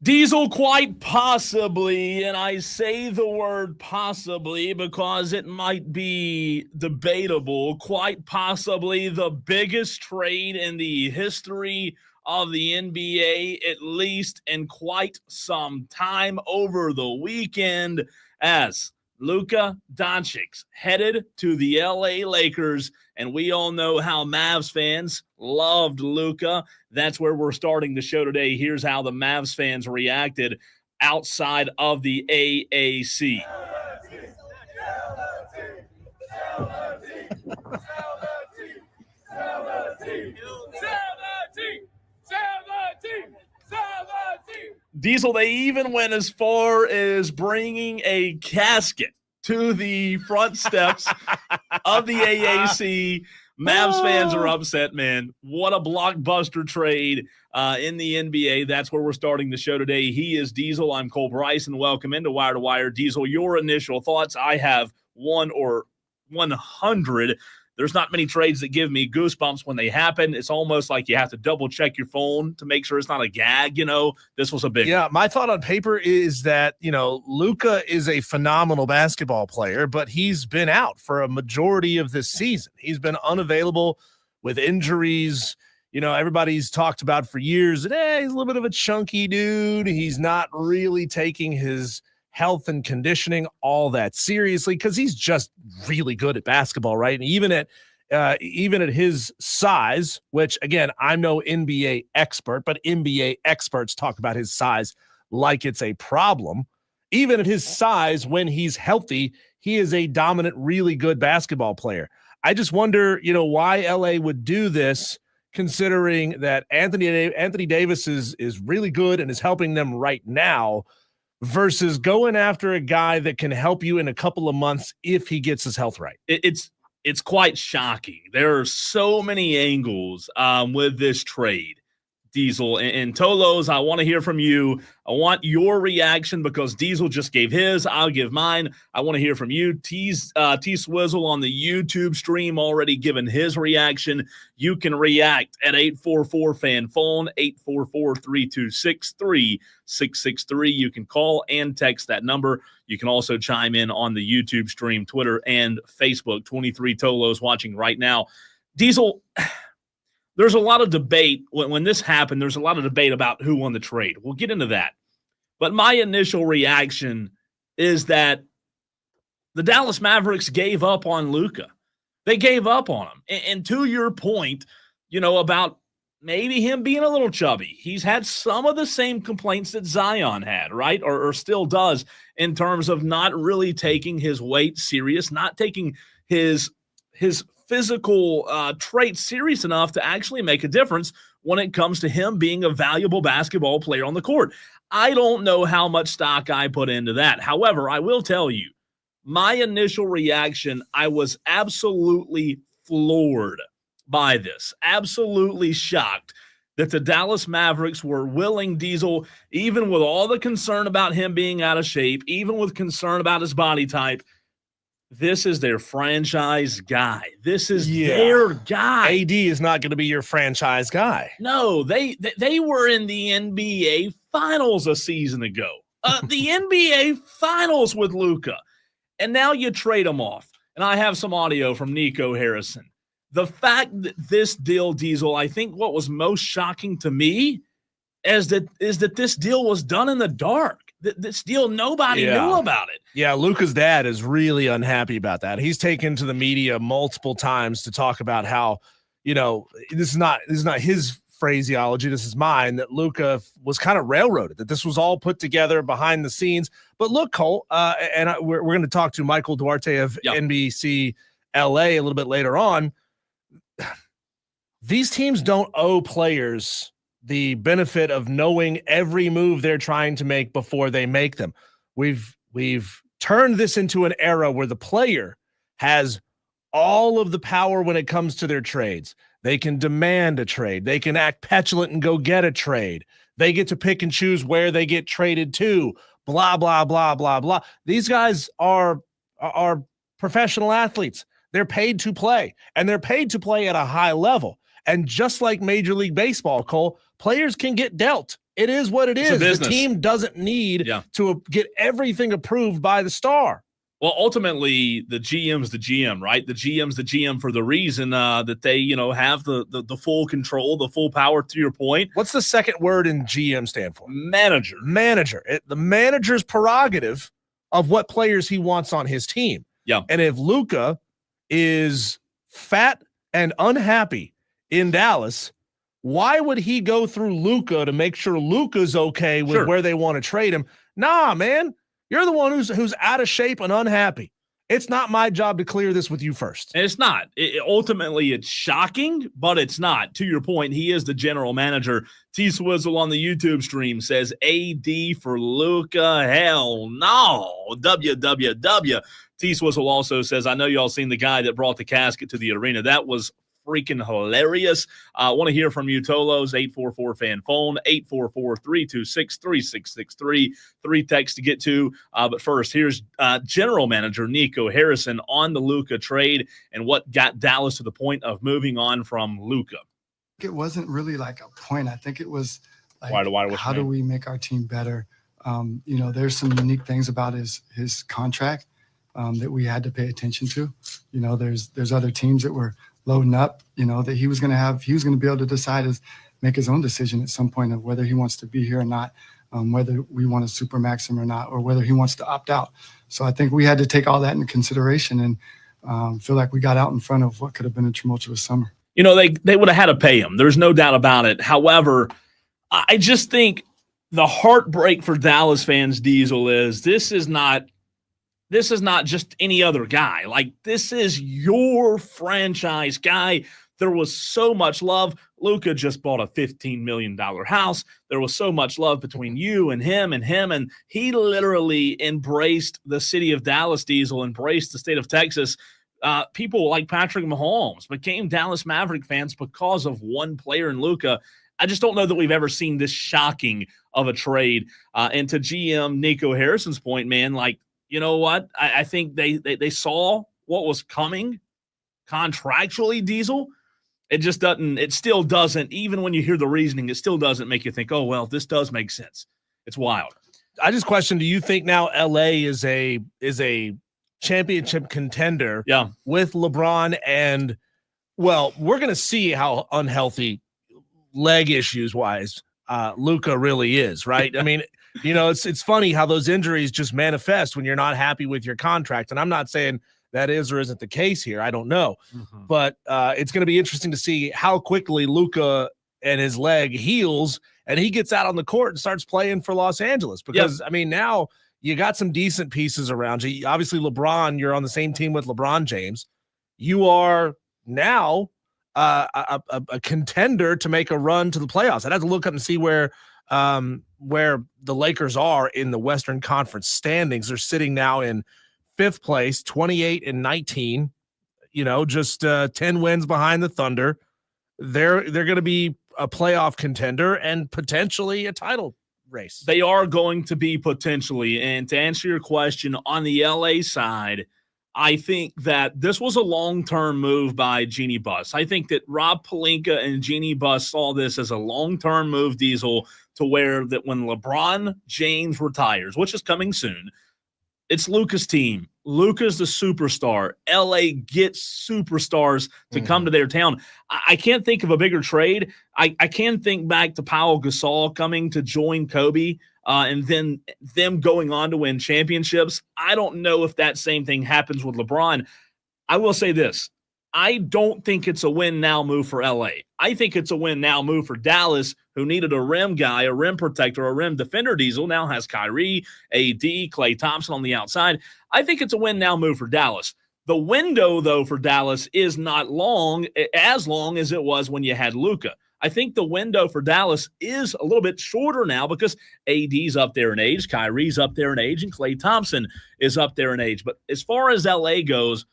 Diesel, quite possibly, and I say the word possibly because it might be debatable, quite possibly the biggest trade in the history of the NBA, at least in quite some time over the weekend, as Luka Doncic headed to the LA Lakers, and we all know how Mavs fans loved Luka. That's where we're starting the show today. Here's how the Mavs fans reacted outside of the AAC. Diesel, they even went as far as bringing a casket to the front steps of the AAC. Mavs fans are upset, man. What a blockbuster trade in the NBA. That's where we're starting the show today. He is Diesel. I'm Cole Bryce, and welcome into Wire to Wire. Diesel, your initial thoughts? I have 1 or 100. There's not many trades that give me goosebumps when they happen. It's almost like you have to double check your phone to make sure it's not a gag. This was a big one. My thought on paper is that, Luka is a phenomenal basketball player, but he's been out for a majority of this season. He's been unavailable with injuries. Everybody's talked about for years that he's a little bit of a chunky dude. He's not really taking his health and conditioning all that seriously because he's just really good at basketball, right? And even at his size, which again, I'm no NBA expert, but NBA experts talk about his size like it's a problem. Even at his size, when he's healthy, he is a dominant, really good basketball player. I just wonder, why LA would do this, considering that Anthony Davis is really good and is helping them right now, versus going after a guy that can help you in a couple of months if he gets his health right. It's quite shocking. There are so many angles with this trade, Diesel. And Tolos, I want to hear from you. I want your reaction because Diesel just gave his. I'll give mine. I want to hear from you. T Swizzle on the YouTube stream already given his reaction. You can react at 844-FAN phone, 844-326-3663. You can call and text that number. You can also chime in on the YouTube stream, Twitter, and Facebook. 23 Tolos watching right now. Diesel, there's a lot of debate. When this happened, there's a lot of debate about who won the trade. We'll get into that. But my initial reaction is that the Dallas Mavericks gave up on Luka. They gave up on him. And to your point, about maybe him being a little chubby, he's had some of the same complaints that Zion had, right? Or still does, in terms of not really taking his weight serious, not taking his physical traits serious enough to actually make a difference when it comes to him being a valuable basketball player on the court. I don't know how much stock I put into that. However, I will tell you, my initial reaction, I was absolutely floored by this, absolutely shocked that the Dallas Mavericks were willing, Diesel, even with all the concern about him being out of shape, even with concern about his body type. This is their franchise guy. This is their guy. AD is not going to be your franchise guy. No, they were in the NBA Finals a season ago. The NBA Finals with Luka. And now you trade him off. And I have some audio from Nico Harrison. The fact that this deal, Diesel, I think what was most shocking to me is that this deal was done in the dark. This deal, nobody knew about it. Yeah, Luka's dad is really unhappy about that. He's taken to the media multiple times to talk about how, this is not his phraseology. This is mine, that Luka was kind of railroaded, that this was all put together behind the scenes. But look, Cole, we're going to talk to Michael Duarte of NBC LA a little bit later on. These teams don't owe players the benefit of knowing every move they're trying to make before they make them. We've turned this into an era where the player has all of the power when it comes to their trades. They can demand a trade. They can act petulant and go get a trade. They get to pick and choose where they get traded to, blah, blah, blah, blah, blah. These guys are professional athletes. They're paid to play, and they're paid to play at a high level. And just like Major League Baseball, Cole, players can get dealt. It is what it is. The business. team doesn't need to get everything approved by the star. Well, ultimately, the GM's the GM, right? The GM's the GM for the reason that they, have the full control, the full power, to your point. What's the second word in GM stand for? Manager. The manager's prerogative of what players he wants on his team. Yeah. And if Luka is fat and unhappy in Dallas, why would he go through Luka to make sure Luka's okay with where they want to trade him? Nah, man. You're the one who's out of shape and unhappy. It's not my job to clear this with you first. And it's not. Ultimately, it's shocking, but it's not. To your point, he is the general manager. T-Swizzle on the YouTube stream says, AD for Luka, hell no. WWW. T-Swizzle also says, I know y'all seen the guy that brought the casket to the arena. That was freaking hilarious. I want to hear from you, Tolos. 844-FAN phone, 844-326-3663. 3 texts to get to. But first, here's General Manager Nico Harrison on the Luka trade and what got Dallas to the point of moving on from Luka. It wasn't really like a point. I think it was like, how do we make our team better? There's some unique things about his contract that we had to pay attention to. There's other teams that were loading up, that he was going to be able to decide make his own decision at some point of whether he wants to be here or not, whether we want to supermax him or not, or whether he wants to opt out. So I think we had to take all that into consideration and feel like we got out in front of what could have been a tumultuous summer. They would have had to pay him. There's no doubt about it. However, I just think the heartbreak for Dallas fans, Diesel, is this is not just any other guy. Like, this is your franchise guy. There was so much love. Luka just bought a $15 million house. There was so much love between you and him, and he literally embraced the city of Dallas, Diesel, embraced the state of Texas. People like Patrick Mahomes became Dallas Maverick fans because of one player in Luka. I just don't know that we've ever seen this shocking of a trade. And to GM Nico Harrison's point, man, like, you know what? I think they saw what was coming contractually, Diesel. It still doesn't, even when you hear the reasoning, it still doesn't make you think, oh, well, this does make sense. It's wild. I just question, do you think now LA is a championship contender with LeBron? And, well, we're going to see how unhealthy leg issues wise Luka really is, right? I mean, it's funny how those injuries just manifest when you're not happy with your contract. And I'm not saying that is or isn't the case here. I don't know. Mm-hmm. But it's going to be interesting to see how quickly Luka and his leg heals and he gets out on the court and starts playing for Los Angeles. Because, I mean, now you got some decent pieces around you. Obviously, LeBron, you're on the same team with LeBron James. You are now a contender to make a run to the playoffs. I'd have to look up and see where the Lakers are in the Western Conference standings. They're sitting now in 5th place, 28-19, just 10 wins behind the Thunder. They're going to be a playoff contender and potentially a title race. They are going to be potentially. And to answer your question, on the LA side, I think that this was a long-term move by Jeannie Buss. I think that Rob Pelinka and Jeannie Buss saw this as a long-term move, Diesel, to where that when LeBron James retires, which is coming soon, it's Luka's team. Luka's the superstar. LA gets superstars to come to their town. I can't think of a bigger trade. I can think back to Pau Gasol coming to join Kobe and then them going on to win championships. I don't know if that same thing happens with LeBron. I will say this. I don't think it's a win-now move for LA. I think it's a win-now move for Dallas, who needed a rim guy, a rim protector, a rim defender. Diesel now has Kyrie, AD, Klay Thompson on the outside. I think it's a win-now move for Dallas. The window, though, for Dallas is not as long as it was when you had Luka. I think the window for Dallas is a little bit shorter now because AD's up there in age, Kyrie's up there in age, and Klay Thompson is up there in age. But as far as LA goes,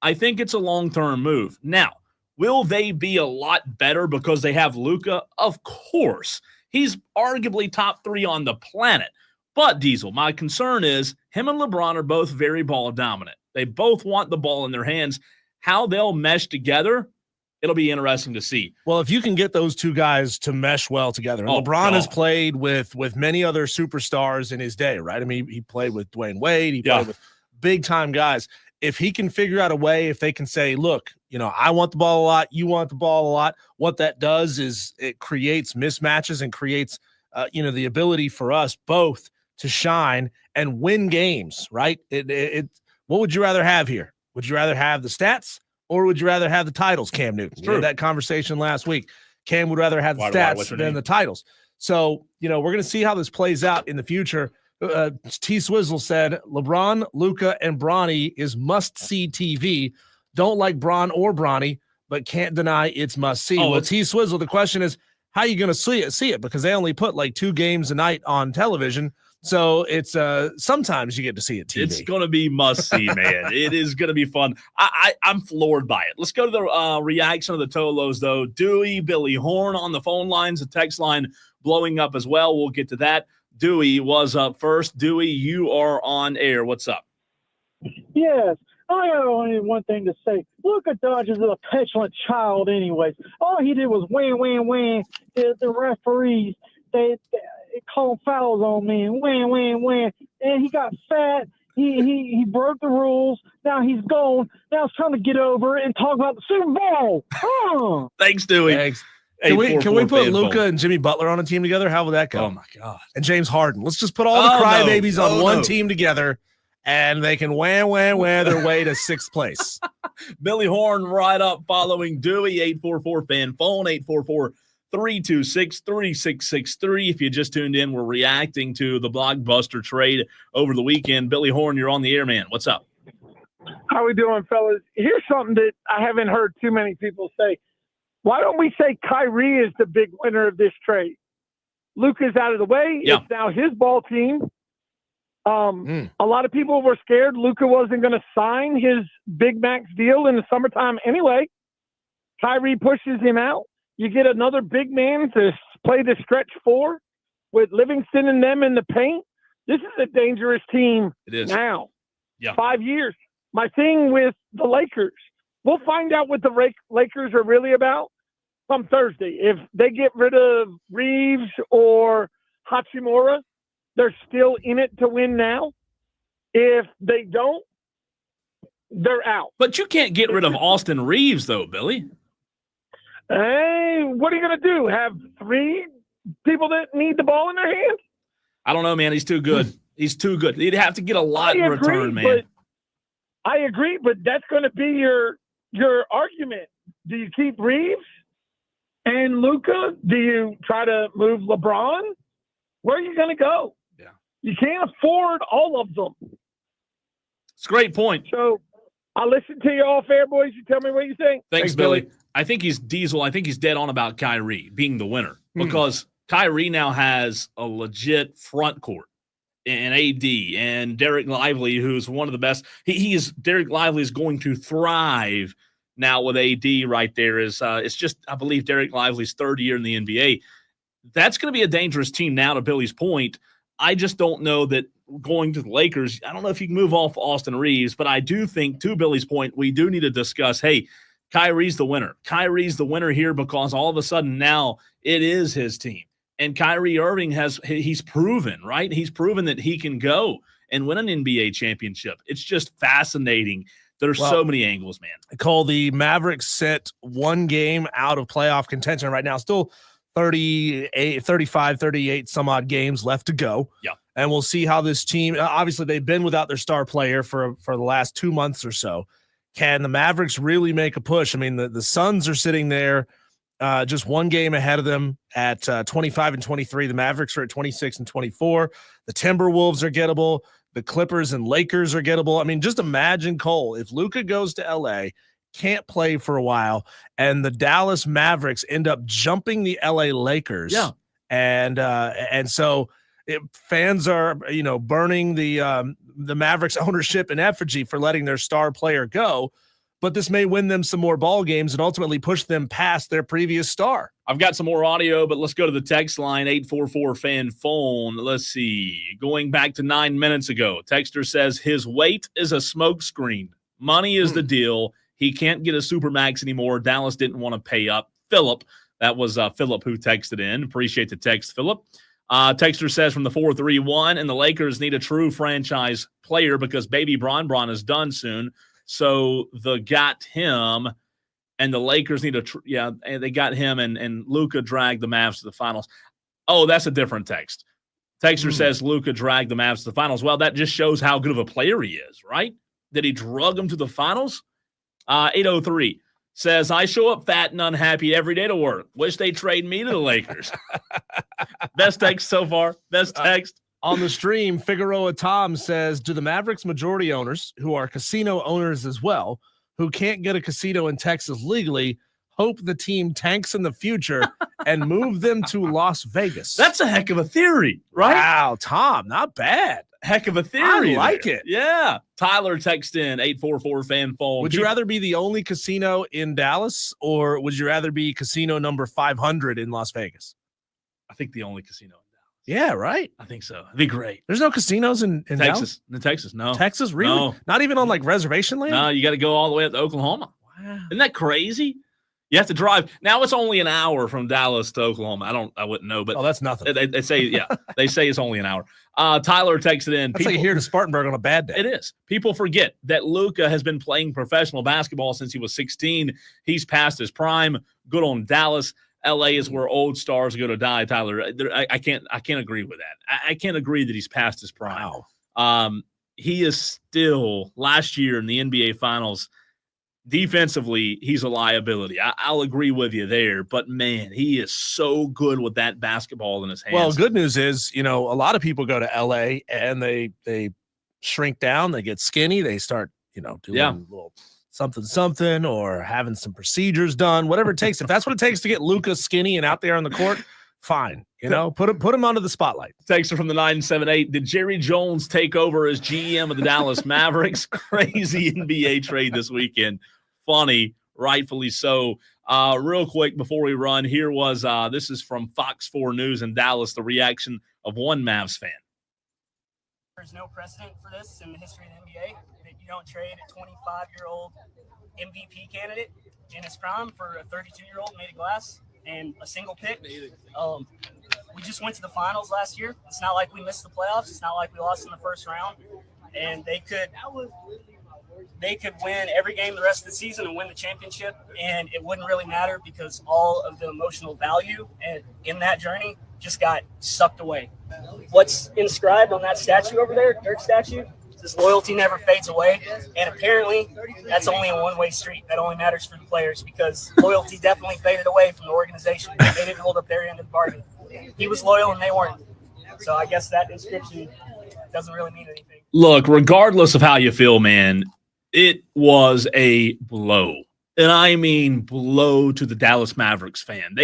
I think it's a long-term move. Now, will they be a lot better because they have Luka? Of course. He's arguably top 3 on the planet. But, Diesel, my concern is him and LeBron are both very ball dominant. They both want the ball in their hands. How they'll mesh together, it'll be interesting to see. Well, if you can get those two guys to mesh well together, and LeBron has played with many other superstars in his day, right? I mean, he played with Dwayne Wade, he played with big time guys. If he can figure out a way, if they can say, look, I want the ball a lot, you want the ball a lot, what that does is it creates mismatches and creates, the ability for us both to shine and win games, right? What would you rather have here? Would you rather have the stats or would you rather have the titles, Cam Newton? We had that conversation last week. Cam would rather have the stats than the titles. So, we're going to see how this plays out in the future. T Swizzle said LeBron, Luka, and Bronny is must-see TV. Don't like Bron or Bronny, but can't deny it's must-see. Well, T Swizzle, the question is, how are you going to see it? Because they only put like 2 games a night on television. So it's sometimes you get to see it TV. It's going to be must-see, man. It is going to be fun. I'm floored by it. Let's go to the reaction of the Tolos, though. Dewey, Billy Horn on the phone lines, the text line blowing up as well. We'll get to that. Dewey was up first. Dewey, you are on air. What's up? Yes. I got only one thing to say. Luka Doncic is a petulant child anyways. All he did was win. The referees, they called fouls on me and win. And he got fat. He broke the rules. Now he's gone. Now it's time to get over and talk about the Super Bowl. Thanks, Dewey. Thanks. Can we put Luka and Jimmy Butler on a team together? How would that go? Oh, my God. And James Harden. Let's just put all the crybabies on one team together, and they can wham their way to 6th place. Billy Horn right up following Dewey, 844-FAN phone, 844-326-3663. If you just tuned in, we're reacting to the blockbuster trade over the weekend. Billy Horn, you're on the air, man. What's up? How we doing, fellas? Here's something that I haven't heard too many people say. Why don't we say Kyrie is the big winner of this trade? Luka's out of the way. Yeah. It's now his ball team. A lot of people were scared Luka wasn't going to sign his big max deal in the summertime anyway. Kyrie pushes him out. You get another big man to play the stretch 4 with Livingston and them in the paint. This is a dangerous team now. Yeah. 5 years. My thing with the Lakers, we'll find out what the Lakers are really about come Thursday. If they get rid of Reeves or Hachimura, they're still in it to win now. If they don't, they're out. But you can't get rid of Austin Reeves, though, Billy. Hey, what are you going to do? Have 3 people that need the ball in their hands? I don't know, man. He's too good. He's too good. He'd have to get a lot in return, man. I agree, but that's going to be your argument. Do you keep Reeves and Luka? Do you try to move LeBron? Where are you going to go? Yeah. You can't afford all of them. It's a great point. So I'll listen to you off air, boys. You tell me what you think. Thanks, Billy. I think he's Diesel. I think he's dead on about Kyrie being the winner because Kyrie now has a legit front court. And AD and Derek Lively, who's one of the best. Derek Lively is going to thrive now with AD right there. It's just, I believe, Derek Lively's 3rd year in the NBA. That's going to be a dangerous team now, to Billy's point. I just don't know that going to the Lakers, I don't know if you can move off Austin Reeves, but I do think, to Billy's point, we do need to discuss, hey, Kyrie's the winner. Kyrie's the winner here because all of a sudden now it is his team. And Kyrie Irving he's proven, right? He's proven that he can go and win an NBA championship. It's just fascinating. There's so many angles, man. Cole, the Mavericks sit 1 game out of playoff contention right now. Still 35, 38 some odd games left to go. Yeah. And we'll see how this team, obviously they've been without their star player for the last 2 months or so. Can the Mavericks really make a push? I mean, the Suns are sitting there just 1 game ahead of them at 25 and 23. The Mavericks are at 26 and 24. The Timberwolves are gettable. The Clippers and Lakers are gettable. I mean, just imagine, Cole, if Luka goes to LA, can't play for a while, and the Dallas Mavericks end up jumping the LA Lakers. Yeah. And so fans are, burning the Mavericks ownership in effigy for letting their star player go. But this may win them some more ball games and ultimately push them past their previous star. I've got some more audio, but let's go to the text line, 844-FAN phone. Let's see. Going back to 9 minutes ago, texter says his weight is a smokescreen. Money is the deal. He can't get a Supermax anymore. Dallas didn't want to pay up. Philip, that was Philip who texted in. Appreciate the text, Philip. Texter says from the 431, and the Lakers need a true franchise player because baby Bron is done soon. So the got him, and the Lakers need and they got him, and Luka dragged the Mavs to the finals. Oh, that's a different text. Texter says Luka dragged the Mavs to the finals. Well, that just shows how good of a player he is, right? Did he drug them to the finals? 803 says, I show up fat and unhappy every day to work. Wish they trade me to the Lakers. Best text so far. Best text. On the stream, Figueroa Tom says, do the Mavericks majority owners, who are casino owners as well, who can't get a casino in Texas legally, hope the team tanks in the future and move them to Las Vegas? That's a heck of a theory, right? Wow, Tom, not bad. Heck of a theory. I like it. Yeah. Tyler text in 844 fan phone. Would you rather be the only casino in Dallas, or would you rather be casino number 500 in Las Vegas? I think the only casino in Dallas. Yeah, right. I think so. It'd be great. There's no casinos in Texas. Dallas? In Texas, no. Texas, really? No. Not even on like reservation land? No, you got to go all the way up to Oklahoma. Wow. Isn't that crazy? You have to drive. Now it's only an hour from Dallas to Oklahoma. I wouldn't know, but that's nothing. They say, they say it's only an hour. Tyler texted in. That's like here to Spartanburg on a bad day. It is. People forget that Luka has been playing professional basketball since he was 16. He's past his prime. Good on Dallas. LA is where old stars go to die, Tyler. I can't agree with that. I can't agree that he's past his prime. Wow. He is still, last year in the NBA Finals, defensively, he's a liability. I'll agree with you there, but man, he is so good with that basketball in his hands. Well, good news is, a lot of people go to LA and they shrink down, they get skinny, they start, doing a little something or having some procedures done, whatever it takes. If that's what it takes to get Luka skinny and out there on the court, fine. Put him under the spotlight. Texter from the 978. Did Jerry Jones take over as GM of the Dallas Mavericks? Crazy NBA trade this weekend. Funny, rightfully so. Real quick before we run, here was this is from Fox 4 News in Dallas, the reaction of one Mavs fan. There's no precedent for this in the history of the NBA, that you don't trade a 25-year-old MVP candidate in his prime for a 32-year-old made of glass and a single pick. We just went to the finals last year. It's not like we missed the playoffs. It's not like we lost in the first round. And they could win every game the rest of the season and win the championship, and it wouldn't really matter because all of the emotional value in that journey just got sucked away. What's inscribed on that statue over there, Dirk statue, says loyalty never fades away, and apparently that's only a one-way street. That only matters for the players because loyalty definitely faded away from the organization. They didn't hold up their end of the bargain. He was loyal and they weren't. So I guess that inscription doesn't really mean anything. Look, regardless of how you feel, man, it was a blow. And I mean blow to the Dallas Mavericks fan.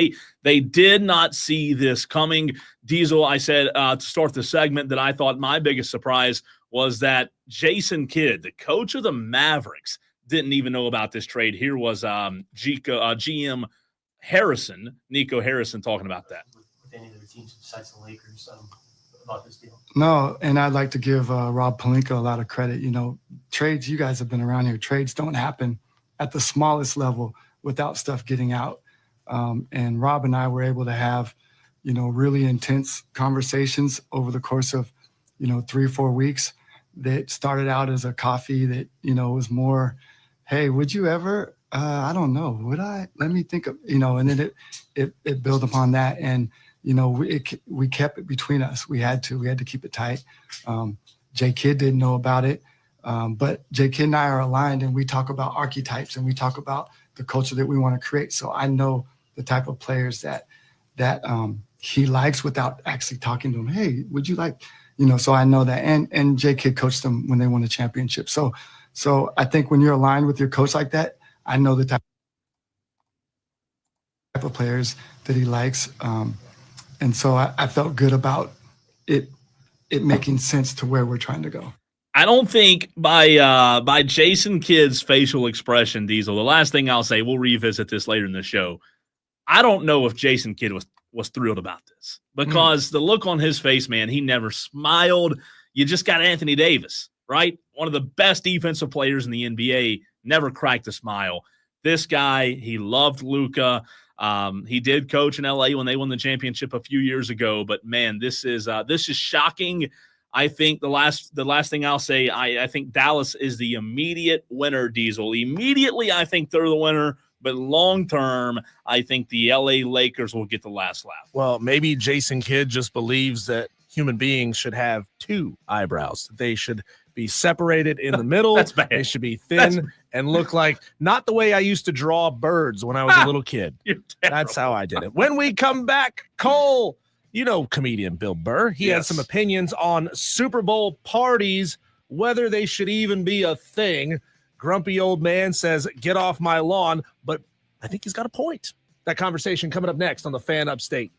They did not see this coming. Diesel, I said to start the segment that I thought my biggest surprise was that Jason Kidd, the coach of the Mavericks, didn't even know about this trade. Here was GM Harrison, Nico Harrison, talking about that. With any other teams besides the Lakers about this deal? No, and I'd like to give Rob Pelinka a lot of credit. Trades, you guys have been around here. Trades don't happen at the smallest level without stuff getting out. And Rob and I were able to have, really intense conversations over the course of, 3 or 4 weeks that started out as a coffee that, was more, hey, would you ever, I don't know, would I? Let me think of, and then it built upon that. And, we kept it between us. We had to keep it tight. J Kidd didn't know about it. But J Kidd and I are aligned, and we talk about archetypes and we talk about the culture that we want to create. So I know the type of players that he likes without actually talking to him. Hey, would you like, so I know that. And J Kidd coached them when they won the championship. So I think when you're aligned with your coach like that, I know the type of players that he likes. And so I felt good about it making sense to where we're trying to go. I don't think by Jason Kidd's facial expression, Diesel, the last thing I'll say, we'll revisit this later in the show. I don't know if Jason Kidd was thrilled about this because the look on his face, man, he never smiled. You just got Anthony Davis, right? One of the best defensive players in the NBA, never cracked a smile. This guy, he loved Luka. He did coach in LA when they won the championship a few years ago, but man, this is shocking. I think the last thing I'll say, I think Dallas is the immediate winner, Diesel. Immediately, I think they're the winner, but long term, I think the LA Lakers will get the last laugh. Well, maybe Jason Kidd just believes that human beings should have two eyebrows. They should be separated in the middle. That's bad. They should be thin and look like not the way I used to draw birds when I was a little kid. That's how I did it. When we come back, Cole, you know comedian Bill Burr. He had some opinions on Super Bowl parties, whether they should even be a thing. Grumpy old man says, get off my lawn, but I think he's got a point. That conversation coming up next on the Fan Upstate.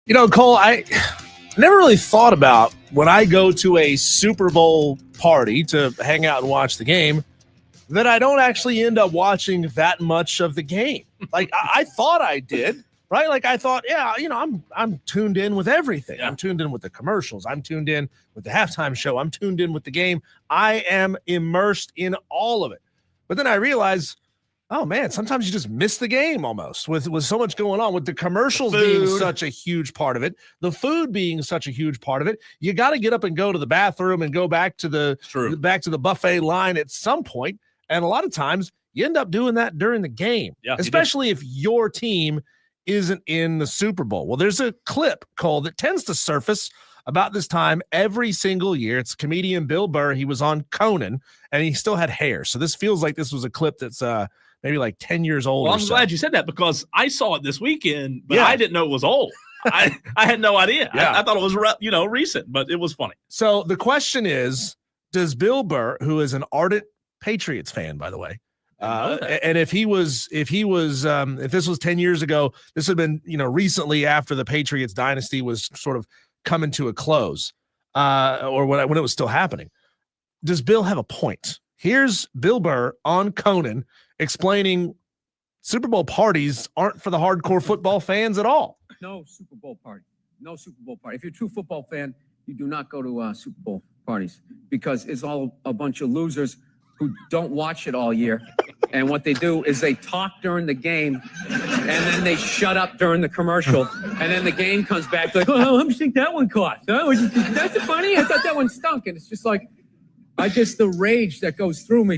You know, Cole, I never really thought about when I go to a Super Bowl party to hang out and watch the game that I don't actually end up watching that much of the game. Like I thought I did, right? Like I thought, yeah, you know, I'm tuned in with everything. Yeah. I'm tuned in with the commercials. I'm tuned in with the halftime show. I'm tuned in with the game. I am immersed in all of it. But then I realized, oh man, sometimes you just miss the game almost with so much going on, with the commercials being such a huge part of it, the food being such a huge part of it. You got to get up and go to the bathroom and go back to the buffet line at some point. And a lot of times you end up doing that during the game, especially if your team isn't in the Super Bowl. Well, there's a clip, Cole, that tends to surface about this time every single year. It's comedian Bill Burr. He was on Conan and he still had hair. So this feels like this was a clip that's maybe like 10 years old. Well, I'm glad you said that because I saw it this weekend, but I didn't know it was old. I had no idea. I thought it was recent, but it was funny. So the question is, does Bill Burr, who is an ardent Patriots fan, by the way, and if this was 10 years ago, this had been, you know, recently after the Patriots dynasty was sort of coming to a close, or when it was still happening. Does Bill have a point? Here's Bill Burr on Conan explaining Super Bowl parties aren't for the hardcore football fans at all. No Super Bowl party. No Super Bowl party. If you're a true football fan, you do not go to Super Bowl parties because it's all a bunch of losers who don't watch it all year. And what they do is they talk during the game and then they shut up during the commercial. And then the game comes back like, oh, how much do you think that one cost? Oh, that's funny. I thought that one stunk. And it's just like, the rage that goes through me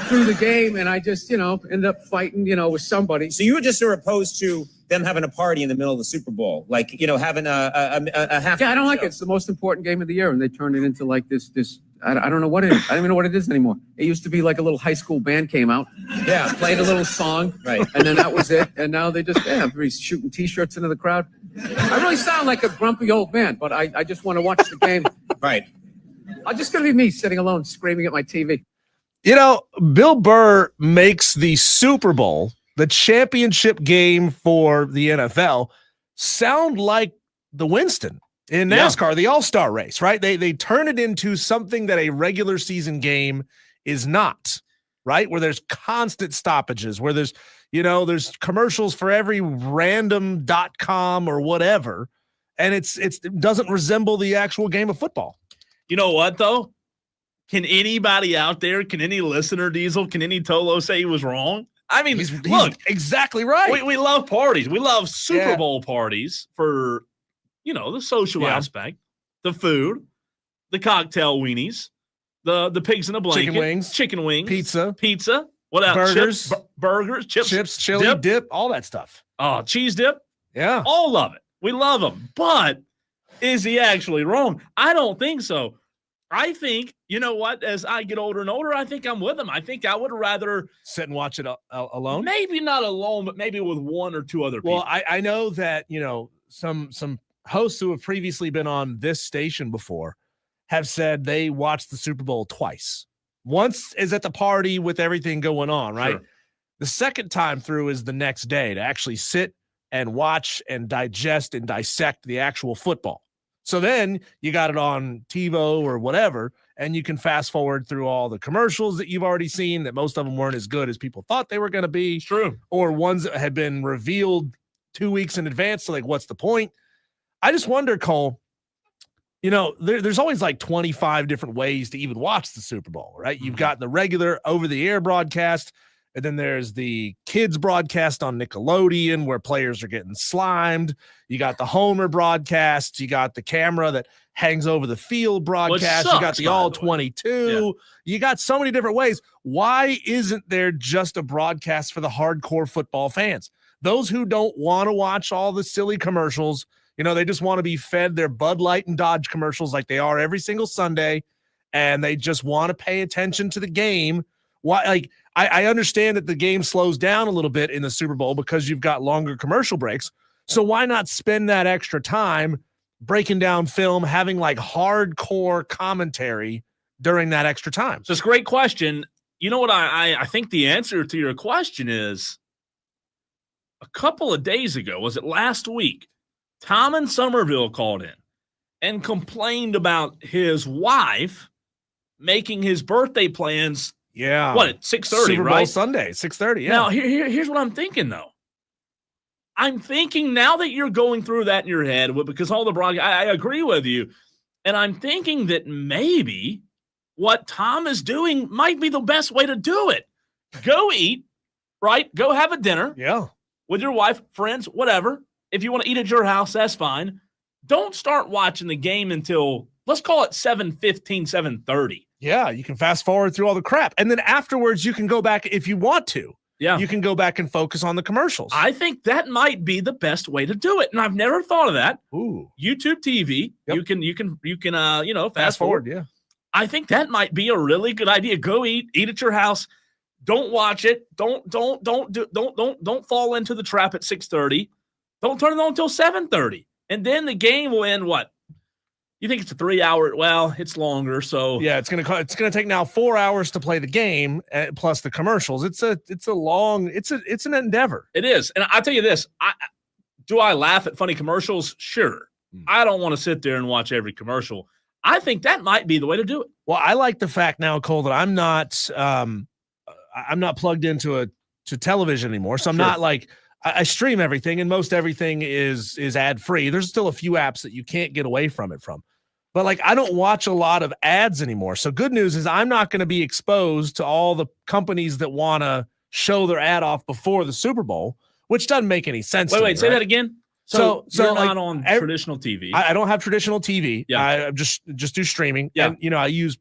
through the game. And I just, end up fighting, with somebody. So you just are opposed to them having a party in the middle of the Super Bowl, like, having a half. Yeah, I don't like it. It's the most important game of the year. And they turned it into like this, I don't know what it is. I don't even know what it is anymore. It used to be like a little high school band came out. Yeah. Played a little song. Right. And then that was it. And now they just, shooting T-shirts into the crowd. I really sound like a grumpy old man, but I just want to watch the game. Right. I'm just going to be me sitting alone screaming at my TV. Bill Burr makes the Super Bowl, the championship game for the NFL, sound like the Winston in NASCAR, the All-Star race, right? They turn it into something that a regular season game is not, right? Where there's constant stoppages, where there's commercials for every random .com or whatever, and it doesn't resemble the actual game of football. You know what, though? Can anybody out there, can any listener, Diesel, can any Tolo say he was wrong? I mean, he's exactly right. We love parties. We love Super Bowl parties for, the social aspect, the food, the cocktail weenies, the pigs in a blanket, chicken wings, pizza. What else? Burgers, burgers, chips, chili, dip, all that stuff. Oh, cheese dip. Yeah. All of it. We love them. But is he actually wrong? I don't think so. I think, you know what, as I get older and older, I think I'm with him. I think I would rather sit and watch it alone. Maybe not alone, but maybe with one or two other people. Well, I know that, some hosts who have previously been on this station before have said they watched the Super Bowl twice. Once is at the party with everything going on, right? Sure. The second time through is the next day to actually sit and watch and digest and dissect the actual football. So then you got it on TiVo or whatever, and you can fast forward through all the commercials that you've already seen that most of them weren't as good as people thought they were going to be. True. Or ones that had been revealed 2 weeks in advance. So, like, what's the point? I just wonder, Cole, there's always like 25 different ways to even watch the Super Bowl, right? Mm-hmm. You've got the regular over-the-air broadcast, and then there's the kids broadcast on Nickelodeon where players are getting slimed. You got the Homer broadcast. You got the camera that hangs over the field broadcast. You got the all 22. Yeah. You got so many different ways. Why isn't there just a broadcast for the hardcore football fans? Those who don't want to watch all the silly commercials, they just want to be fed their Bud Light and Dodge commercials like they are every single Sunday, and they just want to pay attention to the game. Why? Like, I understand that the game slows down a little bit in the Super Bowl because you've got longer commercial breaks. So why not spend that extra time breaking down film, having like hardcore commentary during that extra time? So it's a great question. You know what I think the answer to your question is, a couple of days ago, was it last week, Tom in Somerville called in and complained about his wife making his birthday plans. Yeah. What, at 6:30, Super Bowl right? Sunday, 6:30, yeah. Now, here's what I'm thinking, though. I'm thinking now that you're going through that in your head, because all the broadcast, I agree with you, and I'm thinking that maybe what Tom is doing might be the best way to do it. Go eat, right? Go have a dinner. Yeah. With your wife, friends, whatever. If you want to eat at your house, that's fine. Don't start watching the game until, let's call it 7:15, 7:30. Yeah, you can fast forward through all the crap. And then afterwards, you can go back if you want to. Yeah. You can go back and focus on the commercials. I think that might be the best way to do it. And I've never thought of that. Ooh. YouTube TV. Yep. You can fast forward. Yeah. I think that might be a really good idea. Go eat at your house. Don't watch it. Don't fall into the trap at 6:30. Don't turn it on until 7:30. And then the game will end what? You think it's a 3-hour? Well, it's longer. So yeah, it's gonna take now 4 hours to play the game plus the commercials. It's an endeavor. It is, and I'll tell you this: do I laugh at funny commercials? Sure. I don't want to sit there and watch every commercial. I think that might be the way to do it. Well, I like the fact now, Cole, that I'm not plugged into television anymore, so I'm not like. I stream everything, and most everything is ad free. There's still a few apps that you can't get away from, but like I don't watch a lot of ads anymore. So good news is I'm not going to be exposed to all the companies that want to show their ad off before the Super Bowl, which doesn't make any sense. Wait, to me, say right? that again. So you're not on traditional TV. I don't have traditional TV. Yeah. I just do streaming. Yeah. And I use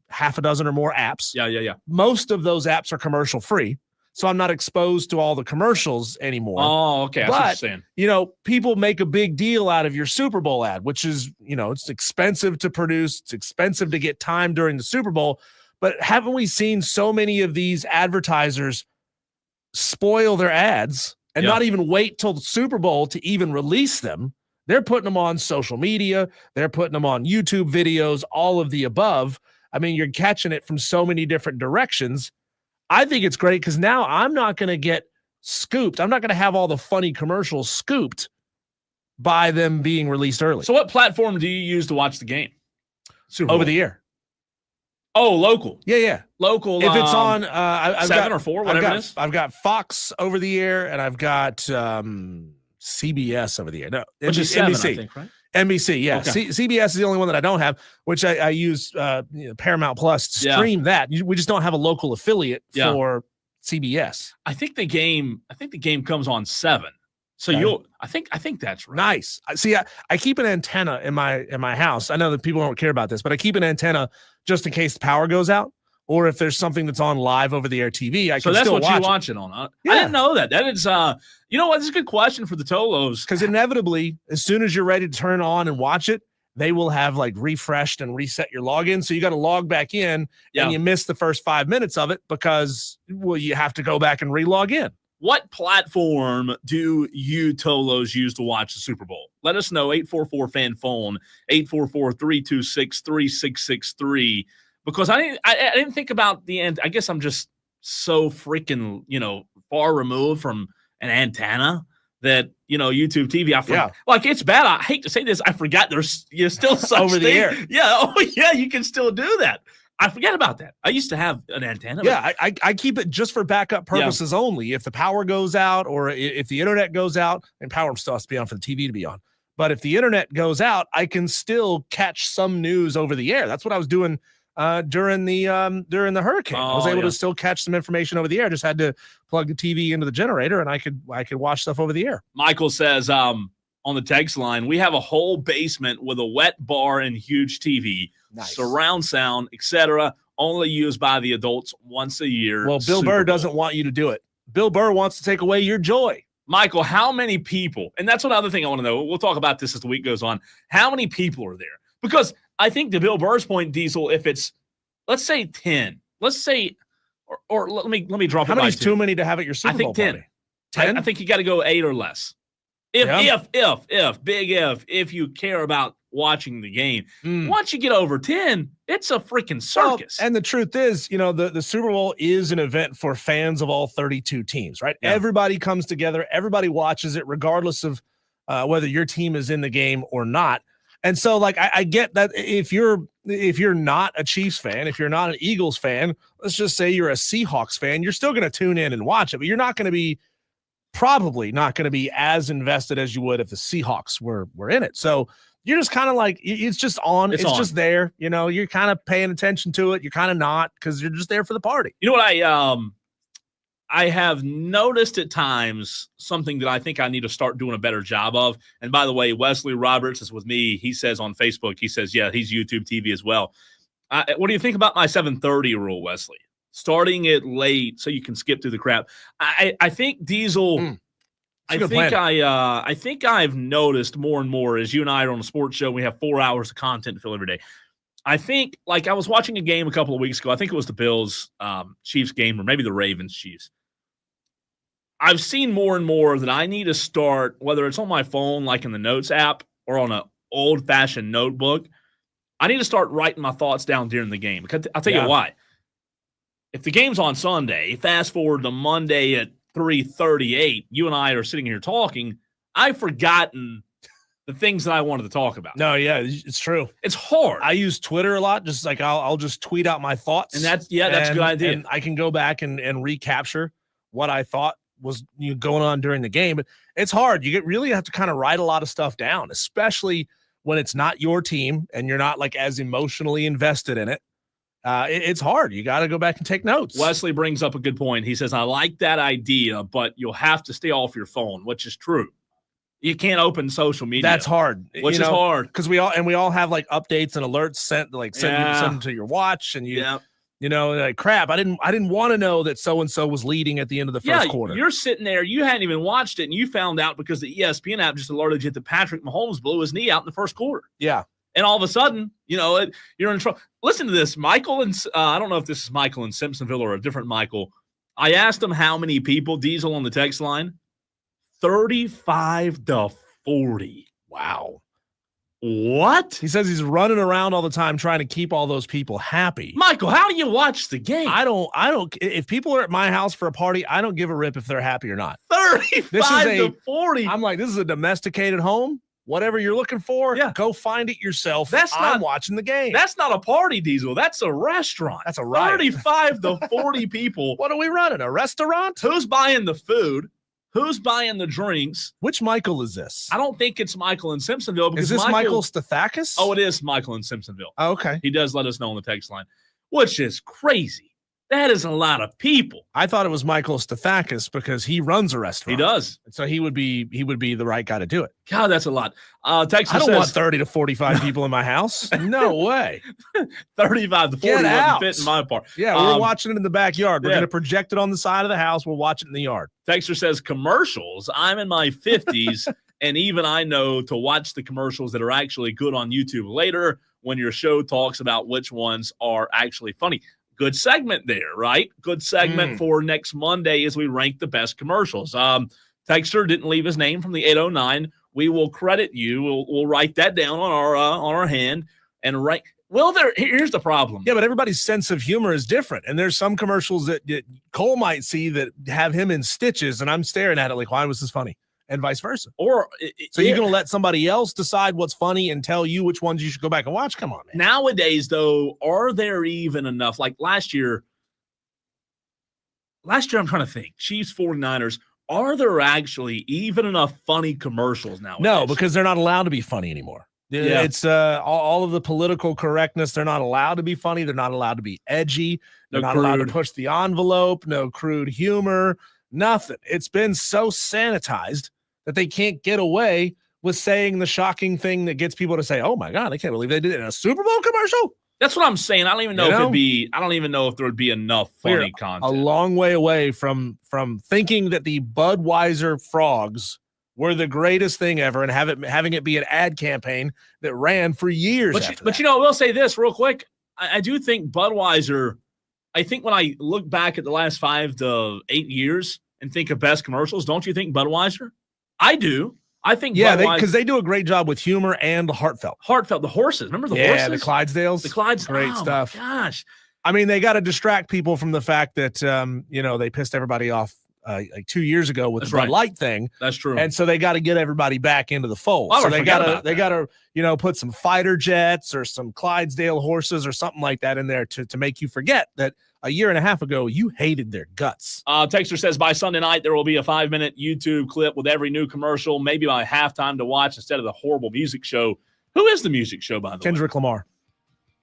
half a dozen or more apps. Yeah. Most of those apps are commercial free. So I'm not exposed to all the commercials anymore. Oh, okay. I see what you're saying. People make a big deal out of your Super Bowl ad, which is, it's expensive to produce. It's expensive to get time during the Super Bowl. But haven't we seen so many of these advertisers spoil their ads and not even wait till the Super Bowl to even release them? They're putting them on social media. They're putting them on YouTube videos, all of the above. I mean, you're catching it from so many different directions. I think it's great because now I'm not going to get scooped. I'm not going to have all the funny commercials scooped by them being released early. So what platform do you use to watch the game? Super Bowl. Over the air. Oh, local. Yeah. Local. If it's on I've 7 got, or 4, whatever it is. I've got Fox over the air, and I've got CBS over the air. No, which is 7, NBC. I think, right? NBC, yeah. Okay. CBS is the only one that I don't have, which I use Paramount Plus to stream that. We just don't have a local affiliate for CBS. I think the game comes on 7. So I think that's right. Nice. See, I keep an antenna in my house. I know that people don't care about this, but I keep an antenna just in case the power goes out, or if there's something that's on live over the air TV. So that's what you watch it on. Huh? Yeah. I didn't know that. That is, you know what? This is a good question for the Tolos, because inevitably, as soon as you're ready to turn on and watch it, they will have like refreshed and reset your login. So you got to log back in, and you miss the first 5 minutes of it because you have to go back and re-log in. What platform do you Tolos use to watch the Super Bowl? Let us know. 844 fan phone 844-326-3663. Because I didn't think about the end. I guess I'm just so freaking far removed from an antenna that YouTube TV. I forgot. Like it's bad. I hate to say this. I forgot there's still such over the air. Yeah. Oh yeah. You can still do that. I forget about that. I used to have an antenna. Yeah, I keep it just for backup purposes only. If the power goes out or if the internet goes out, and power still has to be on for the TV to be on. But if the internet goes out, I can still catch some news over the air. That's what I was doing during the hurricane. I was able to still catch some information over the air. Just had to plug the TV into the generator, and I could watch stuff over the air. Michael says on the text line, we have a whole basement with a wet bar and huge TV. Nice. Surround sound, etc., only used by the adults once a year. Well, Bill Burr doesn't want you to do it. Bill Burr wants to take away your joy. Michael, how many people, and that's another thing I want to know, we'll talk about this as the week goes on, how many people are there? Because I think to Bill Burr's point, Diesel, if it's, let's say 10, let's say, or let me drop it. How many is too many to have at your Super Bowl party? 10? I think you got to go 8 or less. If you care about watching the game, once you get over 10, it's a freaking circus. Well, and the truth is, the Super Bowl is an event for fans of all 32 teams, right? Yeah. Everybody comes together. Everybody watches it regardless of whether your team is in the game or not. And so, like, I get that if you're not a Chiefs fan, if you're not an Eagles fan, let's just say you're a Seahawks fan, you're still going to tune in and watch it, but you're not going to be probably not going to be as invested as you would if the Seahawks were in it. So you're just kind of like, it's just on. It's just there. You know, you're kind of paying attention to it. You're kind of not, because you're just there for the party. You know what I have noticed at times something that I think I need to start doing a better job of. And by the way, Wesley Roberts is with me. He says on Facebook, he says, yeah, he's YouTube TV as well. What do you think about my 7:30 rule, Wesley? Starting it late so you can skip through the crap. I think Diesel. I think I've noticed more and more as you and I are on a sports show. We have 4 hours of content to fill every day. I think, like, I was watching a game a couple of weeks ago. I think it was the Bills Chiefs game, or maybe the Ravens Chiefs. I've seen more and more that I need to start, whether it's on my phone, like in the Notes app, or on an old-fashioned notebook. I need to start writing my thoughts down during the game. Because I'll tell you why. If the game's on Sunday, fast forward to Monday at 3:38, you and I are sitting here talking, I've forgotten the things that I wanted to talk about. No, yeah, it's true. It's hard. I use Twitter a lot. Just like I'll just tweet out my thoughts. And that's a good idea. And I can go back and recapture what I thought was going on during the game. But it's hard. You really have to kind of write a lot of stuff down, especially when it's not your team and you're not like as emotionally invested in it. It's hard. You got to go back and take notes. Wesley brings up a good point. He says, I like that idea, but you'll have to stay off your phone, which is true. You can't open social media. That's hard. Which is hard. Because we all have like updates and alerts sent them to your watch, and like, crap, I didn't want to know that so-and-so was leading at the end of the first quarter. You're sitting there, you hadn't even watched it, and you found out because the ESPN app just alerted you that Patrick Mahomes blew his knee out in the first quarter. Yeah. And all of a sudden, you're in trouble. Listen to this. Michael and I don't know if this is Michael in Simpsonville or a different Michael. I asked him how many people, Diesel on the text line, 35 to 40. Wow. What? He says he's running around all the time trying to keep all those people happy. Michael, how do you watch the game? I don't. If people are at my house for a party, I don't give a rip if they're happy or not. 35 to 40. I'm like, this is a domesticated home. Whatever you're looking for, go find it yourself. I'm watching the game. That's not a party, Diesel. That's a restaurant. That's a riot. 35 to 40 people. What are we running? A restaurant? Who's buying the food? Who's buying the drinks? Which Michael is this? I don't think it's Michael in Simpsonville. Because is this Michael Stathakis? Oh, it is Michael in Simpsonville. Oh, okay. He does let us know on the text line, which is crazy. That is a lot of people. I thought it was Michael Stathakis because he runs a restaurant. He does. So he would be the right guy to do it. God, that's a lot. Texas I don't want 30 to 45 people in my house. No way. 35 to 40 wouldn't fit in my part. Yeah, we're watching it in the backyard. We're going to project it on the side of the house. We'll watch it in the yard. Texter says commercials. I'm in my 50s, and even I know to watch the commercials that are actually good on YouTube later when your show talks about which ones are actually funny. Good segment there, right? Good segment for next Monday as we rank the best commercials. Texter didn't leave his name from the 809. We will credit you. We'll write that down on our hand and rank. Well, here's the problem. Yeah, but everybody's sense of humor is different. And there's some commercials that Cole might see that have him in stitches, and I'm staring at it like, why was this funny? And vice versa. You're going to let somebody else decide what's funny and tell you which ones you should go back and watch? Come on, man. Nowadays, though, are there even enough? Like last year, I'm trying to think. Chiefs, 49ers, are there actually even enough funny commercials nowadays? No, because they're not allowed to be funny anymore. Yeah. It's all of the political correctness. They're not allowed to be funny. They're not allowed to be edgy. They're not allowed to push the envelope. No crude humor. Nothing. It's been so sanitized that they can't get away with saying the shocking thing that gets people to say, "Oh my God, I can't believe they did it in a Super Bowl commercial." That's what I'm saying. I don't even know I don't even know if there would be enough funny content. A long way away from thinking that the Budweiser frogs were the greatest thing ever and having it be an ad campaign that ran for years. But I will say this real quick. I do think Budweiser. I think when I look back at the last 5 to 8 years and think of best commercials, don't you think Budweiser? I do. I think because they do a great job with humor and heartfelt. The horses. Remember the horses? Yeah, the Clydesdales. Great stuff. My gosh. I mean, they got to distract people from the fact that they pissed everybody off like 2 years ago with That's the Bud right. Light thing. That's true. And so they got to get everybody back into the fold. I So they forgot got about to put some fighter jets or some Clydesdale horses or something like that in there to make you forget that a year and a half ago you hated their guts. Texter says by Sunday night there will be a 5-minute YouTube clip with every new commercial, maybe by halftime to watch instead of the horrible music show. Who is the music show, by the way? Kendrick Lamar.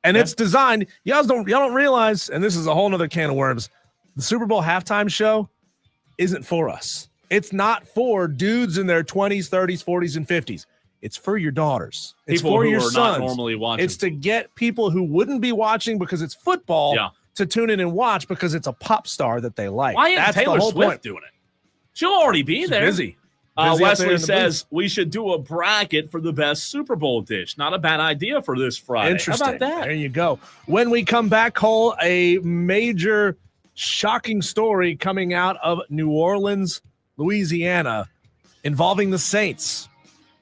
And it's designed, y'all don't realize, and this is a whole nother can of worms, the Super Bowl halftime show isn't for us. It's not for dudes in their 20s, 30s, 40s, and 50s. It's for your daughters. It's People for who your are sons. not normally watching. It's to get people who wouldn't be watching because it's football to tune in and watch because it's a pop star that they like. Why isn't That's Taylor the whole Swift point. doing it? She'll already be She's there. busy. Busy up there Wesley in the says we should do a bracket for the best Super Bowl dish. Not a bad idea for this Friday. Interesting. How about that? There you go. When we come back, Cole, a major shocking story coming out of New Orleans, Louisiana, involving the Saints.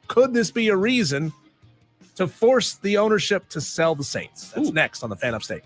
Could this be a reason to force the ownership to sell the Saints? That's next on the Fan Upstate.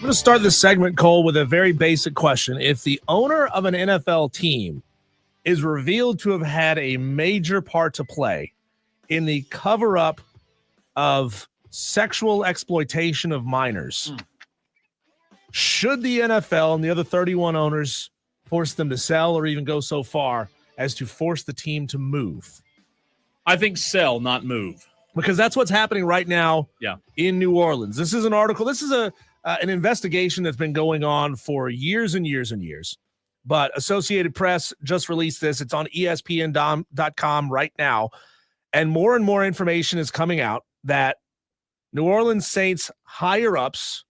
going to start this segment, Cole, with a very basic question. If the owner of an NFL team is revealed to have had a major part to play in the cover-up of sexual exploitation of minors, should the NFL and the other 31 owners force them to sell or even go so far as to force the team to move? I think sell, not move. Because that's what's happening right now in New Orleans. This is an article. This is an investigation that's been going on for years and years and years. But Associated Press just released this. It's on ESPN.com right now. And more information is coming out that New Orleans Saints higher-ups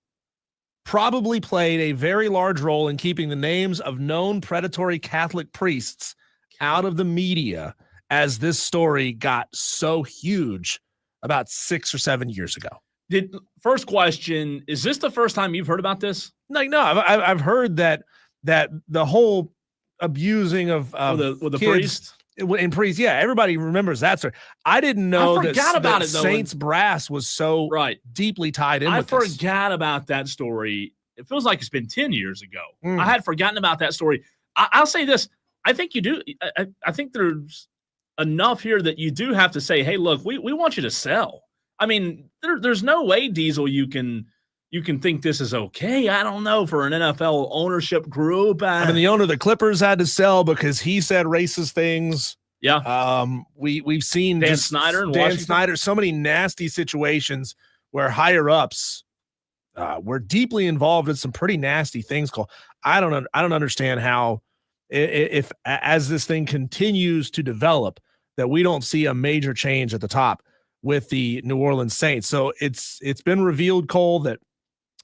probably played a very large role in keeping the names of known predatory Catholic priests out of the media as this story got so huge about 6 or 7 years ago. First question, is this the first time you've heard about this? No, I've heard that the whole abusing of the kids priest and priests, everybody remembers that story. I didn't know that Saints brass was so deeply tied in. I with forgot about that story. It feels like it's been 10 years ago. I had forgotten about that story. I'll say this. I think you do. I think there's enough here that you do have to say, hey, look, we want you to sell. I mean, there's no way, Diesel, you can think this is okay. I don't know, for an NFL ownership group. I mean, the owner of the Clippers had to sell because he said racist things. Yeah. We've seen Dan Snyder, so many nasty situations where higher ups were deeply involved in some pretty nasty things. I don't understand how, if as this thing continues to develop, that we don't see a major change at the top with the New Orleans Saints. So it's been revealed, Cole, that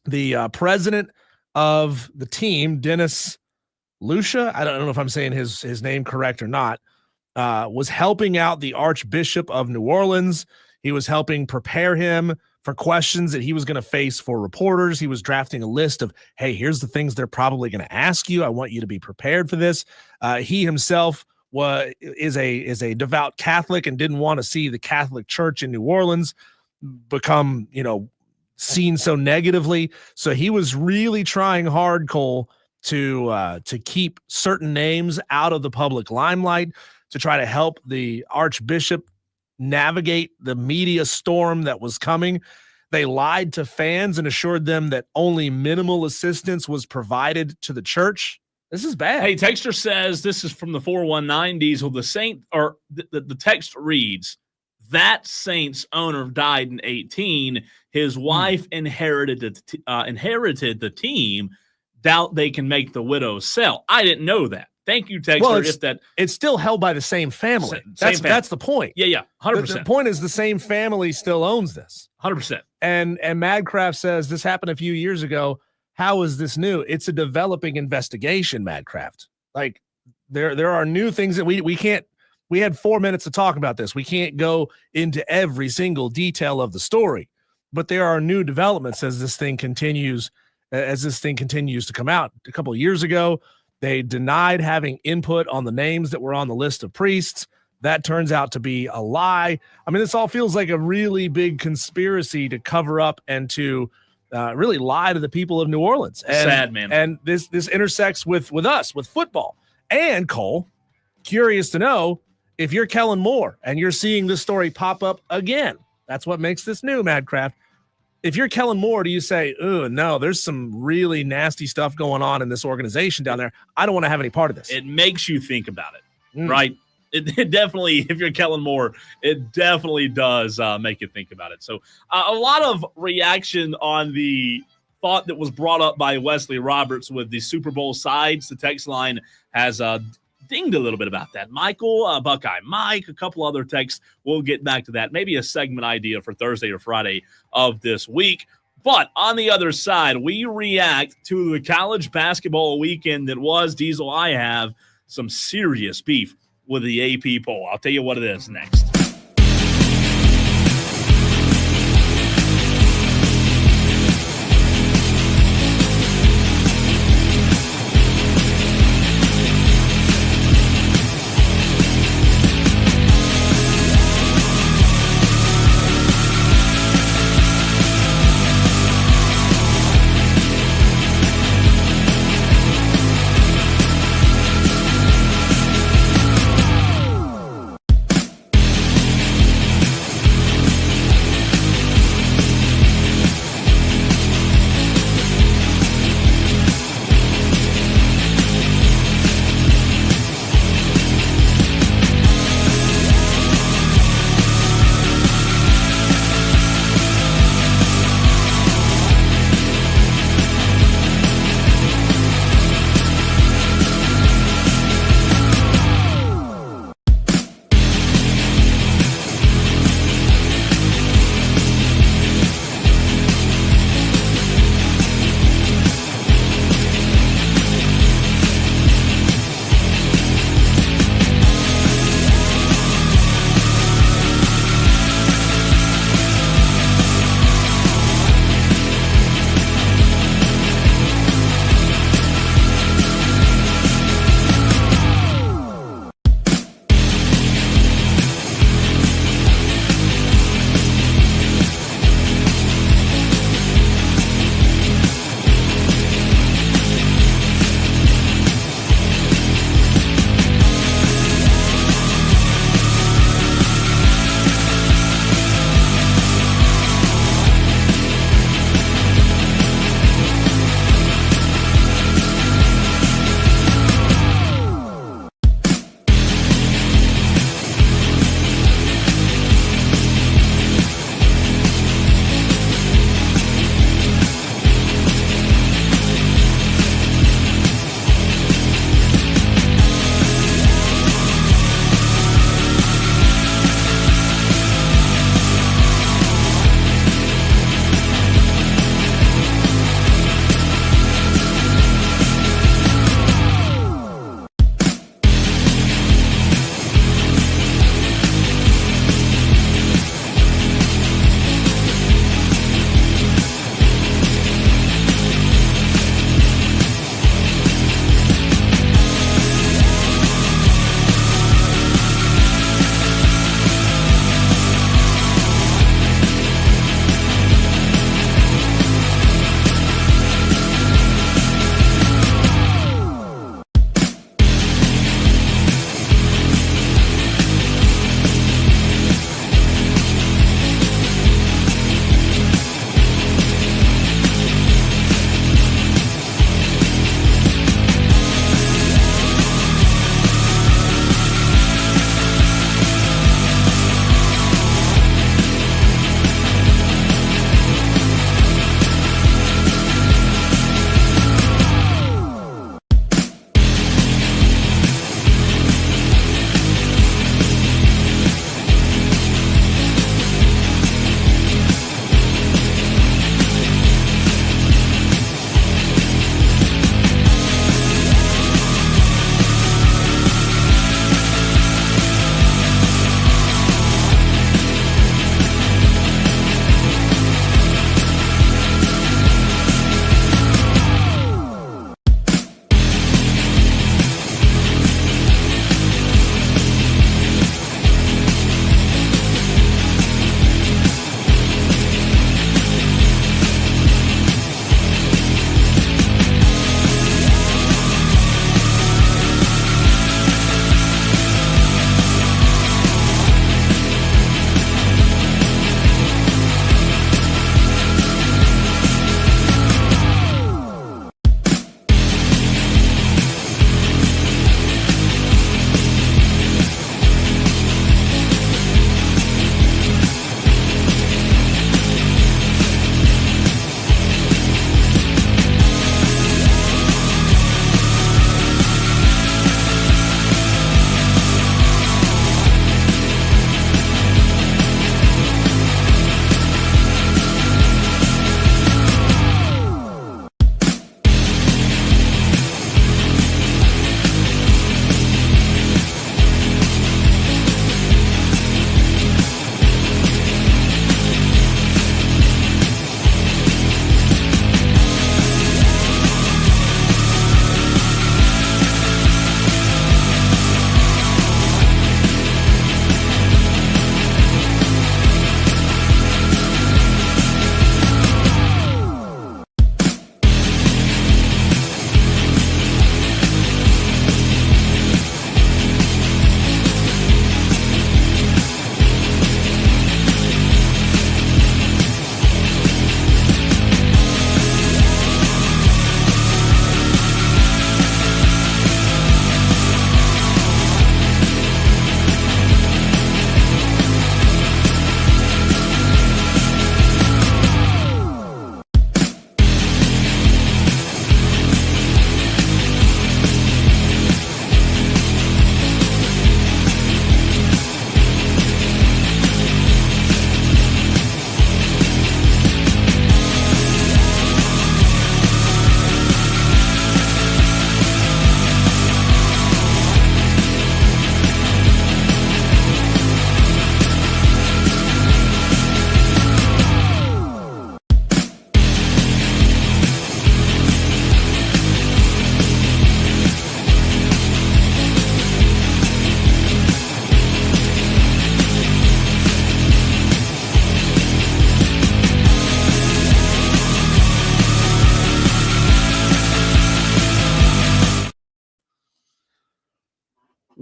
the president of the team, Dennis Lucia, I don't know if I'm saying his name correct or not, was helping out the Archbishop of New Orleans. He was helping prepare him for questions that he was going to face for reporters. He was drafting a list of, hey, here's the things they're probably going to ask you. I want you to be prepared for this. He himself is a devout Catholic and didn't want to see the Catholic Church in New Orleans become, seen so negatively. So he was really trying hard, Cole, to keep certain names out of the public limelight, to try to help the Archbishop navigate the media storm that was coming. They lied to fans and assured them that only minimal assistance was provided to the church. This is bad. Hey, Texter says, this is from the 419 Diesel. The text reads, that Saints owner died in 2018. His wife inherited the team. Doubt they can make the widow sell. I didn't know that. Thank you, Texter. Well, it's still held by the same family. That's the point. Yeah, 100%. The point is the same family still owns this. 100%. And Madcraft says this happened a few years ago. How is this new? It's a developing investigation, Madcraft. Like there are new things that we can't. We had 4 minutes to talk about this. We can't go into every single detail of the story, but there are new developments as this thing continues to come out. A couple of years ago, they denied having input on the names that were on the list of priests. That turns out to be a lie. I mean, this all feels like a really big conspiracy to cover up and to really lie to the people of New Orleans. And, sad, man. And this intersects with us, with football. And Cole, curious to know, if you're Kellen Moore and you're seeing this story pop up again, that's what makes this new, Madcraft. If you're Kellen Moore, do you say, oh, no, there's some really nasty stuff going on in this organization down there. I don't want to have any part of this. It makes you think about it, right? It definitely, if you're Kellen Moore, it definitely does make you think about it. So a lot of reaction on the thought that was brought up by Wesley Roberts with the Super Bowl sides. The text line has dinged a little bit about that. Michael, Buckeye Mike, a couple other texts. We'll get back to that. Maybe a segment idea for Thursday or Friday of this week. But on the other side, we react to the college basketball weekend that was. Diesel, I have some serious beef with the AP poll. I'll tell you what it is next.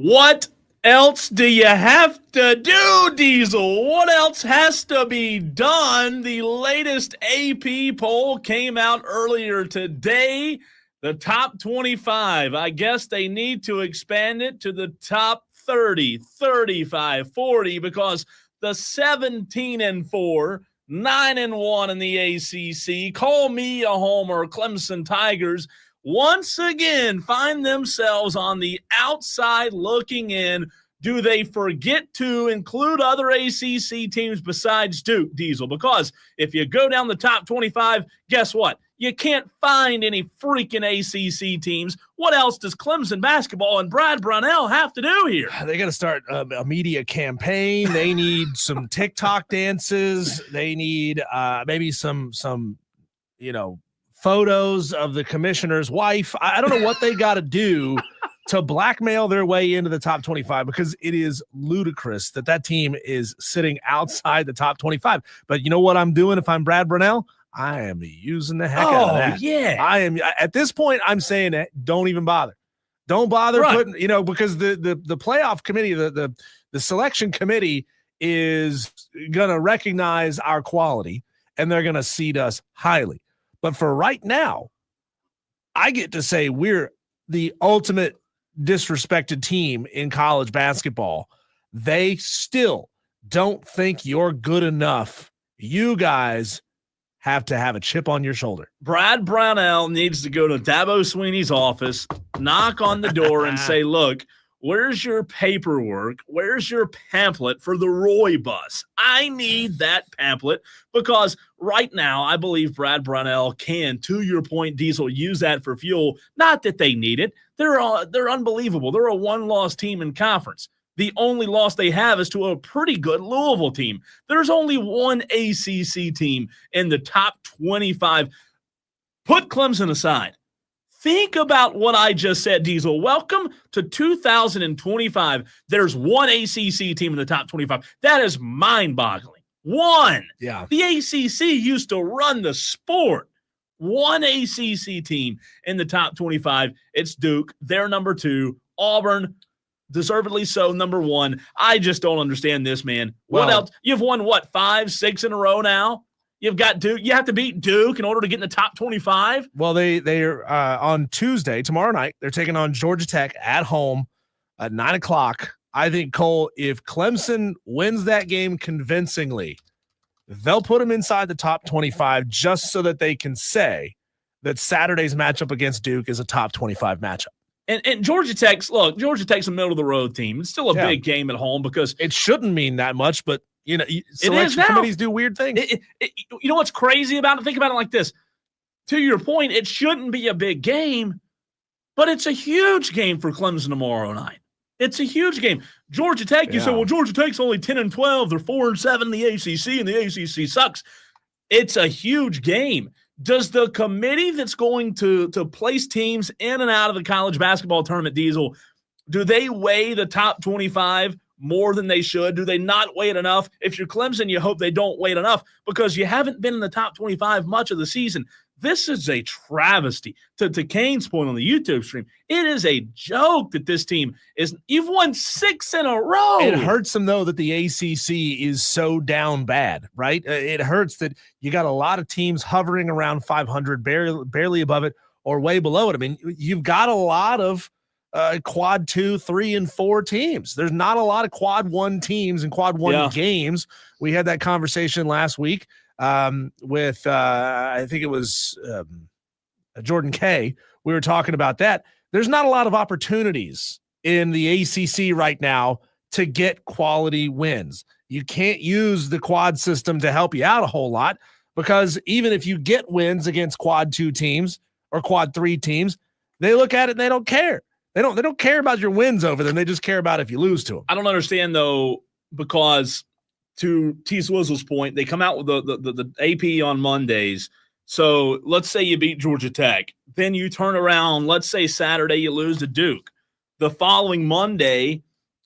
What else do you have to do, Diesel? What else has to be done? The latest AP poll came out earlier today. The top 25. I guess they need to expand it to the top 30, 35, 40, because the 17-4, 9-1 in the ACC, call me a homer, Clemson Tigers, once again find themselves on the outside looking in. Do they forget to include other ACC teams besides Duke, Diesel? Because if you go down the top 25, guess what? You can't find any freaking ACC teams. What else does Clemson basketball and Brad Brownell have to do here? They got to start a media campaign. They need some TikTok dances. They need maybe some photos of the commissioner's wife. I don't know what they got to do to blackmail their way into the top 25, because it is ludicrous that team is sitting outside the top 25. But you know what I'm doing if I'm Brad Brownell? I am using the heck out of that. Yeah. I am at this point. I'm saying that don't even bother. Don't bother putting, because the playoff committee, the selection committee is gonna recognize our quality and they're gonna seed us highly. But for right now, I get to say we're the ultimate disrespected team in college basketball. They still don't think you're good enough. You guys have to have a chip on your shoulder. Brad Brownell needs to go to Dabo Sweeney's office, knock on the door and say, look, where's your paperwork? Where's your pamphlet for the Roy bus? I need that pamphlet, because right now I believe Brad Brownell can, to your point, Diesel, use that for fuel. Not that they need it. They're unbelievable. They're a one-loss team in conference. The only loss they have is to a pretty good Louisville team. There's only one ACC team in the top 25. Put Clemson aside. Think about what I just said, Diesel. Welcome to 2025. There's one ACC team in the top 25. That is mind-boggling. One. Yeah. The ACC used to run the sport. One ACC team in the top 25. It's Duke. They're number 2. Auburn, deservedly so, number 1. I just don't understand this, man. What else? You've won, 5, 6 in a row now? You've got Duke. You have to beat Duke in order to get in the top 25. Well, they're on Tuesday, tomorrow night. They're taking on Georgia Tech at home at 9:00. I think, Cole, if Clemson wins that game convincingly, they'll put them inside the top 25 just so that they can say that Saturday's matchup against Duke is a top 25 matchup. And Georgia Tech's a middle of the road team. It's still a big game at home, because it shouldn't mean that much, but selection committees do weird things. You know what's crazy about it? Think about it like this. To your point, it shouldn't be a big game, but it's a huge game for Clemson tomorrow night. It's a huge game. Georgia Tech, you say, well, Georgia Tech's only 10-12. They're 4-7 in the ACC, and the ACC sucks. It's a huge game. Does the committee that's going to place teams in and out of the college basketball tournament, Diesel, do they weigh the top 25 more than they should? Do they not weigh it enough? If you're Clemson, you hope they don't weigh it enough, because you haven't been in the top 25 much of the season. This is a travesty. To Kane's point on the YouTube stream, it is a joke that this team is – you've won 6 in a row. It hurts them, though, that the ACC is so down bad, right? It hurts that you got a lot of teams hovering around 500, barely above it or way below it. I mean, you've got a lot of quad 2, 3, and 4 teams. There's not a lot of quad 1 teams and quad 1 games. We had that conversation last week with I think it was Jordan K. We were talking about that. There's not a lot of opportunities in the ACC right now to get quality wins. You can't use the quad system to help you out a whole lot, because even if you get wins against quad 2 teams or quad 3 teams, they look at it and they don't care. They don't care about your wins over them. They just care about if you lose to them. I don't understand, though, because to T. Swizzle's point, they come out with the AP on Mondays. So let's say you beat Georgia Tech. Then you turn around, let's say Saturday you lose to Duke. The following Monday,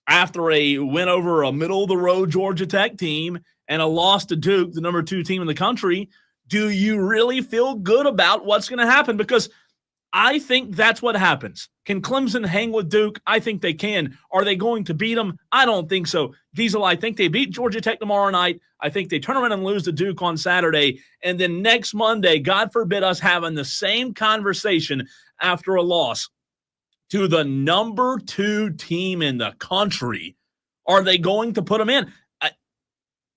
after a win over a middle-of-the-road Georgia Tech team and a loss to Duke, the number 2 team in the country, do you really feel good about what's going to happen? Because I think that's what happens. Can Clemson hang with Duke? I think they can. Are they going to beat them? I don't think so. Diesel, I think they beat Georgia Tech tomorrow night. I think they turn around and lose to Duke on Saturday. And then next Monday, God forbid us having the same conversation after a loss to the number 2 team in the country. Are they going to put them in?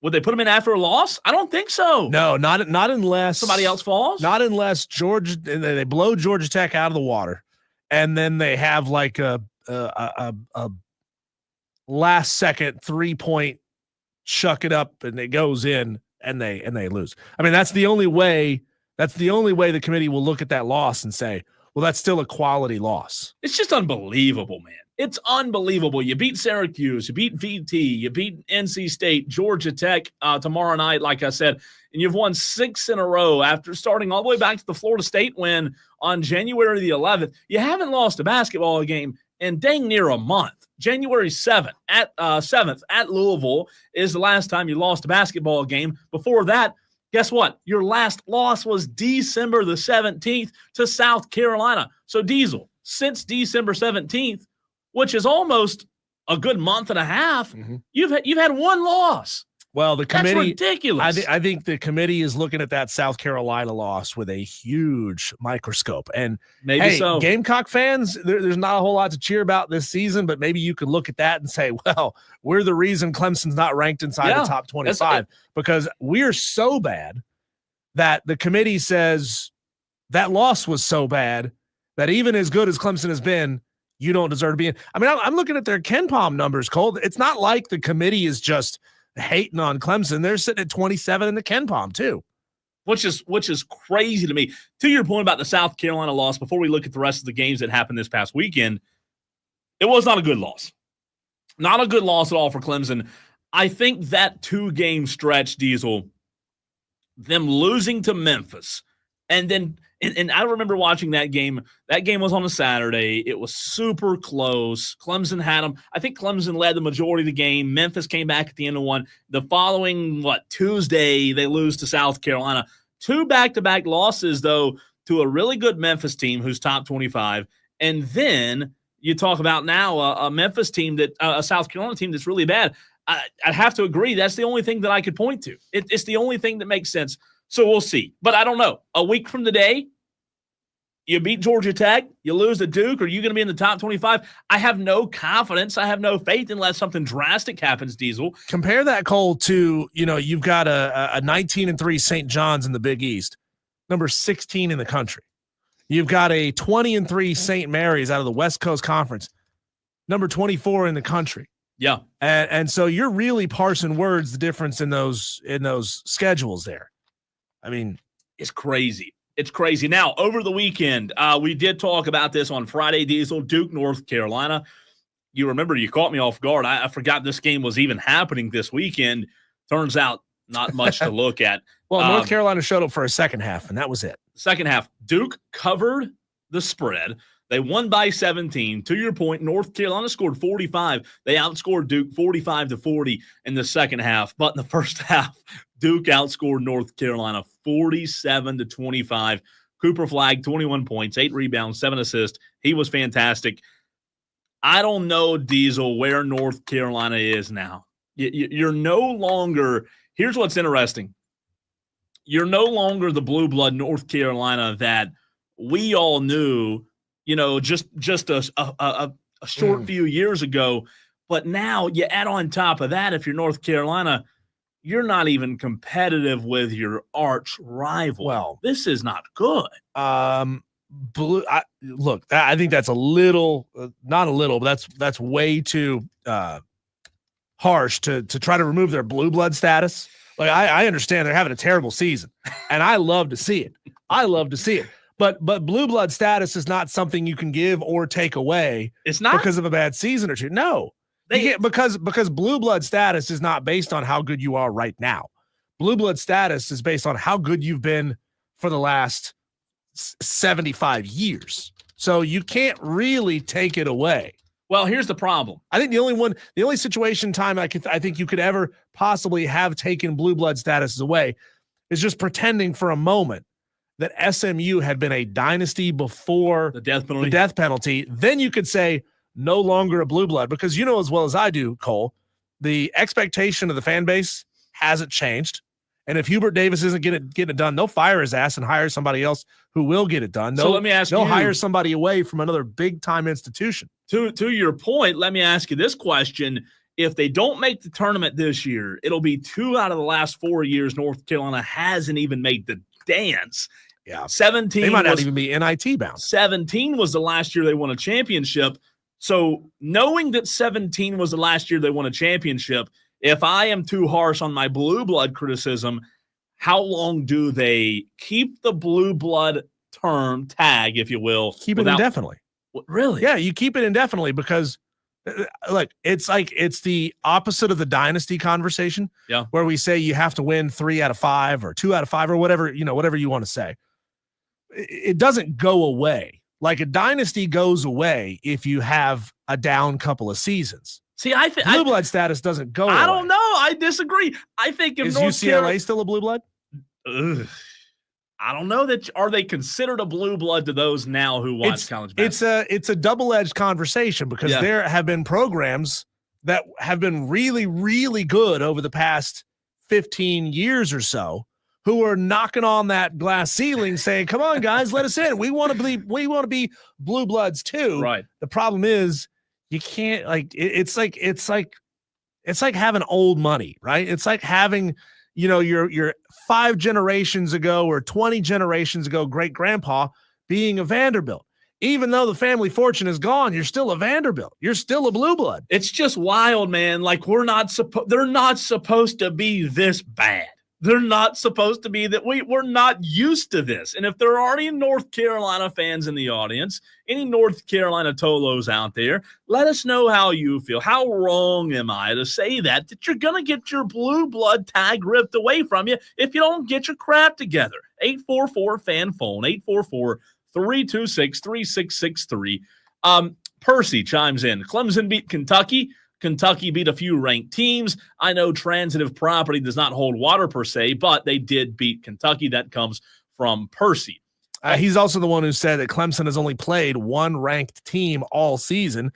Would they put them in after a loss? I don't think so. No, not unless somebody else falls. Not unless they blow Georgia Tech out of the water, and then they have like a last second 3-point chuck it up and it goes in and they lose. I mean, that's the only way. That's the only way the committee will look at that loss and say, well, that's still a quality loss. It's just unbelievable, man. It's unbelievable. You beat Syracuse, you beat VT, you beat NC State, Georgia Tech tomorrow night, like I said, and you've won 6 in a row after starting all the way back to the Florida State win on January the 11th. You haven't lost a basketball game in dang near a month. January 7th at Louisville is the last time you lost a basketball game. Before that, guess what? Your last loss was December the 17th to South Carolina. So, Diesel, since December 17th, which is almost a good month and a half, you've had one loss. Well, the committee, that's ridiculous. I think the committee is looking at that South Carolina loss with a huge microscope. And maybe so. Gamecock fans, there's not a whole lot to cheer about this season, but maybe you could look at that and say, well, we're the reason Clemson's not ranked inside the top 25 because we're so bad that the committee says that loss was so bad that even as good as Clemson has been, you don't deserve to be in. I mean, I'm looking at their KenPom numbers, Cole. It's not like the committee is just hating on Clemson. They're sitting at 27 in the KenPom too. Which is crazy to me. To your point about the South Carolina loss, before we look at the rest of the games that happened this past weekend, it was not a good loss. Not a good loss at all for Clemson. I think that 2-game stretch, Diesel, them losing to Memphis, and then and I remember watching that game. That game was on a Saturday. It was super close. Clemson had them. I think Clemson led the majority of the game. Memphis came back at the end of one. The following, Tuesday, they lose to South Carolina. 2 back-to-back losses, though, to a really good Memphis team who's top 25. And then you talk about now a Memphis team a South Carolina team that's really bad. I'd have to agree. That's the only thing that I could point to. It's the only thing that makes sense. So we'll see. But I don't know. A week from today, you beat Georgia Tech, you lose to Duke, are you going to be in the top 25? I have no confidence. I have no faith unless something drastic happens, Diesel. Compare that, Cole, to, you've got a 19-3 St. John's in the Big East, number 16 in the country. You've got a 20-3 St. Mary's out of the West Coast Conference, number 24 in the country. Yeah. And so you're really parsing words, the difference in those schedules there. I mean, it's crazy. It's crazy. Now, over the weekend, we did talk about this on Friday, Diesel, Duke, North Carolina. You remember, you caught me off guard. I forgot this game was even happening this weekend. Turns out, not much to look at. Well, North Carolina showed up for a second half, and that was it. Second half, Duke covered the spread. They won by 17. To your point, North Carolina scored 45. They outscored Duke 45-40 in the second half. But in the first half, Duke outscored North Carolina 47-25. Cooper Flagg, 21 points, 8 rebounds, 7 assists. He was fantastic. I don't know, Diesel, where North Carolina is now. You're no longer – here's what's interesting. You're no longer the blue blood North Carolina that we all knew – just a short few years ago. But now you add on top of that, if you're North Carolina, you're not even competitive with your arch rival. Well, this is not good. I think that's a little, not a little, but that's way too harsh to try to remove their blue blood status. Like I understand they're having a terrible season, and I love to see it. But blue blood status is not something you can give or take away. It's not because of a bad season or two. No, because blue blood status is not based on how good you are right now. Blue blood status is based on how good you've been for the last 75 years. So you can't really take it away. Well, here's the problem. I think the only situation time I think you could ever possibly have taken blue blood status away is just pretending for a moment that SMU had been a dynasty before the death penalty, then you could say no longer a blue blood, because you know as well as I do, Cole, the expectation of the fan base hasn't changed. And if Hubert Davis isn't getting it done, they'll fire his ass and hire somebody else who will get it done. So let me ask you, they'll hire somebody away from another big-time institution. To your point, let me ask you this question. If they don't make the tournament this year, it'll be 2 out of the last 4 years North Carolina hasn't even made the dance. Yeah. 17 They might not even be NIT bound. 17 was the last year they won a championship. So knowing that 17 was the last year they won a championship, if I am too harsh on my blue blood criticism, how long do they keep the blue blood term tag, if you will? Keep it indefinitely. Really? Yeah, you keep it indefinitely because, look, it's the opposite of the dynasty conversation. Yeah. Where we say you have to win 3 out of 5 or 2 out of 5 or whatever you want to say. It doesn't go away. Like a dynasty goes away if you have a down couple of seasons. See, I think blue blood status doesn't go away. I don't know. I disagree. I think if is North UCLA Carolina, still a blue blood? I don't know that. Are they considered a blue blood to those now who watch college basketball? It's a double-edged conversation because there have been programs that have been really, really good over the past 15 years or so who are knocking on that glass ceiling saying, come on, guys, let us in. We want to be blue bloods too. Right. The problem is you can't it's like having old money, right? It's like having, your 5 generations ago or 20 generations ago great grandpa being a Vanderbilt. Even though the family fortune is gone, you're still a Vanderbilt. You're still a blue blood. It's just wild, man. Like they're not supposed to be this bad. They're not supposed to be that. We're not used to this. And if there are any North Carolina fans in the audience, any North Carolina Tolos out there, let us know how you feel. How wrong am I to say that you're going to get your blue blood tag ripped away from you if you don't get your crap together? 844-FAN phone, 844-326-3663. Percy chimes in. Clemson beat Kentucky. Kentucky beat a few ranked teams. I know transitive property does not hold water per se, but they did beat Kentucky. That comes from Percy. He's also the one who said that Clemson has only played one ranked team all season.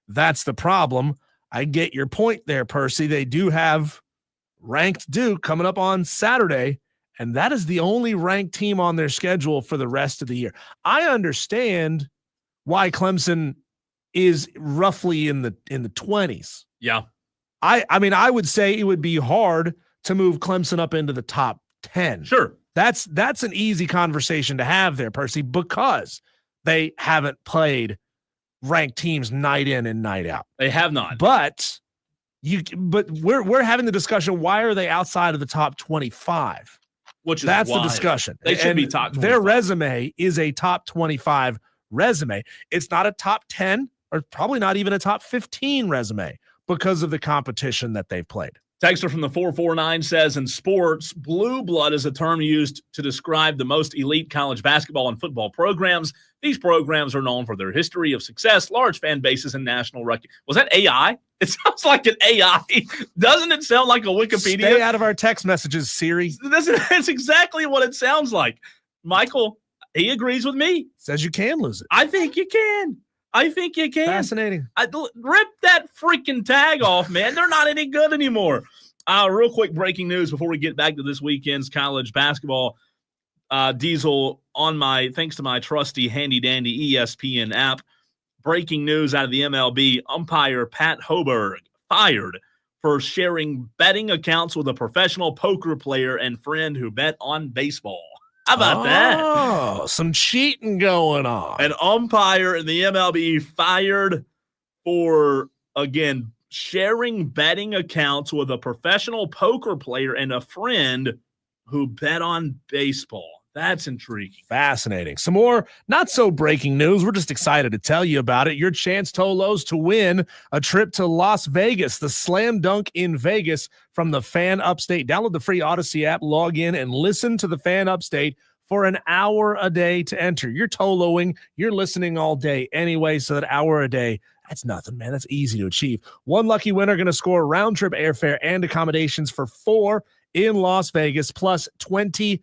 That's the problem. I get your point there, Percy. They do have ranked Duke coming up on Saturday, and that is the only ranked team on their schedule for the rest of the year. I understand why Clemson is roughly in the 20s. Yeah. I mean, I would say it would be hard to move Clemson up into the top 10. Sure. That's an easy conversation to have there, Percy, because they haven't played ranked teams night in and night out. They have not. But we're having the discussion, why are they outside of the top 25? That's the discussion. They should be top 25. Their resume is a top 25 resume. It's not a top 10 or probably not even a top 15 resume because of the competition that they've played. Texter from the 449 says, in sports, blue blood is a term used to describe the most elite college basketball and football programs. These programs are known for their history of success, large fan bases, and national recognition. Was that AI? It sounds like an AI. Doesn't it sound like a Wikipedia? Stay out of our text messages, Siri. That's exactly what it sounds like. Michael, he agrees with me. Says you can lose it. I think you can. Fascinating. Rip that freaking tag off, man. They're not any good anymore. Real quick breaking news before we get back to this weekend's college basketball. Diesel, thanks to my trusty handy-dandy ESPN app, breaking news out of the MLB, umpire Pat Hoberg fired for sharing betting accounts with a professional poker player and friend who bet on baseball. How about that? Oh, some cheating going on. An umpire in the MLB fired for, again, sharing betting accounts with a professional poker player and a friend who bet on baseball. That's intriguing. Fascinating. Some more not so breaking news. We're just excited to tell you about it. Your chance, Tolos, to win a trip to Las Vegas, the Slam Dunk in Vegas from the FAN Upstate. Download the free Odyssey app, log in, and listen to the FAN Upstate for an hour a day to enter. You're Toloing. You're listening all day anyway, so that hour a day, that's nothing, man. That's easy to achieve. One lucky winner going to score round-trip airfare and accommodations for 4 in Las Vegas, plus $20,000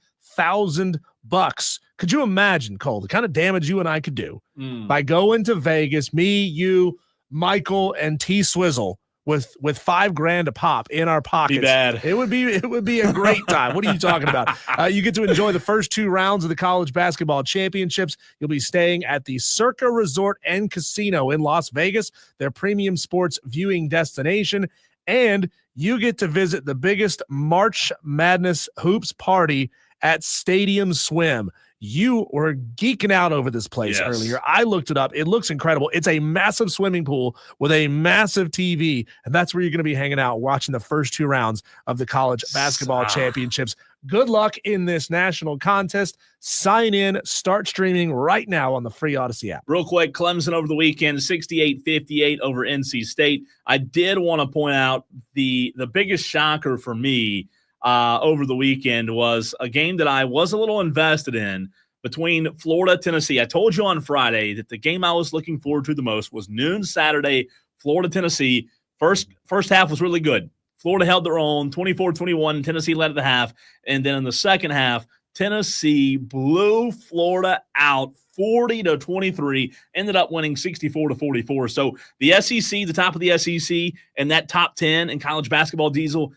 Could you imagine, Cole, the kind of damage you and I could do by going to Vegas, me, you, Michael, and T Swizzle with $5,000 a pop in our pockets? Be bad. It would be a great time. What are you talking about? You get to enjoy the first 2 rounds of the college basketball championships. You'll be staying at the Circa Resort and Casino in Las Vegas, their premium sports viewing destination, and you get to visit the biggest March Madness hoops party at Stadium Swim. You were geeking out over this place earlier. I looked it up. It looks incredible. It's a massive swimming pool with a massive TV, and that's where you're going to be hanging out watching the first 2 rounds of the college basketball championships. Good luck in this national contest. Sign in, start streaming right now on the free Odyssey app. Real quick, Clemson over the weekend, 68-58 over NC State. I did want to point out the biggest shocker for me over the weekend was a game that I was a little invested in between Florida, Tennessee. I told you on Friday that the game I was looking forward to the most was noon Saturday, Florida, Tennessee. First half was really good. Florida held their own, 24-21. Tennessee led at the half. And then in the second half, Tennessee blew Florida out 40-23, ended up winning 64-44. So the SEC, the top of the SEC, and that top 10 in college basketball, Diesel,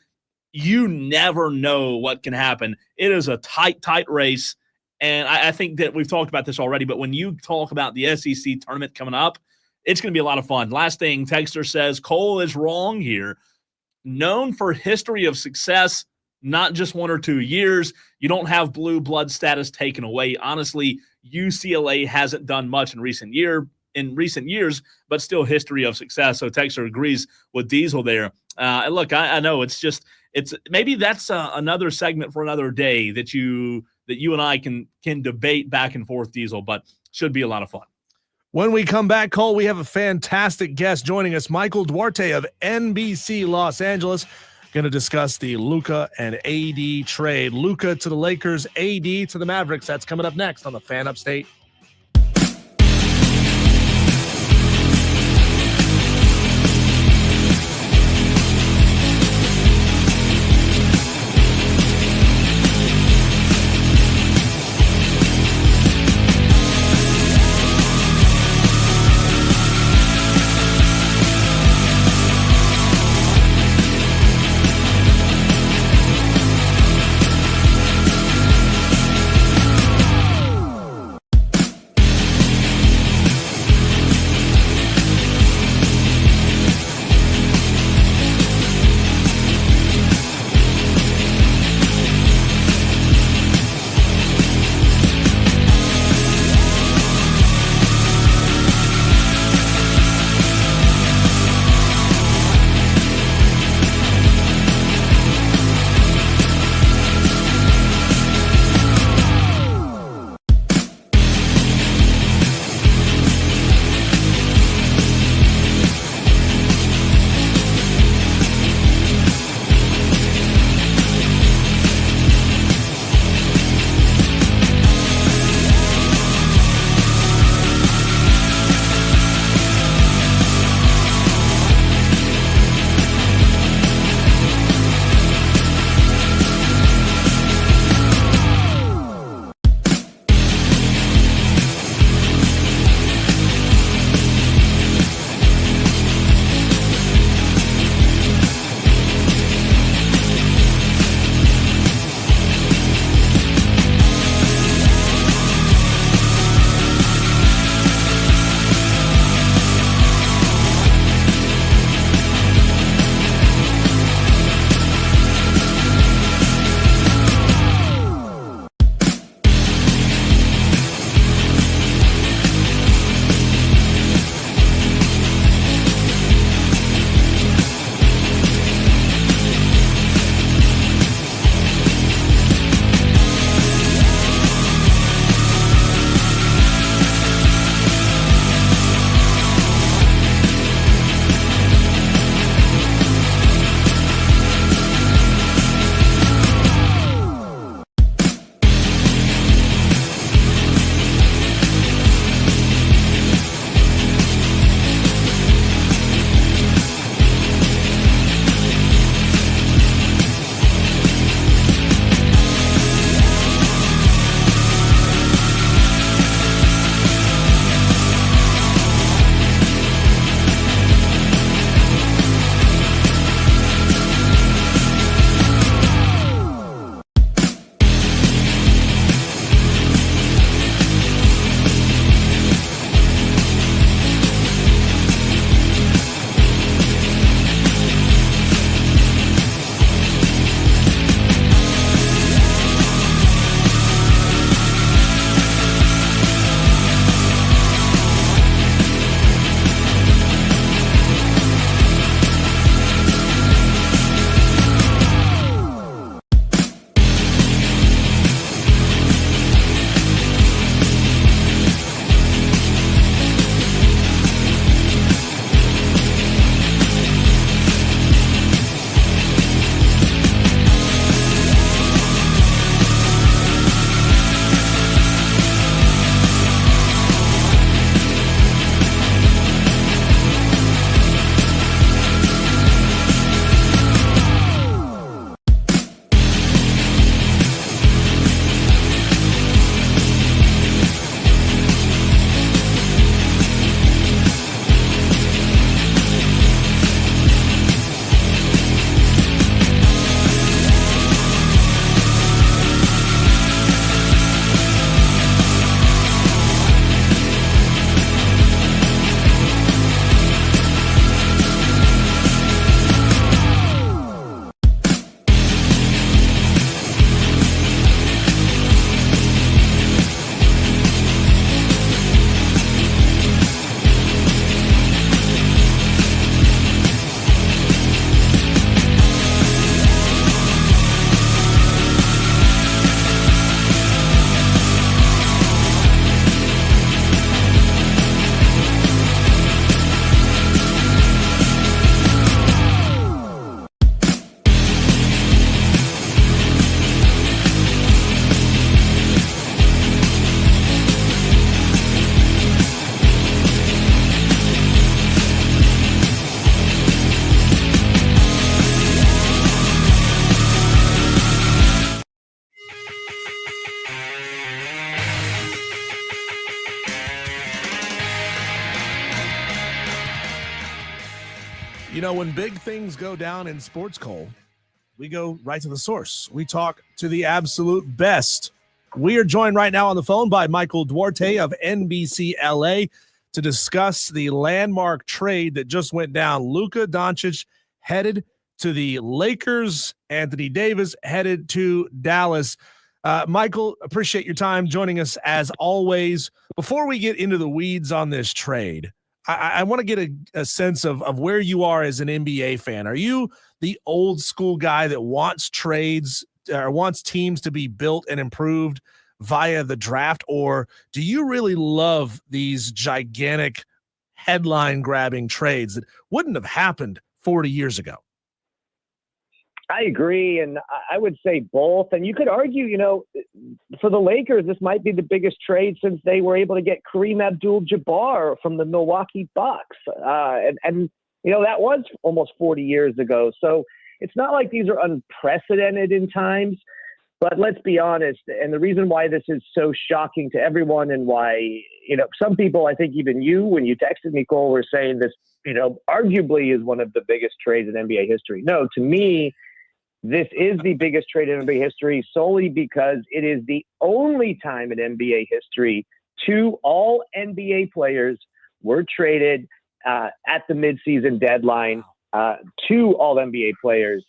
you never know what can happen. It is a tight race. And I think that we've talked about this already, but when you talk about the SEC tournament coming up, it's going to be a lot of fun. Last thing, Texter says, Cole is wrong here. Known for history of success, not just 1 or 2 years. You don't have blue blood status taken away. Honestly, UCLA hasn't done much in recent years, but still history of success. So Texter agrees with Diesel there. And look, I know it's maybe that's another segment for another day that you and I can debate back and forth, Diesel, but should be a lot of fun. When we come back, Cole, we have a fantastic guest joining us, Michael Duarte of NBC Los Angeles, going to discuss the Luka and AD trade. Luka to the Lakers, AD to the Mavericks. That's coming up next on the Fan Upstate. You know, when big things go down in sports, Cole, we go right to the source. We talk to the absolute best. We are joined right now on the phone by Michael Duarte of NBC LA to discuss the landmark trade that just went down. Luka Doncic headed to the Lakers, Anthony Davis headed to Dallas. Michael, appreciate your time joining us as always. Before we get into the weeds on this trade, I want to get a sense of where you are as an NBA fan. Are you the old school guy that wants trades or wants teams to be built and improved via the draft, or do you really love these gigantic headline grabbing trades that wouldn't have happened 40 years ago? I agree, and I would say both. And you could argue, you know, for the Lakers, this might be the biggest trade since they were able to get Kareem Abdul-Jabbar from the Milwaukee Bucks. And you know, that was almost 40 years ago. So it's not like these are unprecedented in times. But let's be honest, and the reason why this is so shocking to everyone and why, you know, some people, I think even you, when you texted me, Cole, were saying this, you know, arguably is one of the biggest trades in NBA history. No, to me, this is the biggest trade in NBA history solely because it is the only time in NBA history 2 all NBA players were traded at the midseason deadline. 2 all NBA players.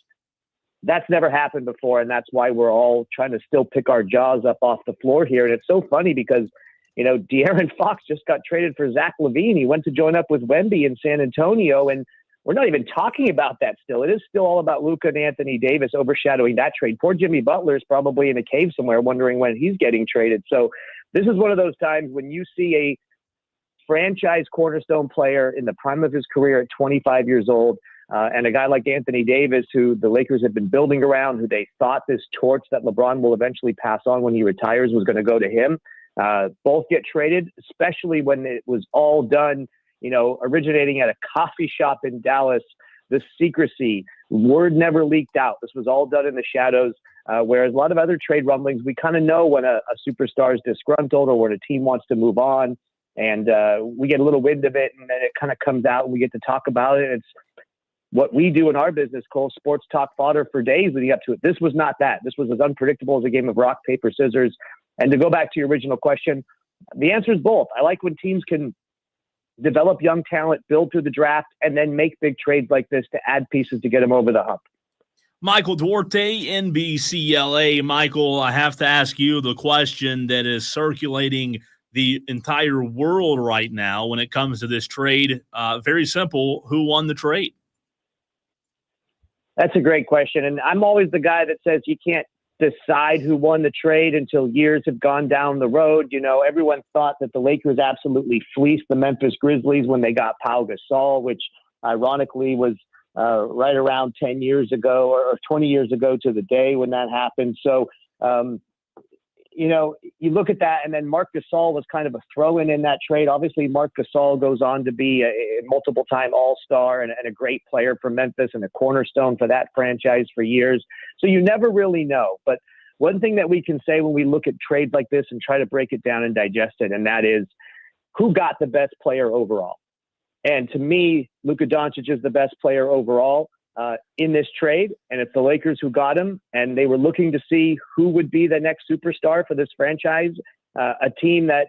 That's never happened before, and that's why we're all trying to still pick our jaws up off the floor here. And it's so funny because, you know, De'Aaron Fox just got traded for Zach LaVine. He went to join up with Wemby in San Antonio, and we're not even talking about that still. It is still all about Luka and Anthony Davis overshadowing that trade. Poor Jimmy Butler is probably in a cave somewhere wondering when he's getting traded. So this is one of those times when you see a franchise cornerstone player in the prime of his career at 25 years old, and a guy like Anthony Davis, who the Lakers have been building around, who they thought this torch that LeBron will eventually pass on when he retires was going to go to him. Both get traded, especially when it was all done, you know, originating at a coffee shop in Dallas. The secrecy, word never leaked out. This was all done in the shadows. Whereas a lot of other trade rumblings, we kind of know when a superstar is disgruntled or when a team wants to move on, and we get a little wind of it, and then it kind of comes out, and we get to talk about it. It's what we do in our business, Cole, sports talk fodder for days leading up to it. This was not that. This was as unpredictable as a game of rock, paper, scissors. And to go back to your original question, the answer is both. I like when teams can develop young talent, build through the draft, and then make big trades like this to add pieces to get them over the hump. Michael Duarte, NBC LA. Michael, I have to ask you the question that is circulating the entire world right now when it comes to this trade. Very simple. Who won the trade? That's a great question. And I'm always the guy that says you can't decide who won the trade until years have gone down the road. You know, everyone thought that the Lakers absolutely fleeced the Memphis Grizzlies when they got Pau Gasol, which ironically was right around 10 years ago or 20 years ago to the day when that happened. So, you know, you look at that, and then Marc Gasol was kind of a throw-in in that trade. Obviously, Marc Gasol goes on to be a multiple-time All-Star and a great player for Memphis and a cornerstone for that franchise for years. So you never really know. But one thing that we can say when we look at trades like this and try to break it down and digest it, and that is who got the best player overall. And to me, Luka Doncic is the best player overall in this trade, and it's the Lakers who got him, and they were looking to see who would be the next superstar for this franchise, a team that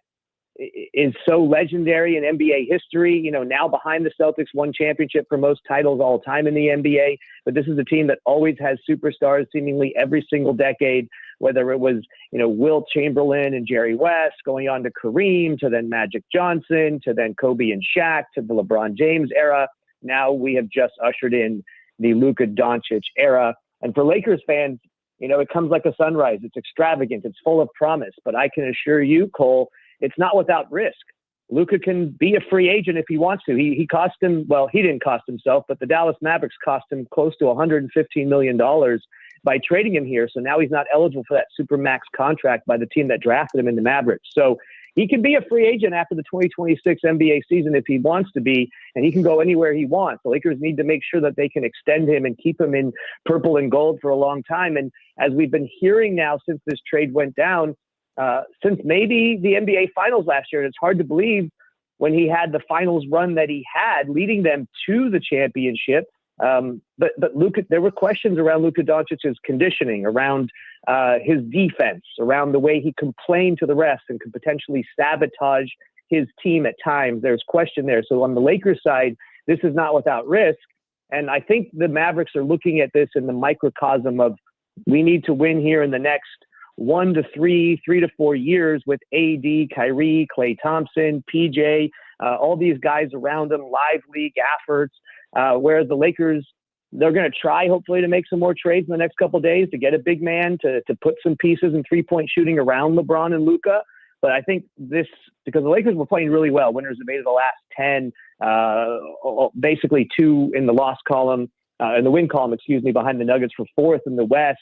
is so legendary in NBA history, you know, now behind the Celtics, won championship for most titles all time in the NBA, but this is a team that always has superstars seemingly every single decade, whether it was, you know, Wilt Chamberlain and Jerry West, going on to Kareem, to then Magic Johnson, to then Kobe and Shaq, to the LeBron James era. Now we have just ushered in the Luka Doncic era. And for Lakers fans, you know, it comes like a sunrise. It's extravagant. It's full of promise. But I can assure you, Cole, it's not without risk. Luka can be a free agent if he wants to. He cost him, well, he didn't cost himself, but the Dallas Mavericks cost him close to $115 million by trading him here. So now he's not eligible for that supermax contract by the team that drafted him in the Mavericks. So he can be a free agent after the 2026 NBA season if he wants to be, and he can go anywhere he wants. The Lakers need to make sure that they can extend him and keep him in purple and gold for a long time. And as we've been hearing now since this trade went down, since maybe the NBA Finals last year, and it's hard to believe, when he had the finals run that he had, leading them to the championship. But Luka, there were questions around Luka Doncic's conditioning, around his defense, around the way he complained to the refs and could potentially sabotage his team at times. There's question there. So on the Lakers side, this is not without risk. And I think the Mavericks are looking at this in the microcosm of, we need to win here in the next 1 to 3 to 4 years with AD, Kyrie, Klay Thompson, PJ, all these guys around them, Lively, Gaffords, whereas the Lakers, they're going to try hopefully to make some more trades in the next couple of days to get a big man, to put some pieces and three-point shooting around LeBron and Luka. But I think this, because the Lakers were playing really well, winners of 8 of the last 10, basically 2 in the loss column, in the win column, behind the Nuggets for 4th in the West,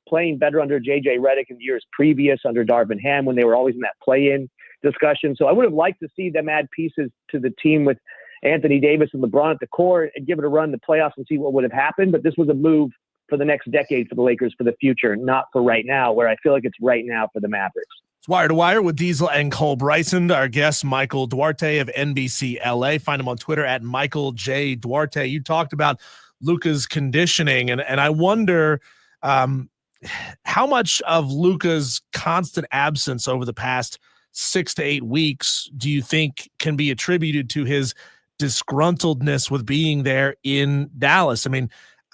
playing better under J.J. Redick in years previous, under Darvin Ham, when they were always in that play-in discussion. So I would have liked to see them add pieces to the team with Anthony Davis and LeBron at the core and give it a run in the playoffs and see what would have happened. But this was a move for the next decade for the Lakers, for the future, not for right now, where I feel like it's right now for the Mavericks. It's Wire to Wire with Diesel and Cole Bryson. Our guest, Michael Duarte of NBC LA. Find him on Twitter at Michael J. Duarte. You talked about Luka's conditioning, and I wonder how much of Luka's constant absence over the past 6 to 8 weeks do you think can be attributed to his disgruntledness with being there in Dallas? I mean,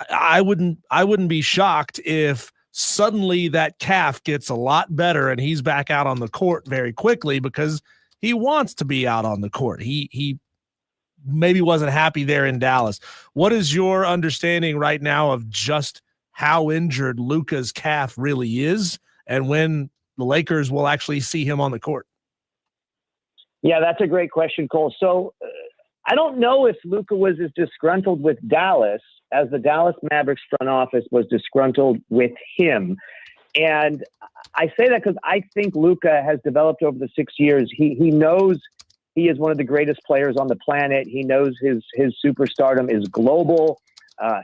I wouldn't be shocked if suddenly that calf gets a lot better and he's back out on the court very quickly, because he wants to be out on the court. He maybe wasn't happy there in Dallas. What is your understanding right now of just how injured Luka's calf really is, and when the Lakers will actually see him on the court? Yeah, that's a great question, Cole. So I don't know if Luka was as disgruntled with Dallas as the Dallas Mavericks front office was disgruntled with him. And I say that because I think Luka has developed over the 6 years. He knows he is one of the greatest players on the planet. He knows his superstardom is global.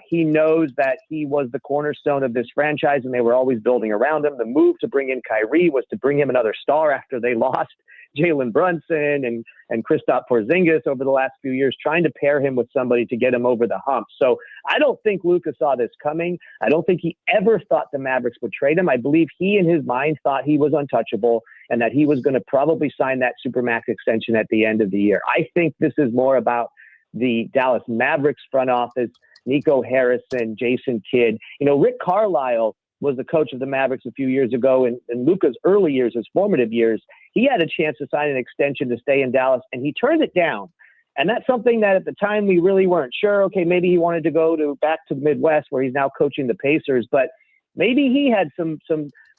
He knows that he was the cornerstone of this franchise and they were always building around him. The move to bring in Kyrie was to bring him another star after they lost Jalen Brunson and Kristaps Porzingis over the last few years, trying to pair him with somebody to get him over the hump. So I don't think Luka saw this coming. I don't think he ever thought the Mavericks would trade him. I believe he in his mind thought he was untouchable and that he was going to probably sign that Supermax extension at the end of the year. I think this is more about the Dallas Mavericks front office, Nico Harrison, Jason Kidd. You know, Rick Carlisle was the coach of the Mavericks a few years ago. In Luka's early years, his formative years, he had a chance to sign an extension to stay in Dallas, and he turned it down. And that's something that at the time we really weren't sure. Okay, maybe he wanted to go back to the Midwest where he's now coaching the Pacers, but maybe he had some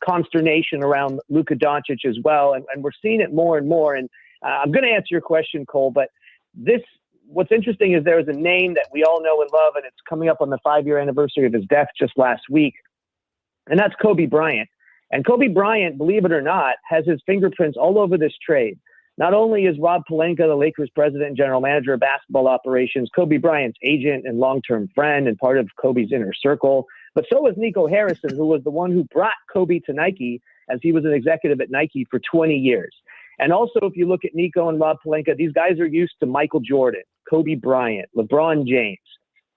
consternation around Luka Doncic as well. And we're seeing it more and more. And I'm going to answer your question, Cole, but what's interesting is there is a name that we all know and love, and it's coming up on the 5-year anniversary of his death just last week. And that's Kobe Bryant. And Kobe Bryant, believe it or not, has his fingerprints all over this trade. Not only is Rob Pelinka, the Lakers president and general manager of basketball operations, Kobe Bryant's agent and long-term friend and part of Kobe's inner circle, but so is Nico Harrison, who was the one who brought Kobe to Nike as he was an executive at Nike for 20 years. And also, if you look at Nico and Rob Pelinka, these guys are used to Michael Jordan, Kobe Bryant, LeBron James.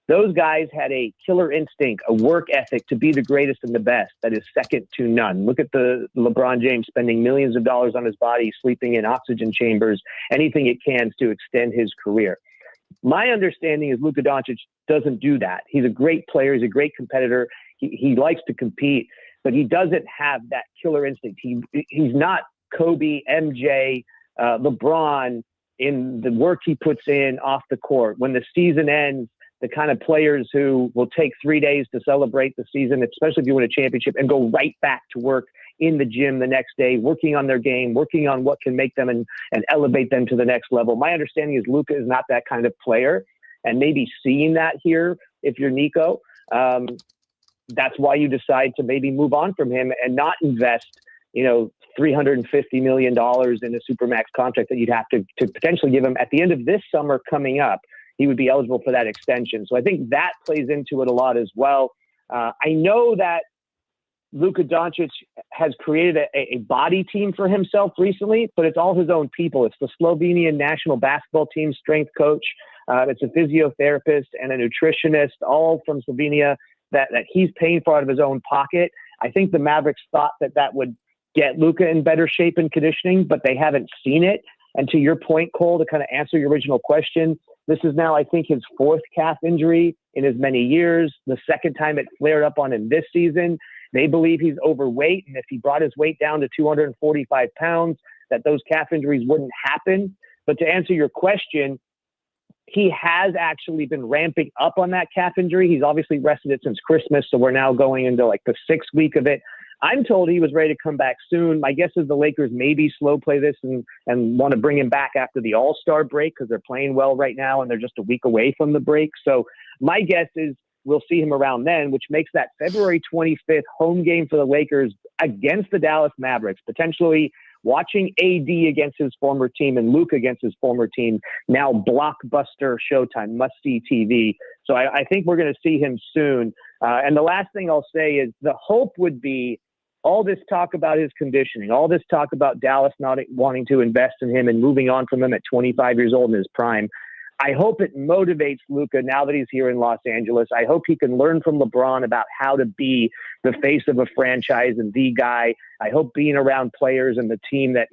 Those guys had a killer instinct, a work ethic to be the greatest and the best that is second to none. Look at the LeBron James spending millions of dollars on his body, sleeping in oxygen chambers, anything it can to extend his career. My understanding is Luka Doncic doesn't do that. He's a great player. He's a great competitor. He likes to compete, but he doesn't have that killer instinct. He's not Kobe, MJ, LeBron in the work he puts in off the court. When the season ends, the kind of players who will take 3 days to celebrate the season, especially if you win a championship, and go right back to work in the gym the next day, working on their game, working on what can make them and elevate them to the next level. My understanding is Luka is not that kind of player, and maybe seeing that here, if you're Nico, that's why you decide to maybe move on from him and not invest, $350 million in a Supermax contract that you'd have to potentially give him at the end of this summer coming up. He would be eligible for that extension. So I think that plays into it a lot as well. I know that Luka Doncic has created a body team for himself recently, but it's all his own people. It's the Slovenian national basketball team strength coach. It's a physiotherapist and a nutritionist, all from Slovenia that he's paying for out of his own pocket. I think the Mavericks thought that would get Luka in better shape and conditioning, but they haven't seen it. And to your point, Cole, to kind of answer your original question, this is now, I think, his fourth calf injury in as many years. The second time it flared up on him this season. They believe he's overweight, and if he brought his weight down to 245 pounds, that those calf injuries wouldn't happen. But to answer your question, he has actually been ramping up on that calf injury. He's obviously rested it since Christmas, so we're now going into like the 6th week of it. I'm told he was ready to come back soon. My guess is the Lakers maybe slow play this and want to bring him back after the All-Star break because they're playing well right now and they're just a week away from the break. So my guess is we'll see him around then, which makes that February 25th home game for the Lakers against the Dallas Mavericks, potentially watching AD against his former team and Luka against his former team, now blockbuster Showtime, must-see TV. So I think we're going to see him soon. And the last thing I'll say is the hope would be all this talk about his conditioning, all this talk about Dallas not wanting to invest in him and moving on from him at 25 years old in his prime. I hope it motivates Luka now that he's here in Los Angeles. I hope he can learn from LeBron about how to be the face of a franchise and the guy. I hope being around players and the team that,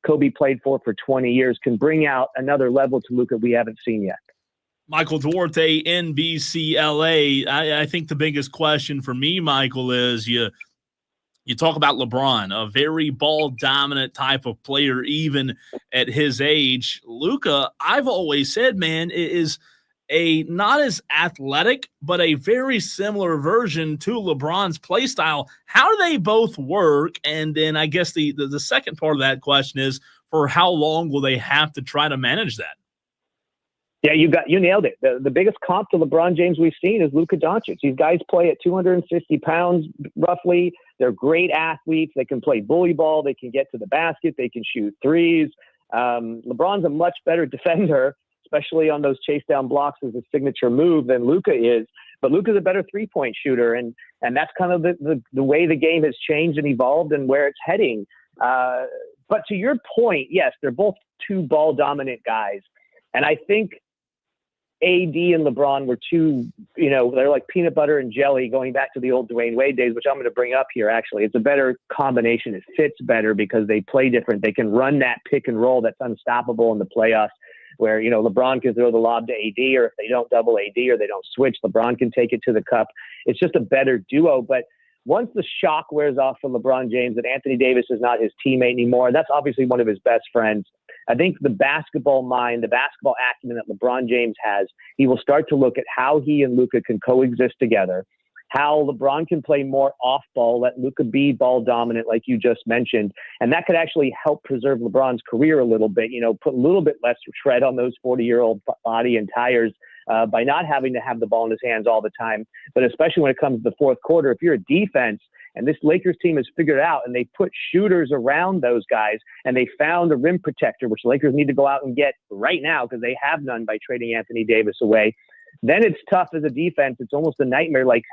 Kobe played for 20 years can bring out another level to Luka we haven't seen yet. Michael Duarte, NBCLA. I think the biggest question for me, Michael, is you talk about LeBron, a very ball-dominant type of player, even at his age. Luka, I've always said, man, is a not as athletic, but a very similar version to LeBron's play style. How do they both work? And then I guess the second part of that question is, for how long will they have to try to manage that? Yeah, you nailed it. The biggest comp to LeBron James we've seen is Luka Doncic. These guys play at 250 pounds roughly. They're great athletes. They can play bully ball. They can get to the basket. They can shoot threes. LeBron's a much better defender, especially on those chase down blocks as a signature move than Luka is. But Luka's a better 3-point shooter, and that's kind of the way the game has changed and evolved and where it's heading. But to your point, yes, they're both two ball dominant guys, and I think AD and LeBron were two, they're like peanut butter and jelly going back to the old Dwayne Wade days, which I'm going to bring up here. Actually, it's a better combination. It fits better because they play different. They can run that pick and roll that's unstoppable in the playoffs where, LeBron can throw the lob to AD, or if they don't double AD or they don't switch, LeBron can take it to the cup. It's just a better duo. But once the shock wears off for LeBron James that Anthony Davis is not his teammate anymore, that's obviously one of his best friends. I think the basketball mind, the basketball acumen that LeBron James has, he will start to look at how he and Luka can coexist together, how LeBron can play more off ball, let Luka be ball dominant, like you just mentioned. And that could actually help preserve LeBron's career a little bit, put a little bit less tread on those 40-year-old body and tires by not having to have the ball in his hands all the time. But especially when it comes to the fourth quarter, if you're a defense, and this Lakers team has figured out, and they put shooters around those guys, and they found a rim protector, which the Lakers need to go out and get right now because they have none by trading Anthony Davis away. Then it's tough as a defense. It's almost a nightmare. Like,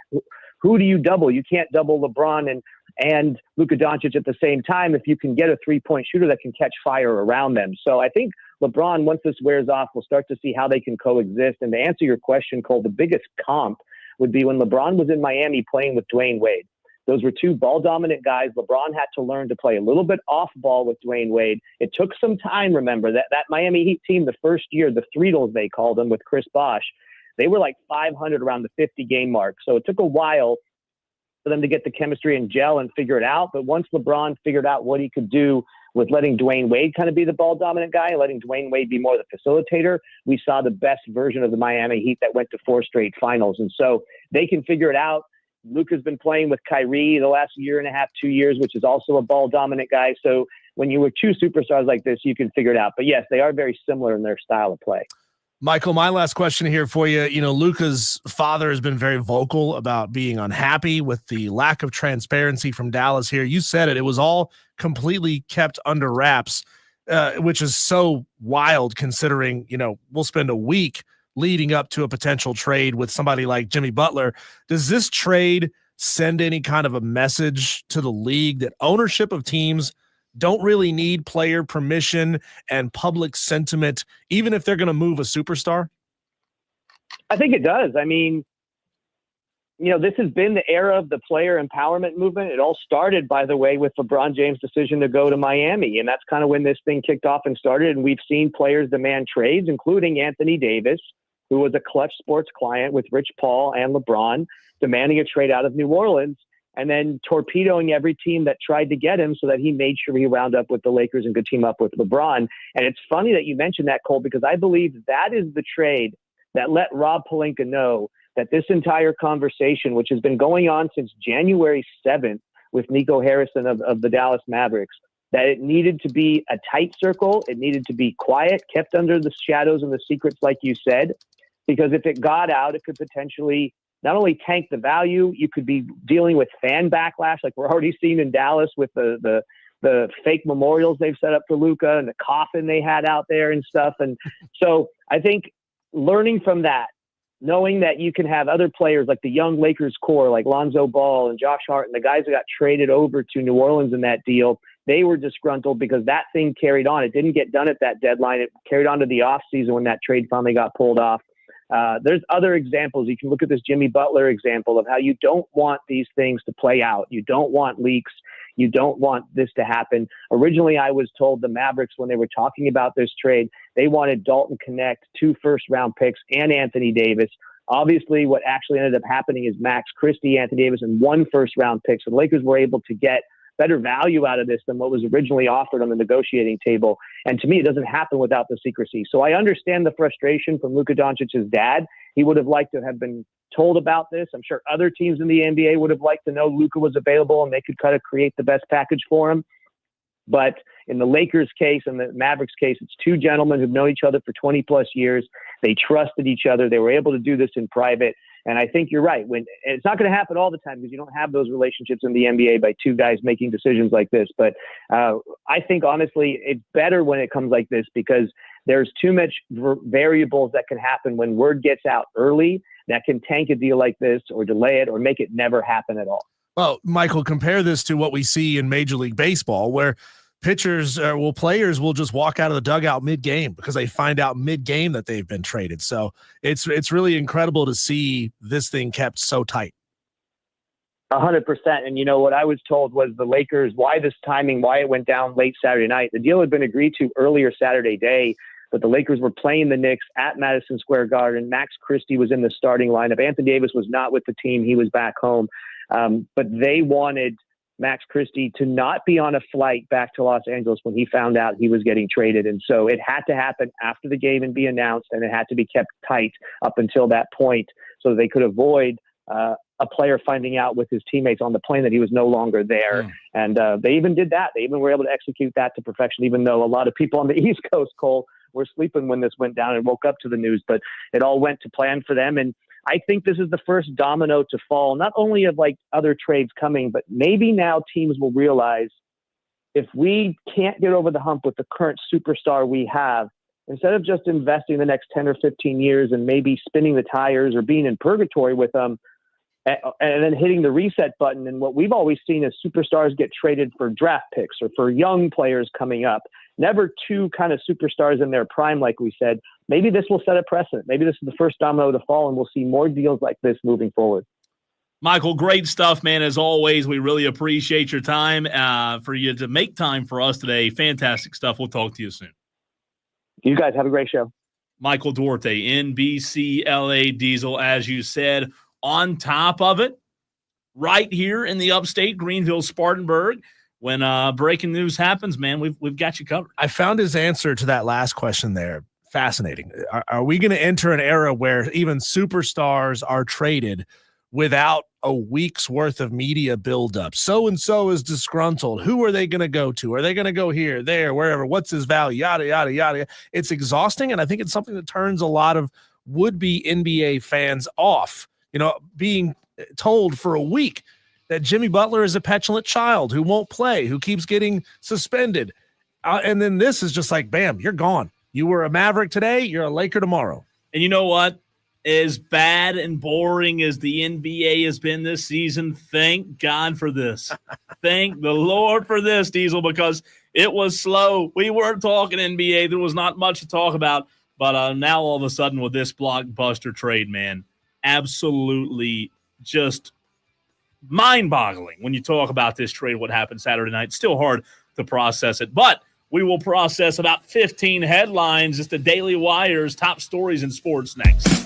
who do you double? You can't double LeBron and Luka Doncic at the same time if you can get a 3-point shooter that can catch fire around them. So I think LeBron, once this wears off, will start to see how they can coexist. And to answer your question, Cole, the biggest comp would be when LeBron was in Miami playing with Dwayne Wade. Those were two ball-dominant guys. LeBron had to learn to play a little bit off ball with Dwayne Wade. It took some time, remember, that Miami Heat team the first year, the Threedles they called them with Chris Bosh, they were like 500 around the 50-game mark. So it took a while for them to get the chemistry and gel and figure it out. But once LeBron figured out what he could do with letting Dwayne Wade kind of be the ball-dominant guy, letting Dwayne Wade be more the facilitator, we saw the best version of the Miami Heat that went to 4 straight finals. And so they can figure it out. Luka's been playing with Kyrie the last year and a half, 2 years, which is also a ball-dominant guy. So when you were two superstars like this, you can figure it out. But yes, they are very similar in their style of play. Michael, my last question here for you. Luka's father has been very vocal about being unhappy with the lack of transparency from Dallas here. You said it. It was all completely kept under wraps, which is so wild considering, we'll spend a week leading up to a potential trade with somebody like Jimmy Butler. Does this trade send any kind of a message to the league that ownership of teams don't really need player permission and public sentiment, even if they're going to move a superstar? I think it does. I mean, this has been the era of the player empowerment movement. It all started, by the way, with LeBron James' decision to go to Miami. And that's kind of when this thing kicked off and started. And we've seen players demand trades, including Anthony Davis, who was a Clutch Sports client with Rich Paul and LeBron, demanding a trade out of New Orleans, and then torpedoing every team that tried to get him so that he made sure he wound up with the Lakers and could team up with LeBron. And it's funny that you mentioned that, Cole, because I believe that is the trade that let Rob Pelinka know that this entire conversation, which has been going on since January 7th with Nico Harrison of the Dallas Mavericks, that it needed to be a tight circle. It needed to be quiet, kept under the shadows and the secrets, like you said, because if it got out, it could potentially not only tank the value, you could be dealing with fan backlash, like we're already seeing in Dallas with the fake memorials they've set up for Luka and the coffin they had out there and stuff. And so I think learning from that, knowing that you can have other players like the young Lakers core, like Lonzo Ball and Josh Hart, and the guys that got traded over to New Orleans in that deal, they were disgruntled because that thing carried on. It didn't get done at that deadline. It carried on to the offseason when that trade finally got pulled off. There's other examples. You can look at this Jimmy Butler example of how you don't want these things to play out. You don't want leaks. You don't want this to happen. Originally, I was told the Mavericks, when they were talking about this trade, they wanted Dalton Connect, 2 first-round picks, and Anthony Davis. Obviously, what actually ended up happening is Max Christie, Anthony Davis, and 1 first-round pick. So the Lakers were able to get better value out of this than what was originally offered on the negotiating table. And to me, it doesn't happen without the secrecy. So I understand the frustration from Luka Doncic's dad. He would have liked to have been told about this. I'm sure other teams in the NBA would have liked to know Luka was available and they could kind of create the best package for him. But in the Lakers case and the Mavericks case, it's 2 gentlemen who've known each other for 20 plus years. They trusted each other. They were able to do this in private. And I think you're right. It's not going to happen all the time because you don't have those relationships in the NBA by 2 guys making decisions like this. But I think, honestly, it's better when it comes like this because there's too much variables that can happen when word gets out early that can tank a deal like this or delay it or make it never happen at all. Well, Michael, compare this to what we see in Major League Baseball, where players will just walk out of the dugout mid-game because they find out mid-game that they've been traded. So it's really incredible to see this thing kept so tight. 100%. And what I was told was the Lakers, why this timing, why it went down late Saturday night. The deal had been agreed to earlier Saturday day, but the Lakers were playing the Knicks at Madison Square Garden. Max Christie was in the starting lineup. Anthony Davis was not with the team. He was back home. But they wanted Max Christie to not be on a flight back to Los Angeles when he found out he was getting traded. And so it had to happen after the game and be announced, and it had to be kept tight up until that point so they could avoid a player finding out with his teammates on the plane that he was no longer there. And they even did that. They even were able to execute that to perfection, even though a lot of people on the East Coast, Cole, were sleeping when this went down and woke up to the news. But it all went to plan for them. And I think this is the first domino to fall, not only of like other trades coming, but maybe now teams will realize if we can't get over the hump with the current superstar we have, instead of just investing the next 10 or 15 years and maybe spinning the tires or being in purgatory with them and then hitting the reset button. And what we've always seen is superstars get traded for draft picks or for young players coming up, never 2 kind of superstars in their prime, like we said. Maybe this will set a precedent. Maybe this is the first domino to fall, and we'll see more deals like this moving forward. Michael, great stuff, man. As always, we really appreciate your time. For you to make time for us today, fantastic stuff. We'll talk to you soon. You guys have a great show. Michael Duarte, NBCLA Diesel, as you said, on top of it, right here in the upstate, Greenville, Spartanburg. When breaking news happens, man, we've got you covered. I found his answer to that last question there fascinating. Are we going to enter an era where even superstars are traded without a week's worth of media buildup? So-and-so is disgruntled. Who are they going to go to? Are they going to go here, there, wherever? What's his value? Yada, yada, yada. It's exhausting, and I think it's something that turns a lot of would-be NBA fans off. Being told for a week that Jimmy Butler is a petulant child who won't play, who keeps getting suspended. And then this is just like, bam, you're gone. You were a Maverick today, you're a Laker tomorrow. And you know what? As bad and boring as the NBA has been this season, thank God for this. Thank the Lord for this, Diesel, because it was slow. We weren't talking NBA. There was not much to talk about. But now all of a sudden with this blockbuster trade, man, absolutely just mind-boggling when you talk about this trade, what happened Saturday night. Still hard to process it. But we will process about 15 headlines. It's the Daily Wire's top stories in sports next.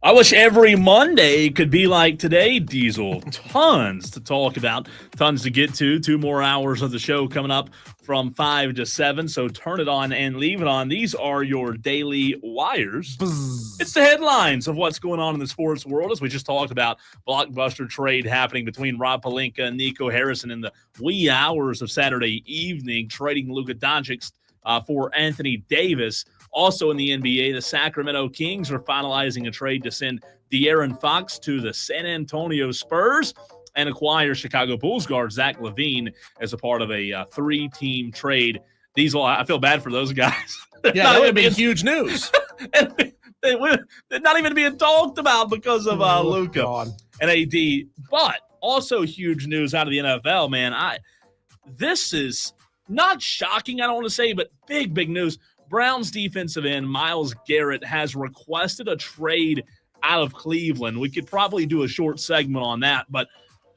I wish every Monday could be like today, Diesel. Tons to talk about, tons to get to. 2 more hours of the show coming up from 5 to 7, so turn it on and leave it on. These are your daily wires. It's the headlines of what's going on in the sports world, as we just talked about. Blockbuster trade happening between Rob Pelinka and Nico Harrison in the wee hours of Saturday evening, trading Luka Doncic for Anthony Davis. Also in the NBA, the Sacramento Kings are finalizing a trade to send De'Aaron Fox to the San Antonio Spurs and acquire Chicago Bulls guard Zach LaVine as a part of a 3-team trade. Diesel, I feel bad for those guys. Yeah, that would be huge news. They're not even being talked about because of Luka and AD. But also huge news out of the NFL, man. This is not shocking, I don't want to say, but big news. Browns defensive end Myles Garrett has requested a trade out of Cleveland. We could probably do a short segment on that, but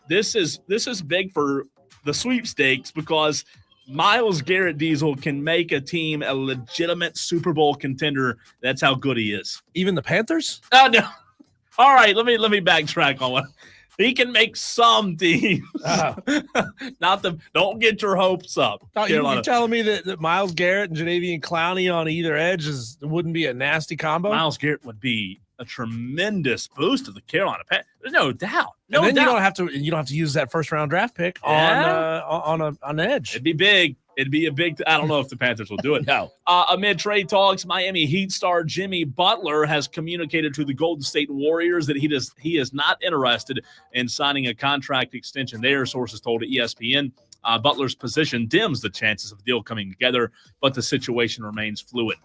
this is big for the sweepstakes because Myles Garrett, Diesel, can make a team a legitimate Super Bowl contender. That's how good he is. Even the Panthers? Oh no. All right, let me backtrack on what he can make some teams. Don't get your hopes up. You're telling me that Myles Garrett and Jadeveon Clowney on either edge wouldn't be a nasty combo? Myles Garrett would be a tremendous boost to the Carolina Panthers. There's no doubt. You don't have to use that first round draft pick on edge. It'd be big. It'd be a big. I don't know if the Panthers will do it. No. Amid trade talks, Miami Heat star Jimmy Butler has communicated to the Golden State Warriors that he is not interested in signing a contract extension there. Sources told ESPN. Butler's position dims the chances of the deal coming together, but the situation remains fluid.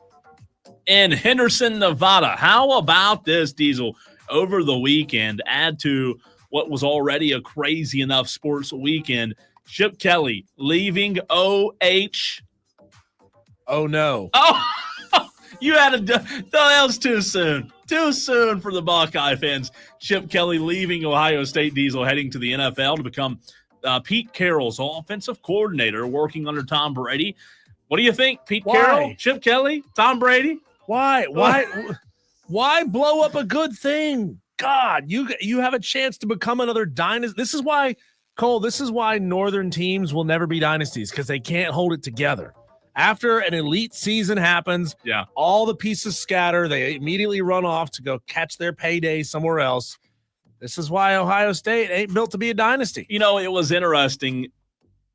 In Henderson, Nevada, how about this, Diesel? Over the weekend, add to what was already a crazy enough sports weekend. Chip Kelly leaving OH. Oh, no. Oh, you had that was too soon. Too soon for the Buckeye fans. Chip Kelly leaving Ohio State, Diesel, heading to the NFL to become Pete Carroll's offensive coordinator, working under Tom Brady. What do you think, Pete Carroll, Chip Kelly, Tom Brady? Why blow up a good thing? God, you have a chance to become another dynasty. This is why, Cole, Northern teams will never be dynasties, because they can't hold it together. After an elite season happens, all the pieces scatter. They immediately run off to go catch their payday somewhere else. This is why Ohio State ain't built to be a dynasty. You know, it was interesting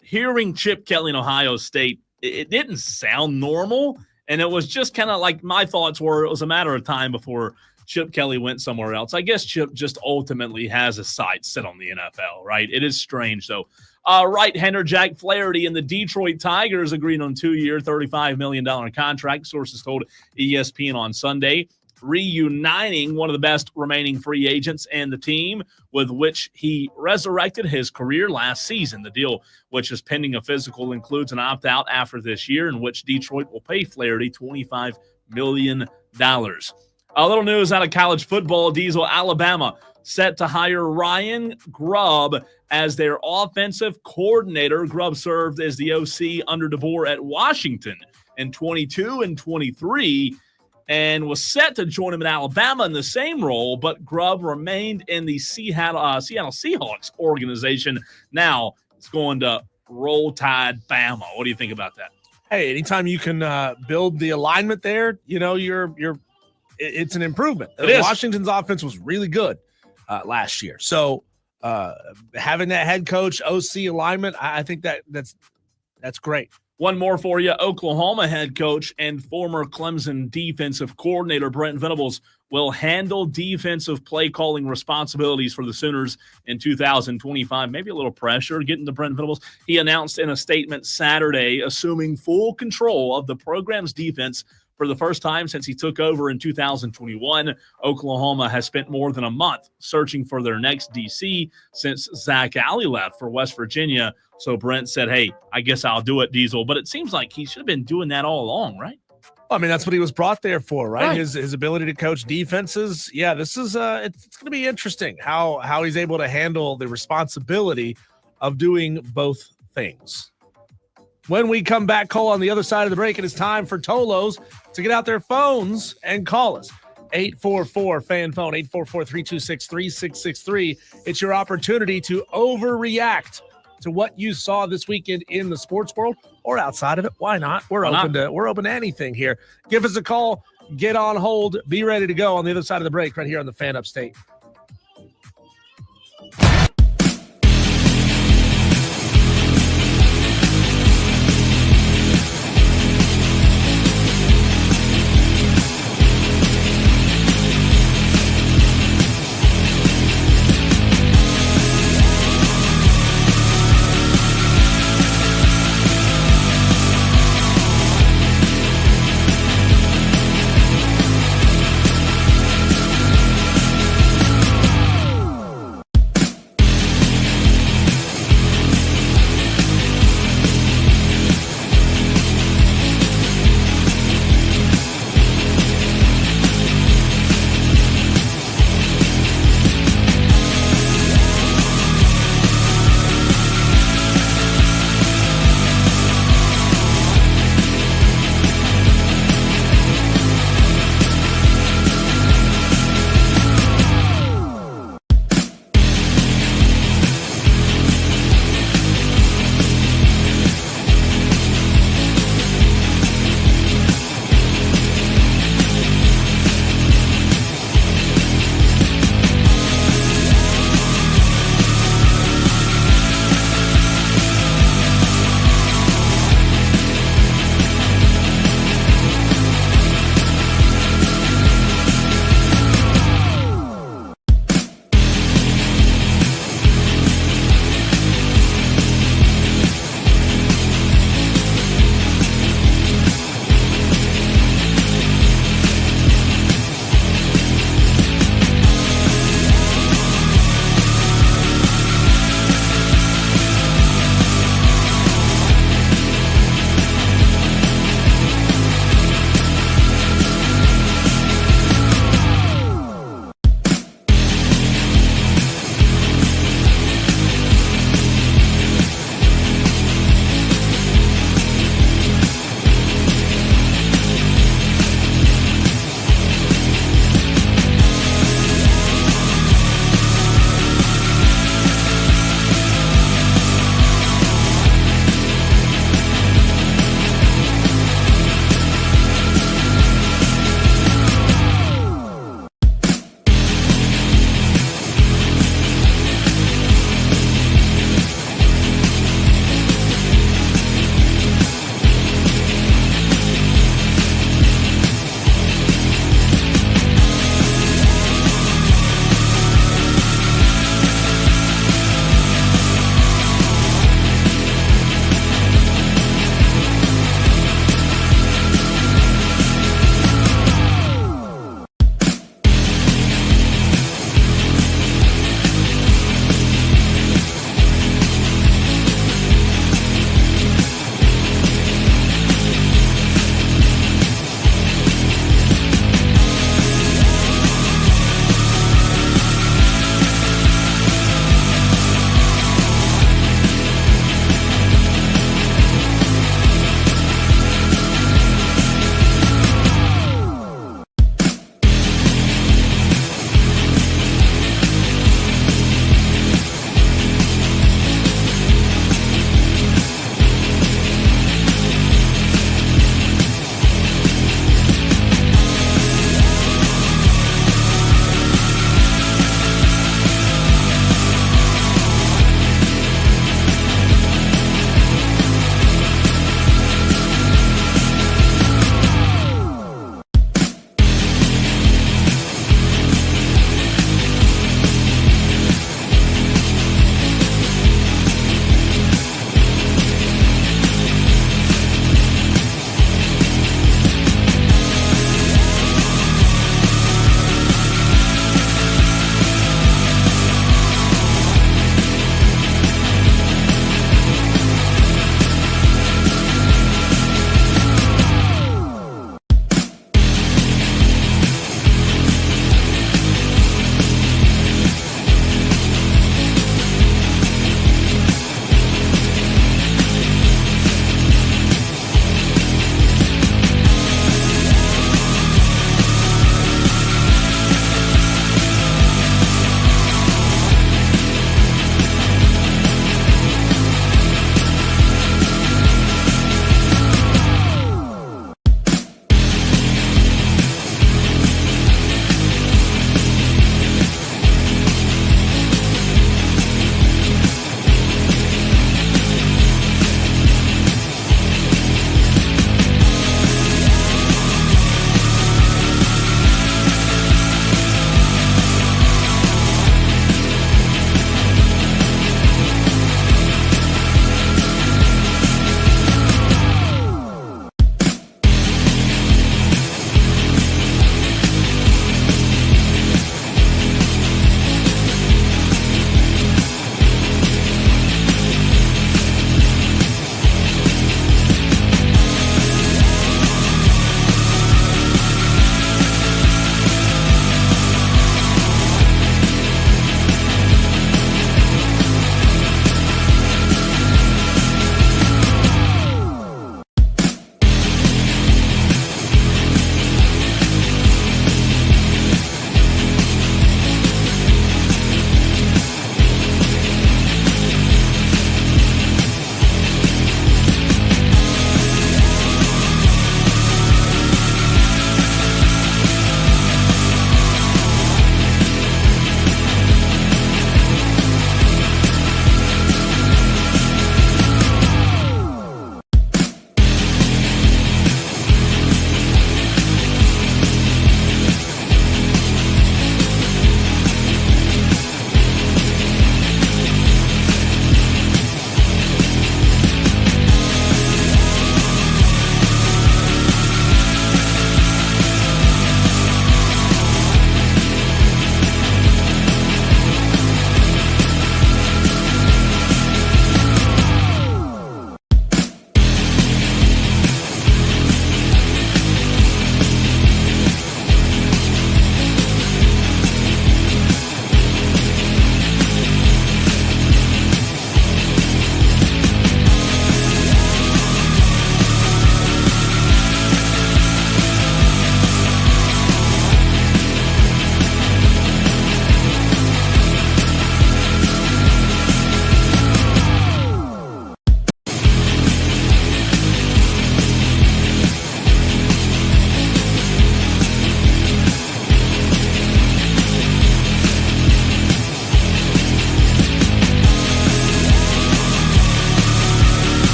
hearing Chip Kelly in Ohio State. It didn't sound normal, and it was just kind of like my thoughts were it was a matter of time before Chip Kelly went somewhere else. I guess Chip just ultimately has his sights set on the NFL, right? It is strange, though. Right-hander Jack Flaherty and the Detroit Tigers agreed on a 2-year, $35 million contract, sources told ESPN on Sunday, reuniting one of the best remaining free agents and the team with which he resurrected his career last season. The deal, which is pending a physical, includes an opt-out after this year in which Detroit will pay Flaherty $25 million. A little news out of college football. Diesel, Alabama set to hire Ryan Grubb as their offensive coordinator. Grubb served as the OC under DeBoer at Washington in 22 and 23 and was set to join him in Alabama in the same role, but Grubb remained in the Seattle Seahawks organization. Now it's going to Roll Tide Bama. What do you think about that? Hey, anytime you can build the alignment there, it's an improvement. Washington's offense was really good last year. So having that head coach OC alignment, I think that's great. One more for you. Oklahoma head coach and former Clemson defensive coordinator Brent Venables will handle defensive play calling responsibilities for the Sooners in 2025. Maybe a little pressure getting to Brent Venables. He announced in a statement Saturday, assuming full control of the program's defense for the first time since he took over in 2021. Oklahoma has spent more than a month searching for their next DC since Zach Alley left for West Virginia. So Brent said, hey, I guess I'll do it, Diesel. But it seems like he should have been doing that all along, right? I mean, that's what he was brought there for, right? His ability to coach defenses. Yeah, this is it's going to be interesting how he's able to handle the responsibility of doing both things. When we come back, Cole, on the other side of the break, it is time for Tolos to get out their phones and call us. 844 fan phone 844-326-3663. It's your opportunity to overreact to what you saw this weekend in the sports world or outside of it. Why not? We're open to anything here. Give us a call, get on hold, be ready to go on the other side of the break right here on the Fan Upstate.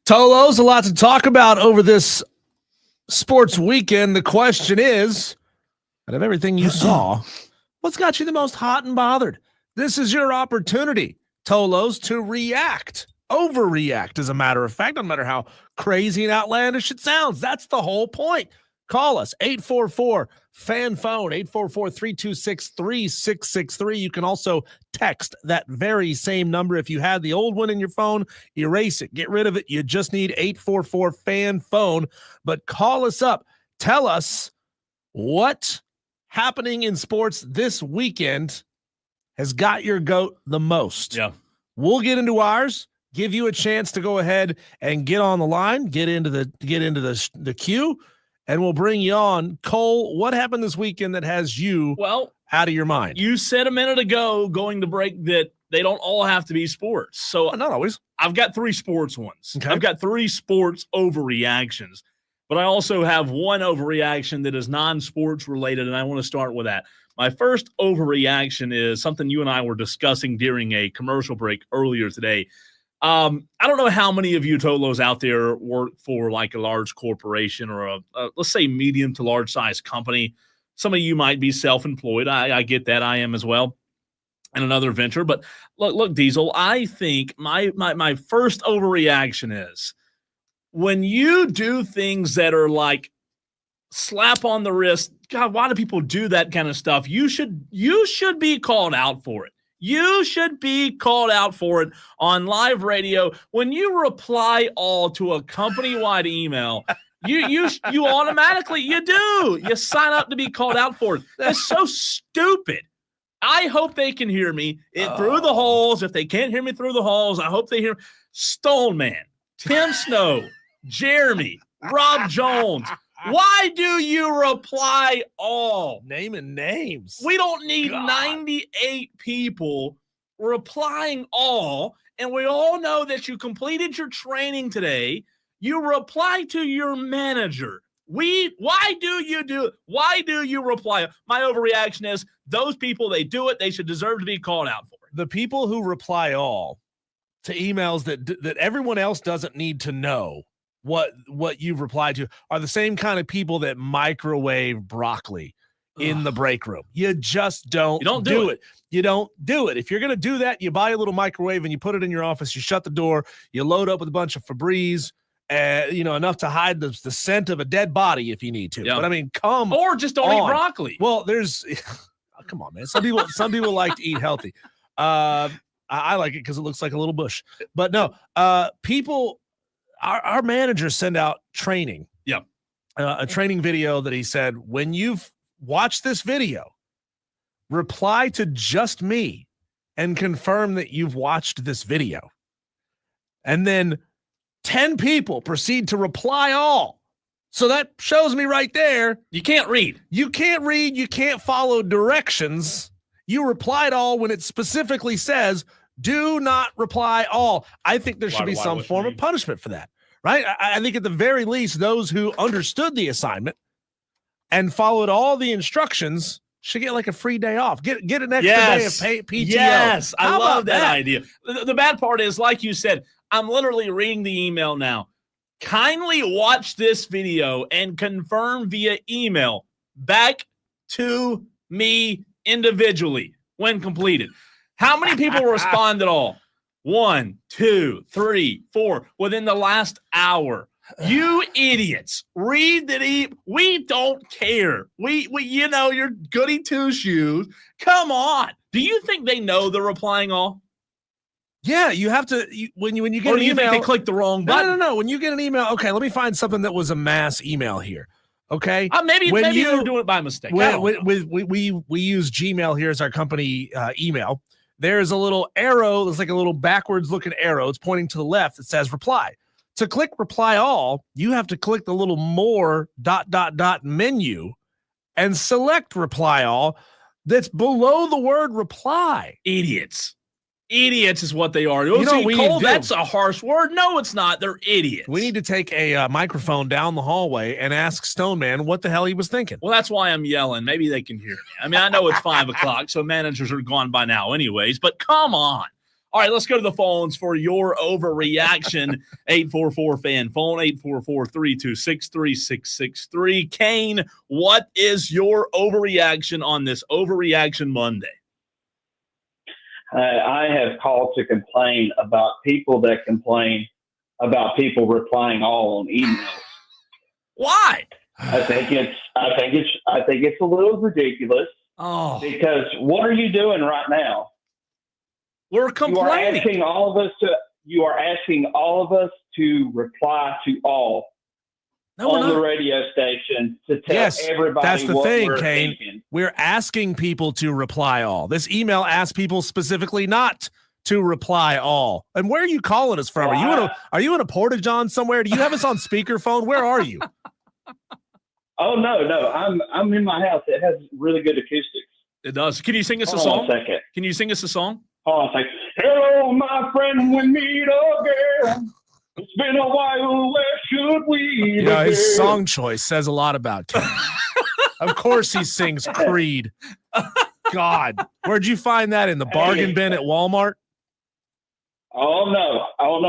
Tolo's a lot to talk about over this sports weekend. The question is, out of everything you saw, what's got you the most hot and bothered? This is your opportunity, Tolos, to react, overreact, as a matter of fact, no matter how crazy and outlandish it sounds. That's the whole point. Call us, 844-FAN phone, 844-326-3663. You can also text that very same number. If you had the old one in your phone, erase it, get rid of it. You just need 844-FAN phone. But call us up. Tell us what happening in sports this weekend has got your goat the most. Yeah. We'll get into ours, give you a chance to go ahead and get on the line, get into the queue. And we'll bring you on. Cole, what happened this weekend that has you out of your mind? You said a minute ago going to break that they don't all have to be sports. So not always. I've got 3 sports ones. Okay. I've got 3 sports overreactions. But I also have one overreaction that is non-sports related, and I want to start with that. My first overreaction is something you and I were discussing during a commercial break earlier today. I don't know how many of you Tolos out there work for like a large corporation or a let's say medium to large size company. Some of you might be self-employed. I get that. I am as well in another venture. But look, Diesel, I think my first overreaction is when you do things that are like slap on the wrist. God, why do people do that kind of stuff? You should be called out for it. You should be called out for it on live radio. When you reply all to a company-wide email, you automatically, you sign up to be called out for it. That's so stupid. I hope they can hear me through the halls. If they can't hear me through the halls, I hope they hear Stone Man, Tim Snow, Jeremy, Rob Jones. Why do you reply all? Naming names. We don't need 98 people replying all, and we all know that you completed your training today. You reply to your manager. Why do you reply? My overreaction is those people, they do it. They should deserve to be called out for it. The people who reply all to emails that everyone else doesn't need to know what you've replied to are the same kind of people that microwave broccoli in the break room. You just don't do it. You don't do it. If you're going to do that, you buy a little microwave and you put it in your office, you shut the door, you load up with a bunch of Febreze, enough to hide the scent of a dead body if you need to. Yeah. But I mean, or just don't eat broccoli. Well, there's come on, man. Some people like to eat healthy. I like it because it looks like a little bush. But no, people, our managers send out training. Yeah. A training video that he said, when you've watched this video, reply to just me and confirm that you've watched this video. And then 10 people proceed to reply all. So that shows me right there. You can't read. You can't follow directions. You replied all when it specifically says, do not reply all. I think there should be some form of punishment for that, right? I think at the very least, those who understood the assignment and followed all the instructions should get like a free day off. Get an extra day of PTO. Yes, I love that idea. The bad part is, like you said, I'm literally reading the email now. Kindly watch this video and confirm via email back to me individually when completed. How many people responded all? 1, 2, 3, 4 within the last hour. You idiots. Read that. We don't care. We you're goody two shoes. Come on. Do you think they know they're replying all? Yeah, you have to when you get or an do you email. Think they click the wrong button? No. When you get an email, okay, let me find something that was a mass email here. Okay, maybe you're doing it by mistake. We use Gmail here as our company email. There's a little arrow. There's like a little backwards looking arrow. It's pointing to the left. It says reply. To click reply all, you have to click the little more ... menu and select reply all that's below the word reply. Idiots. Idiots is what they are. Cole, that's a harsh word. No, it's not. They're idiots. We need to take a microphone down the hallway and ask Stone Man what the hell he was thinking. Well, that's why I'm yelling. Maybe they can hear me. I mean, I know it's 5 o'clock, so managers are gone by now anyways, but come on. All right, let's go to the phones for your overreaction. 844-FAN phone, 844-326-3663. Kane, what is your overreaction on this Overreaction Monday? I have called to complain about people that complain about people replying all on emails. Why? I think it's a little ridiculous. Oh, because what are you doing right now? We're complaining. You are asking all of us to reply to all on the radio station to tell everybody. That's the what thing, we're Kane. thinking. We're asking people to reply all. This email asks people specifically not to reply all. And where are you calling us from? Are you in a Porta-John somewhere? Do you have us on speakerphone? Where are you? Oh no, I'm in my house. It has really good acoustics. It does. Can you sing us a Hold song? on a second. Can you sing us a song? Hold on a second. Hello, my friend, we meet again. It's been a while. Where should we? His song choice says a lot about Kane. Of course, he sings Creed. God, where'd you find that in the bargain bin at Walmart? Oh no,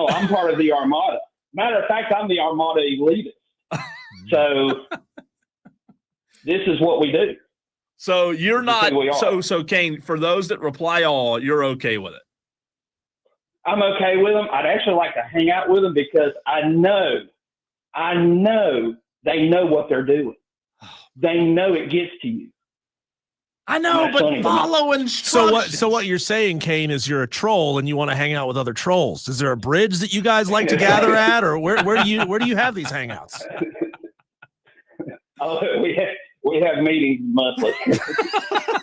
I'm part of the Armada. Matter of fact, I'm the Armada elitist. So this is what we do. So you're not so Kane, for those that reply all, you're okay with it. I'm okay with them. I'd actually like to hang out with them because I know they know what they're doing. They know it gets to you. I know, but follow instructions. So what you're saying, Kane, is you're a troll and you want to hang out with other trolls. Is there a bridge that you guys like to gather at, or where do you have these hangouts? Oh, we have meetings monthly.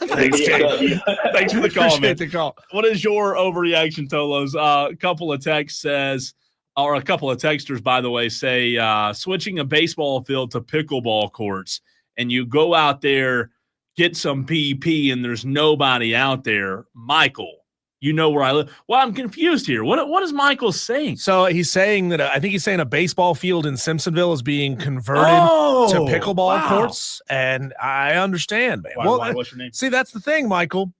Thanks, Kane. Thanks for the call, man. The call. What is your overreaction, Tolos? A couple of texters, by the way, say switching a baseball field to pickleball courts, and you go out there, get some PP, and there's nobody out there. Michael, you know where I live. Well, I'm confused here. What is Michael saying? So he's saying that I think he's saying a baseball field in Simpsonville is being converted to pickleball courts, and I understand, man. Why, what's your name? See, that's the thing, Michael.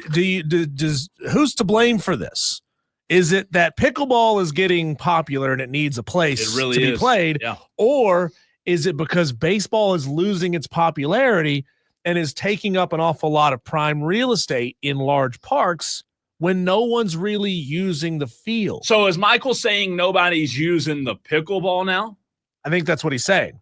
Who's to blame for this? Is it that pickleball is getting popular and it needs a place to be played, or is it because baseball is losing its popularity and is taking up an awful lot of prime real estate in large parks when no one's really using the field? So is Michael saying nobody's using the pickleball now? I think that's what he's saying.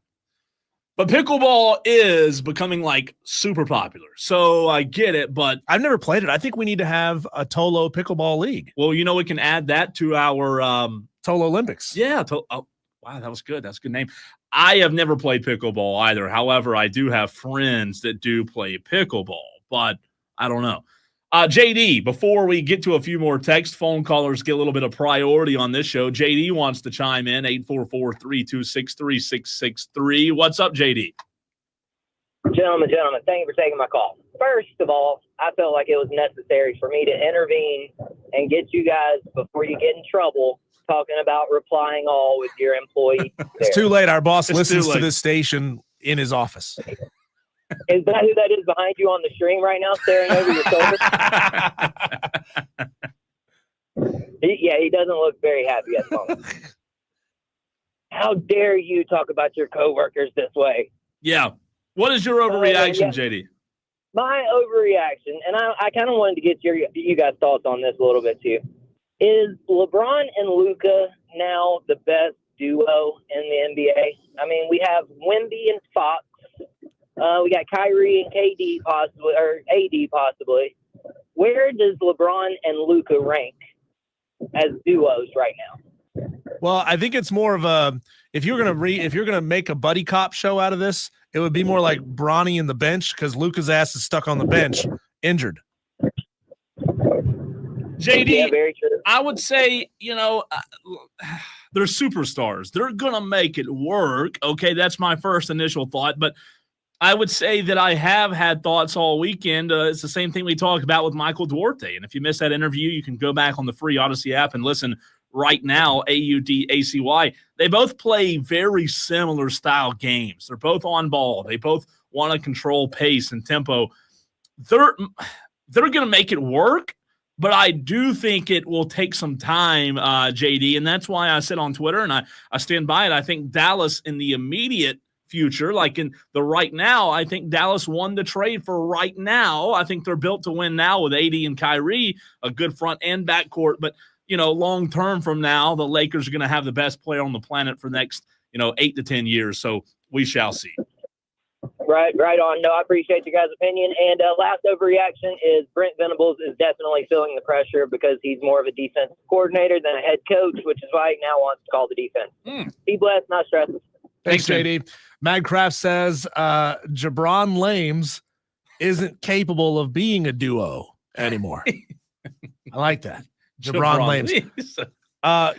But pickleball is becoming like super popular. So I get it, but I've never played it. I think we need to have a Tolo pickleball league. Well, we can add that to our Tolo Olympics. Yeah. Wow, that was good. That's a good name. I have never played pickleball either. However, I do have friends that do play pickleball, but I don't know. JD, before we get to a few more text, phone callers get a little bit of priority on this show. JD wants to chime in, 844-326-3663. What's up, JD? Gentlemen, thank you for taking my call. First of all, I felt like it was necessary for me to intervene and get you guys, before you get in trouble, talking about replying all with your employee. It's too late. Our boss listens to this station in his office. Is that who that is behind you on the stream right now, staring over your shoulder? He doesn't look very happy at the moment. How dare you talk about your coworkers this way? Yeah. What is your overreaction, JD? My overreaction, and I kind of wanted to get you guys' thoughts on this a little bit too. Is LeBron and Luka now the best duo in the NBA? I mean, we have Wemby and Fox. We got Kyrie and KD possibly, or AD possibly. Where does LeBron and Luka rank as duos right now? Well, I think it's more of a, if you're gonna make a buddy cop show out of this, it would be more like Bronny in the bench, because Luka's ass is stuck on the bench, injured. JD, yeah, very true. I would say, they're superstars. They're going to make it work. Okay, that's my first initial thought. But I would say that I have had thoughts all weekend. It's the same thing we talked about with Michael Duarte. And if you missed that interview, you can go back on the free Odyssey app and listen right now, AUDACY. They both play very similar style games. They're both on ball. They both want to control pace and tempo. They're going to make it work. But I do think it will take some time, JD, and that's why I said on Twitter, and I stand by it, I think Dallas in the immediate future, like in the right now, I think Dallas won the trade for right now. I think they're built to win now with AD and Kyrie, a good front and back court. But, long term from now, the Lakers are going to have the best player on the planet for the next, 8 to 10 years. So we shall see. Right on. No, I appreciate your guys' opinion. And last overreaction is Brent Venables is definitely feeling the pressure because he's more of a defensive coordinator than a head coach, which is why he now wants to call the defense. Be blessed, not stressed. Thanks, JD. Madcraft says Jabron Lames isn't capable of being a duo anymore. I like that. Jabron Lames.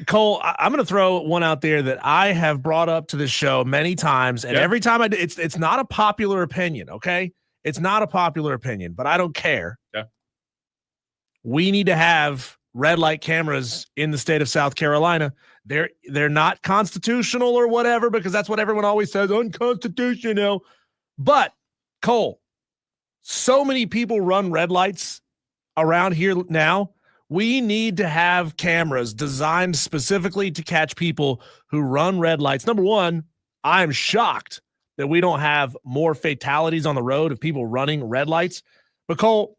Cole, I'm going to throw one out there that I have brought up to this show many times, and every time I do, it's not a popular opinion, okay? It's not a popular opinion, but I don't care. Yeah. We need to have red light cameras in the state of South Carolina. They're not constitutional or whatever, because that's what everyone always says, unconstitutional. But, Cole, so many people run red lights around here now. We need to have cameras designed specifically to catch people who run red lights. Number one, I am shocked that we don't have more fatalities on the road of people running red lights. But Cole,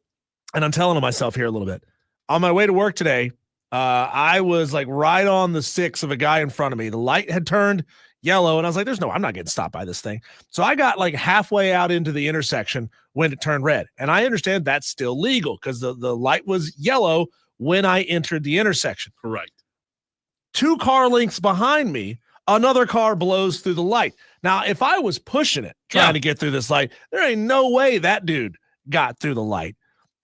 and I'm telling myself here a little bit, on my way to work today, I was like right on the 6 of a guy in front of me. The light had turned yellow, and I was like, I'm not getting stopped by this thing. So I got like halfway out into the intersection when it turned red. And I understand that's still legal because the light was yellow when I entered the intersection. Correct. 2 car lengths behind me, another car blows through the light. Now, if I was pushing it, trying to get through this light, there ain't no way that dude got through the light.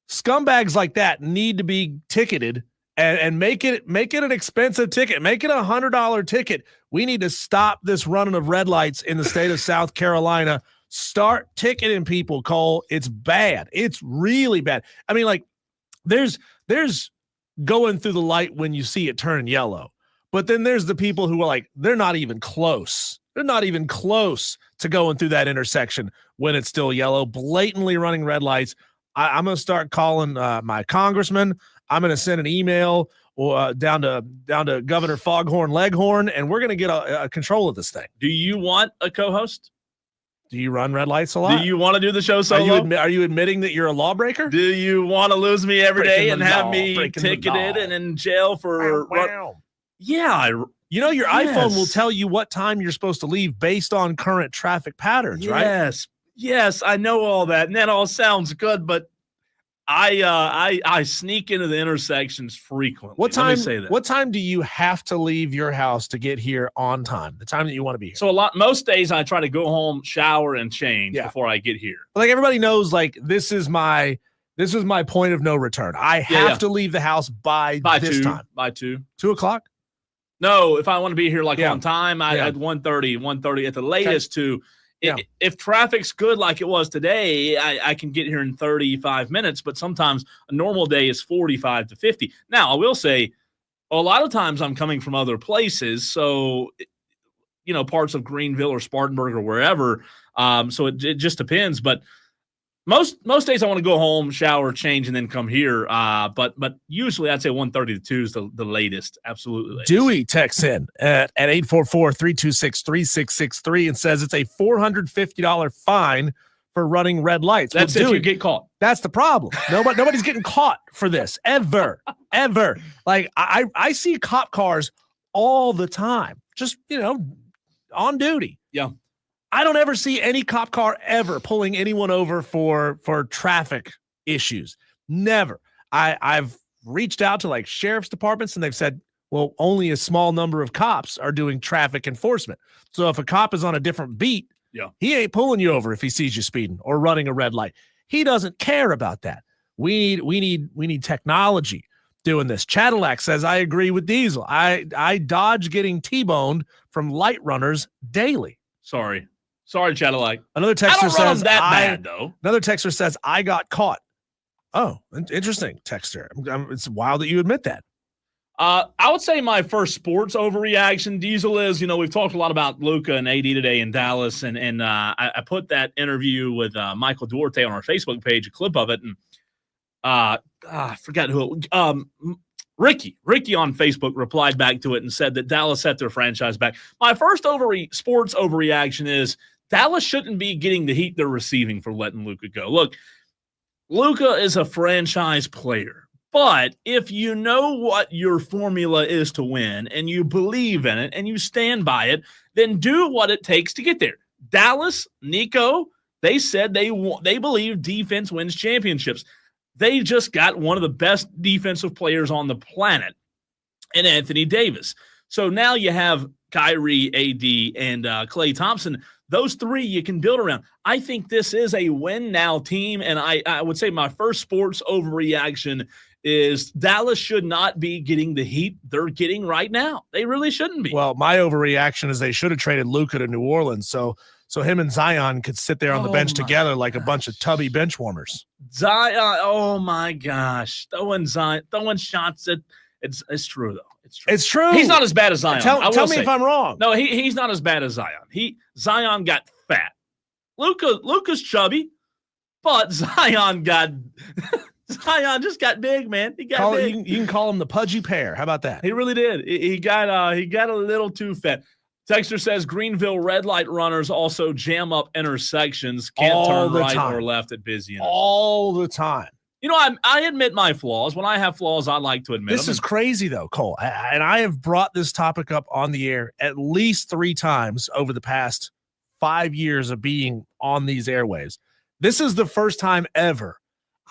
Scumbags like that need to be ticketed and make it an expensive ticket. Make it $100 ticket. We need to stop this running of red lights in the state of South Carolina. Start ticketing people, Cole. It's bad. It's really bad. I mean, like, there's going through the light when you see it turn yellow. But then there's the people who are like, they're not even close. They're not even close to going through that intersection when it's still yellow, blatantly running red lights. I'm going to start calling my congressman. I'm going to send an email or down to Governor Foghorn Leghorn, and we're going to get a control of this thing. Do you want a co-host? Do you run red lights a lot? Do you want to do the show solo? Are you admitting that you're a lawbreaker? Do you want to lose me every day and have me ticketed and in jail for? Wow. Yeah, your iPhone will tell you what time you're supposed to leave based on current traffic patterns, right? Yes, I know all that, and that all sounds good, but I sneak into the intersections frequently. What time? Let me say that. What time do you have to leave your house to get here on time? The time that you want to be here. So most days I try to go home, shower, and change before I get here. Like everybody knows, like this is my point of no return. I have to leave the house by this time. By 2 o'clock. No, if I want to be here on time, at 1:30 at the latest. 2. If traffic's good like it was today, I can get here in 35 minutes, but sometimes a normal day is 45 to 50. Now, I will say a lot of times I'm coming from other places, so, parts of Greenville or Spartanburg or wherever, so it just depends, but most days I want to go home, shower, change, and then come here, but usually I'd say 1:30 to 2 is the latest, absolutely latest. Dewey texts in at 844-326-3663 and says it's a $450 fine for running red lights. That's if you get caught. That's the problem. Nobody's getting caught for this, ever. Like, I see cop cars all the time, just, on duty. Yeah. I don't ever see any cop car ever pulling anyone over for traffic issues. Never. I've reached out to like sheriff's departments and they've said, well, only a small number of cops are doing traffic enforcement. So if a cop is on a different beat, he ain't pulling you over if he sees you speeding or running a red light. He doesn't care about that. We need technology doing this. Cadillac says, I agree with Diesel. I dodge getting T-boned from light runners daily. Sorry, Cadillac. Another texter says bad, though. Another texter says I got caught. Oh, interesting, texter. It's wild that you admit that. I would say my first sports overreaction, Diesel, is, we've talked a lot about Luka and AD today in Dallas, and I put that interview with Michael Duarte on our Facebook page, a clip of it, and I forgot who. Ricky on Facebook replied back to it and said that Dallas set their franchise back. My first sports overreaction is Dallas shouldn't be getting the heat they're receiving for letting Luka go. Look, Luka is a franchise player, but if you know what your formula is to win and you believe in it and you stand by it, then do what it takes to get there. Dallas, Nico, they said they believe defense wins championships. They just got one of the best defensive players on the planet in Anthony Davis. So now you have Kyrie, AD, and Klay Thompson. Those three you can build around. I think this is a win-now team, and I would say my first sports overreaction is Dallas should not be getting the heat they're getting right now. They really shouldn't be. Well, my overreaction is they should have traded Luka to New Orleans so him and Zion could sit there on the bench together like a bunch of tubby bench warmers. Zion, oh my gosh, throwing shots at it's true though. It's true. He's not as bad as Zion. Tell me if I'm wrong. No, he's not as bad as Zion. Zion got fat. Luka's chubby, but Zion just got big, man. He got big. You can call him the pudgy pear. How about that? He really did. He got a little too fat. Texter says Greenville red light runners also jam up intersections. Can't turn right or left at busy intersections. All the time. You know, I admit my flaws. When I have flaws, I like to admit them. This is crazy, though, Cole. And I have brought this topic up on the air at least 3 times over the past 5 years of being on these airwaves. This is the first time ever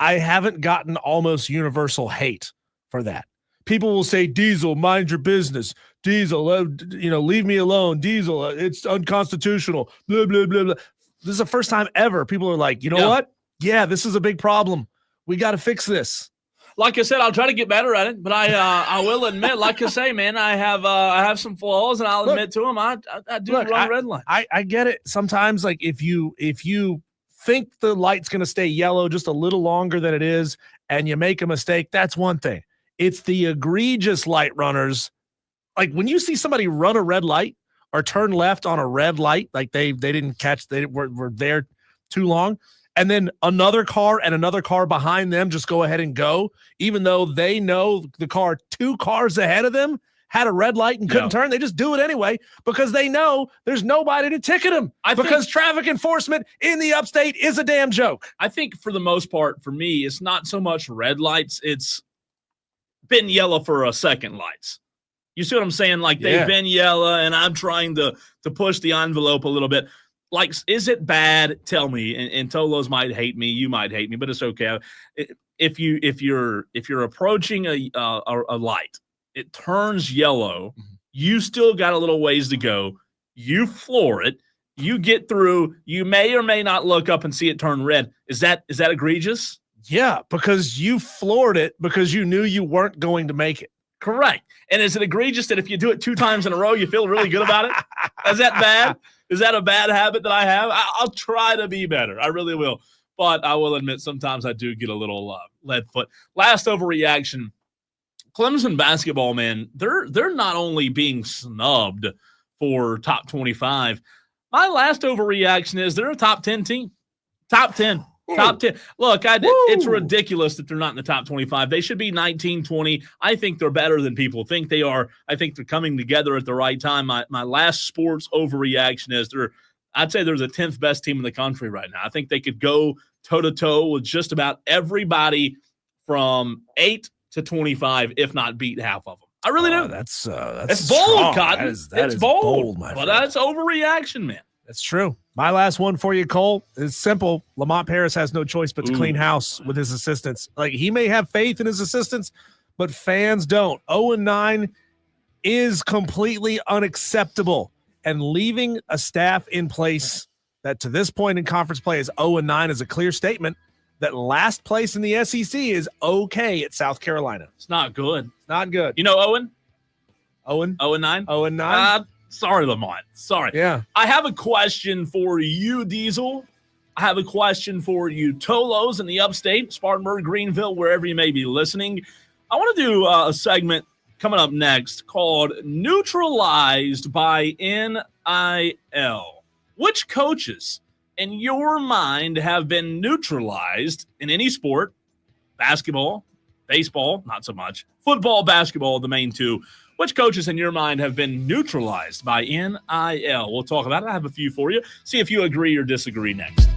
I haven't gotten almost universal hate for that. People will say, Diesel, mind your business. Diesel, leave me alone. Diesel, it's unconstitutional. Blah, blah, blah, blah. This is the first time ever people are like, you know what? Yeah, this is a big problem. We got to fix this. Like I said, I'll try to get better at it, but I will admit, like I say, man, I have some flaws, and I'll admit to them. I do run red lights. I get it. Sometimes, like if you think the light's going to stay yellow just a little longer than it is, and you make a mistake, that's one thing. It's the egregious light runners. Like when you see somebody run a red light or turn left on a red light, like they didn't catch, they were there too long. And then another car and another car behind them just go ahead and go, even though they know the car 2 cars ahead of them had a red light and couldn't turn. They just do it anyway because they know there's nobody to ticket them because traffic enforcement in the upstate is a damn joke. I think for the most part, for me, it's not so much red lights. It's been yellow for a second lights. You see what I'm saying? Like they've been yellow and I'm trying to push the envelope a little bit. Like, is it bad? Tell me. And Tolos might hate me. You might hate me, but it's okay. If you're approaching a light, it turns yellow. You still got a little ways to go. You floor it. You get through. You may or may not look up and see it turn red. Is that egregious? Yeah, because you floored it because you knew you weren't going to make it. Correct. And is it egregious that if you do it 2 times in a row, you feel really good about it? Is that bad? Is that a bad habit that I have? I'll try to be better. I really will. But I will admit sometimes I do get a little lead foot. Last overreaction. Clemson basketball, man, they're not only being snubbed for top 25. My last overreaction is they're a top 10 team. Top 10. Top 10. Look, it's ridiculous that they're not in the top 25. They should be 19, 20. I think they're better than people think they are. I think they're coming together at the right time. My last sports overreaction is I'd say they're the 10th best team in the country right now. I think they could go toe-to-toe with just about everybody from 8 to 25, if not beat half of them. I really do. That's it's bold, Cotton. It's bold, my friend. But that's overreaction, man. That's true. My last one for you, Cole, is simple. Lamont Paris has no choice but to clean house with his assistants. Like, he may have faith in his assistants, but fans don't. 0-9 is completely unacceptable. And leaving a staff in place that to this point in conference play is 0-9 is a clear statement that last place in the SEC is okay at South Carolina. It's not good. It's not good. You know Owen? Owen? 0-9? 0-9? Sorry, Lamont. Sorry. Yeah. I have a question for you, Diesel. I have a question for you, Tolos in the upstate, Spartanburg, Greenville, wherever you may be listening. I want to do a segment coming up next called Neutralized by NIL. Which coaches in your mind have been neutralized in any sport basketball, baseball, not so much. Football, basketball, the main two. Which coaches in your mind have been neutralized by NIL? We'll talk about it. I have a few for you. See if you agree or disagree next.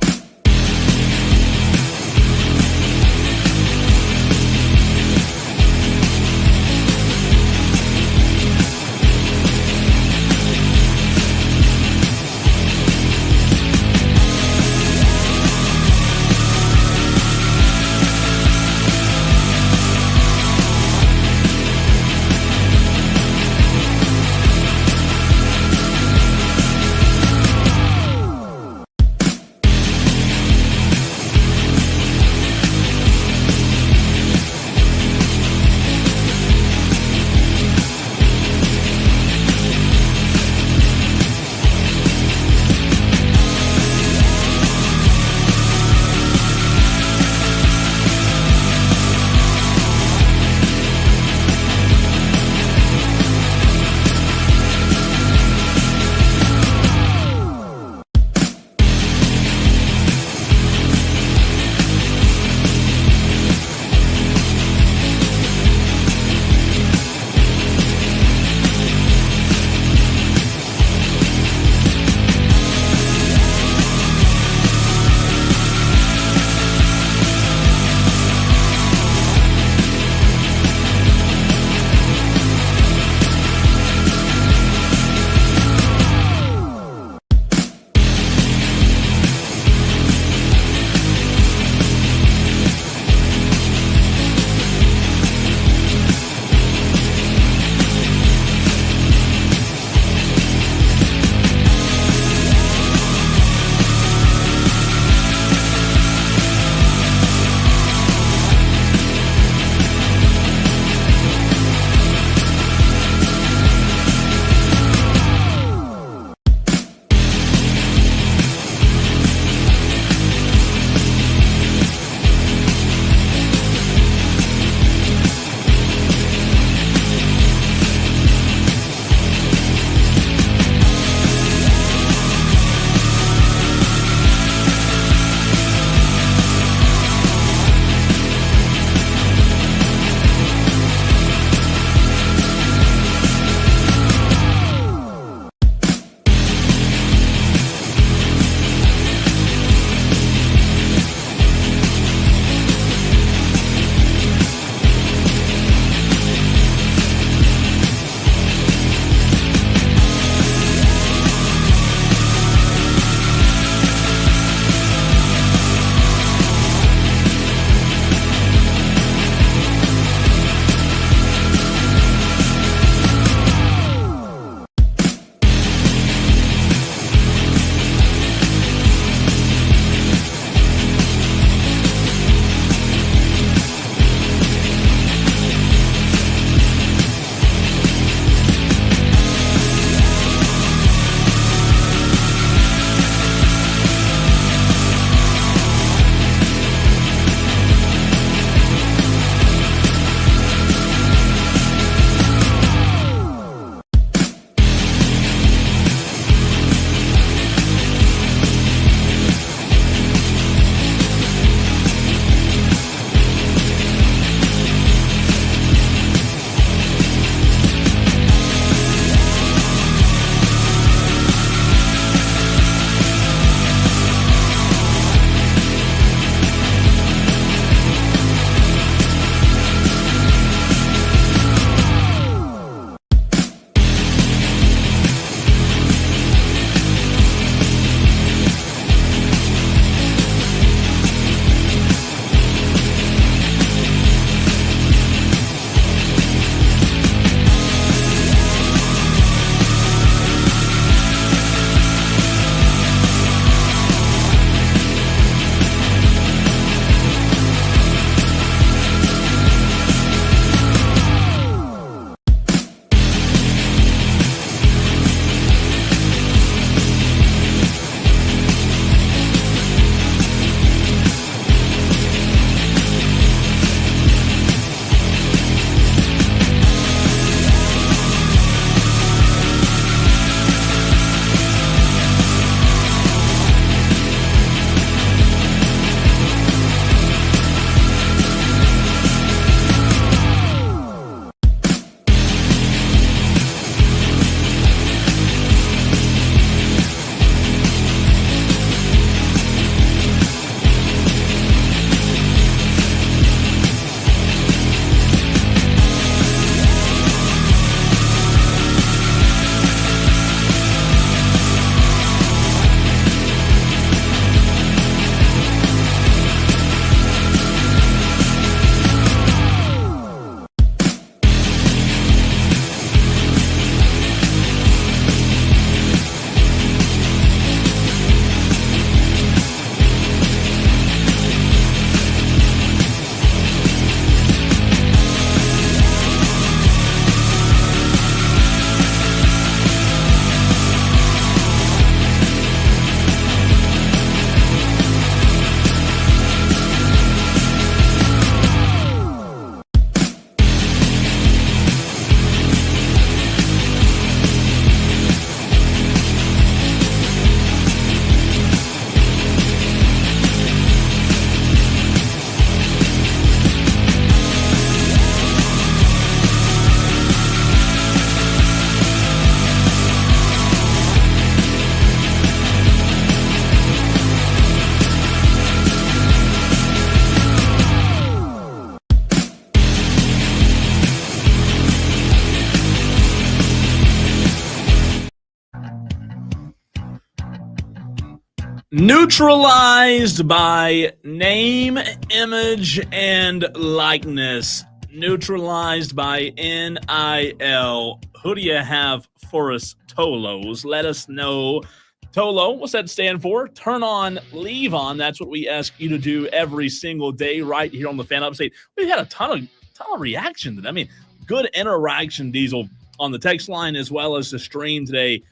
Neutralized by name, image, and likeness. Neutralized by NIL. Who do you have for us, Tolos? Let us know. Tolo, what's that stand for? Turn on, leave on. That's what we ask you to do every single day right here on the Fan Upstate. We've had a ton of reaction to that. I mean, good interaction, Diesel, on the text line as well as the stream today.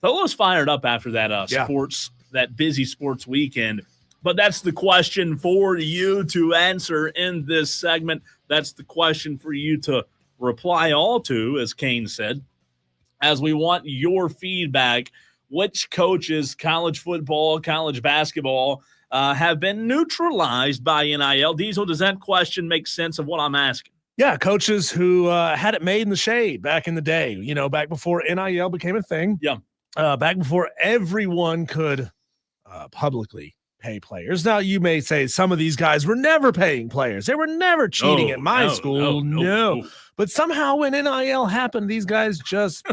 Tolo's fired up after that that busy sports weekend. But that's the question for you to answer in this segment. That's the question for you to reply all to, as Kane said, as we want your feedback. Which coaches, college football, college basketball, have been neutralized by NIL? Diesel, does that question make sense of what I'm asking? Yeah, coaches who had it made in the shade back in the day, back before NIL became a thing. Yeah. Back before everyone could publicly pay players. Now, you may say some of these guys were never paying players. They were never cheating at my school. No. But somehow when NIL happened, these guys just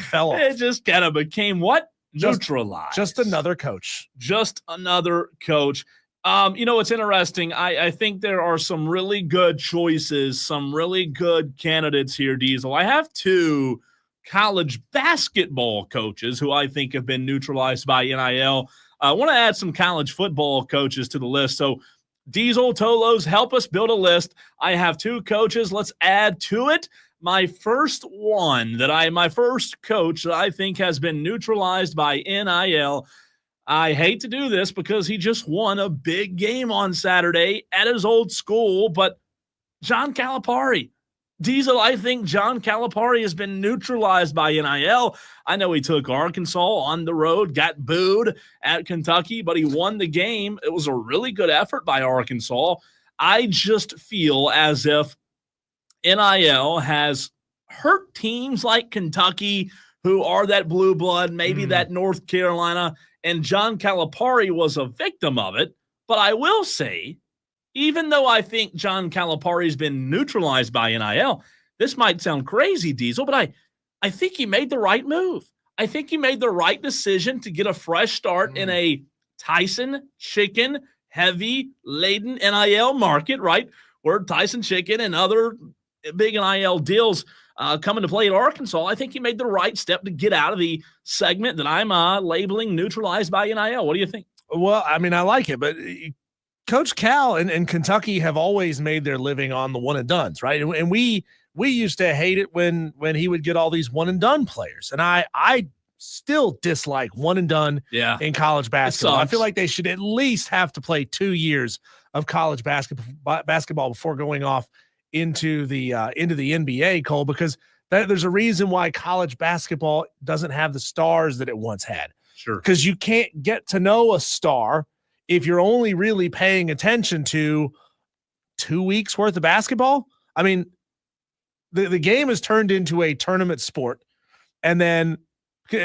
fell off. It just kind of became what? Neutralized. Just another coach. Just another coach. It's interesting. I think there are some really good choices, some really good candidates here, Diesel. I have two college basketball coaches who I think have been neutralized by NIL. I want to add some college football coaches to the list. So, Diesel, Tolos, help us build a list. I have two coaches. Let's add to it. My first coach that I think has been neutralized by NIL. I hate to do this because he just won a big game on Saturday at his old school, but John Calipari. Diesel, I think John Calipari has been neutralized by NIL. I know he took Arkansas on the road, got booed at Kentucky, but he won the game. It was a really good effort by Arkansas. I just feel as if NIL has hurt teams like Kentucky, who are that blue blood, maybe that North Carolina, and John Calipari was a victim of it. But I will say, even though I think John Calipari has been neutralized by NIL, this might sound crazy, Diesel, but I think he made the right move. I think he made the right decision to get a fresh start in a Tyson chicken heavy laden NIL market, right? Where Tyson chicken and other big NIL deals come into play at Arkansas. I think he made the right step to get out of the segment that I'm labeling neutralized by NIL. What do you think? Well, I mean, I like it, but Coach Cal and Kentucky have always made their living on the one and dones, right? And we used to hate it when he would get all these one and done players. And I still dislike one and done in college basketball. I feel like they should at least have to play 2 years of college basketball before going off into the NBA, Cole, because there's a reason why college basketball doesn't have the stars that it once had. Sure. Because you can't get to know a star if you're only really paying attention to 2 weeks worth of basketball. I mean, the game has turned into a tournament sport, and then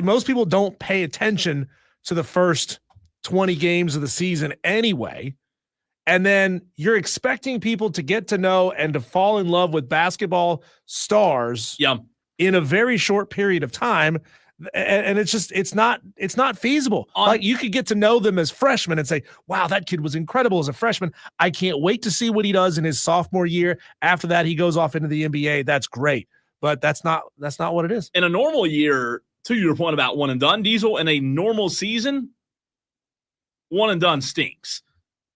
most people don't pay attention to the first 20 games of the season anyway. And then you're expecting people to get to know and to fall in love with basketball stars in a very short period of time. And it's not feasible. Like, you could get to know them as freshmen and say, wow, that kid was incredible as a freshman. I can't wait to see what he does in his sophomore year. After that, he goes off into the NBA. That's great. But that's not what it is. In a normal year, to your point about one and done, Diesel, in a normal season, one and done stinks.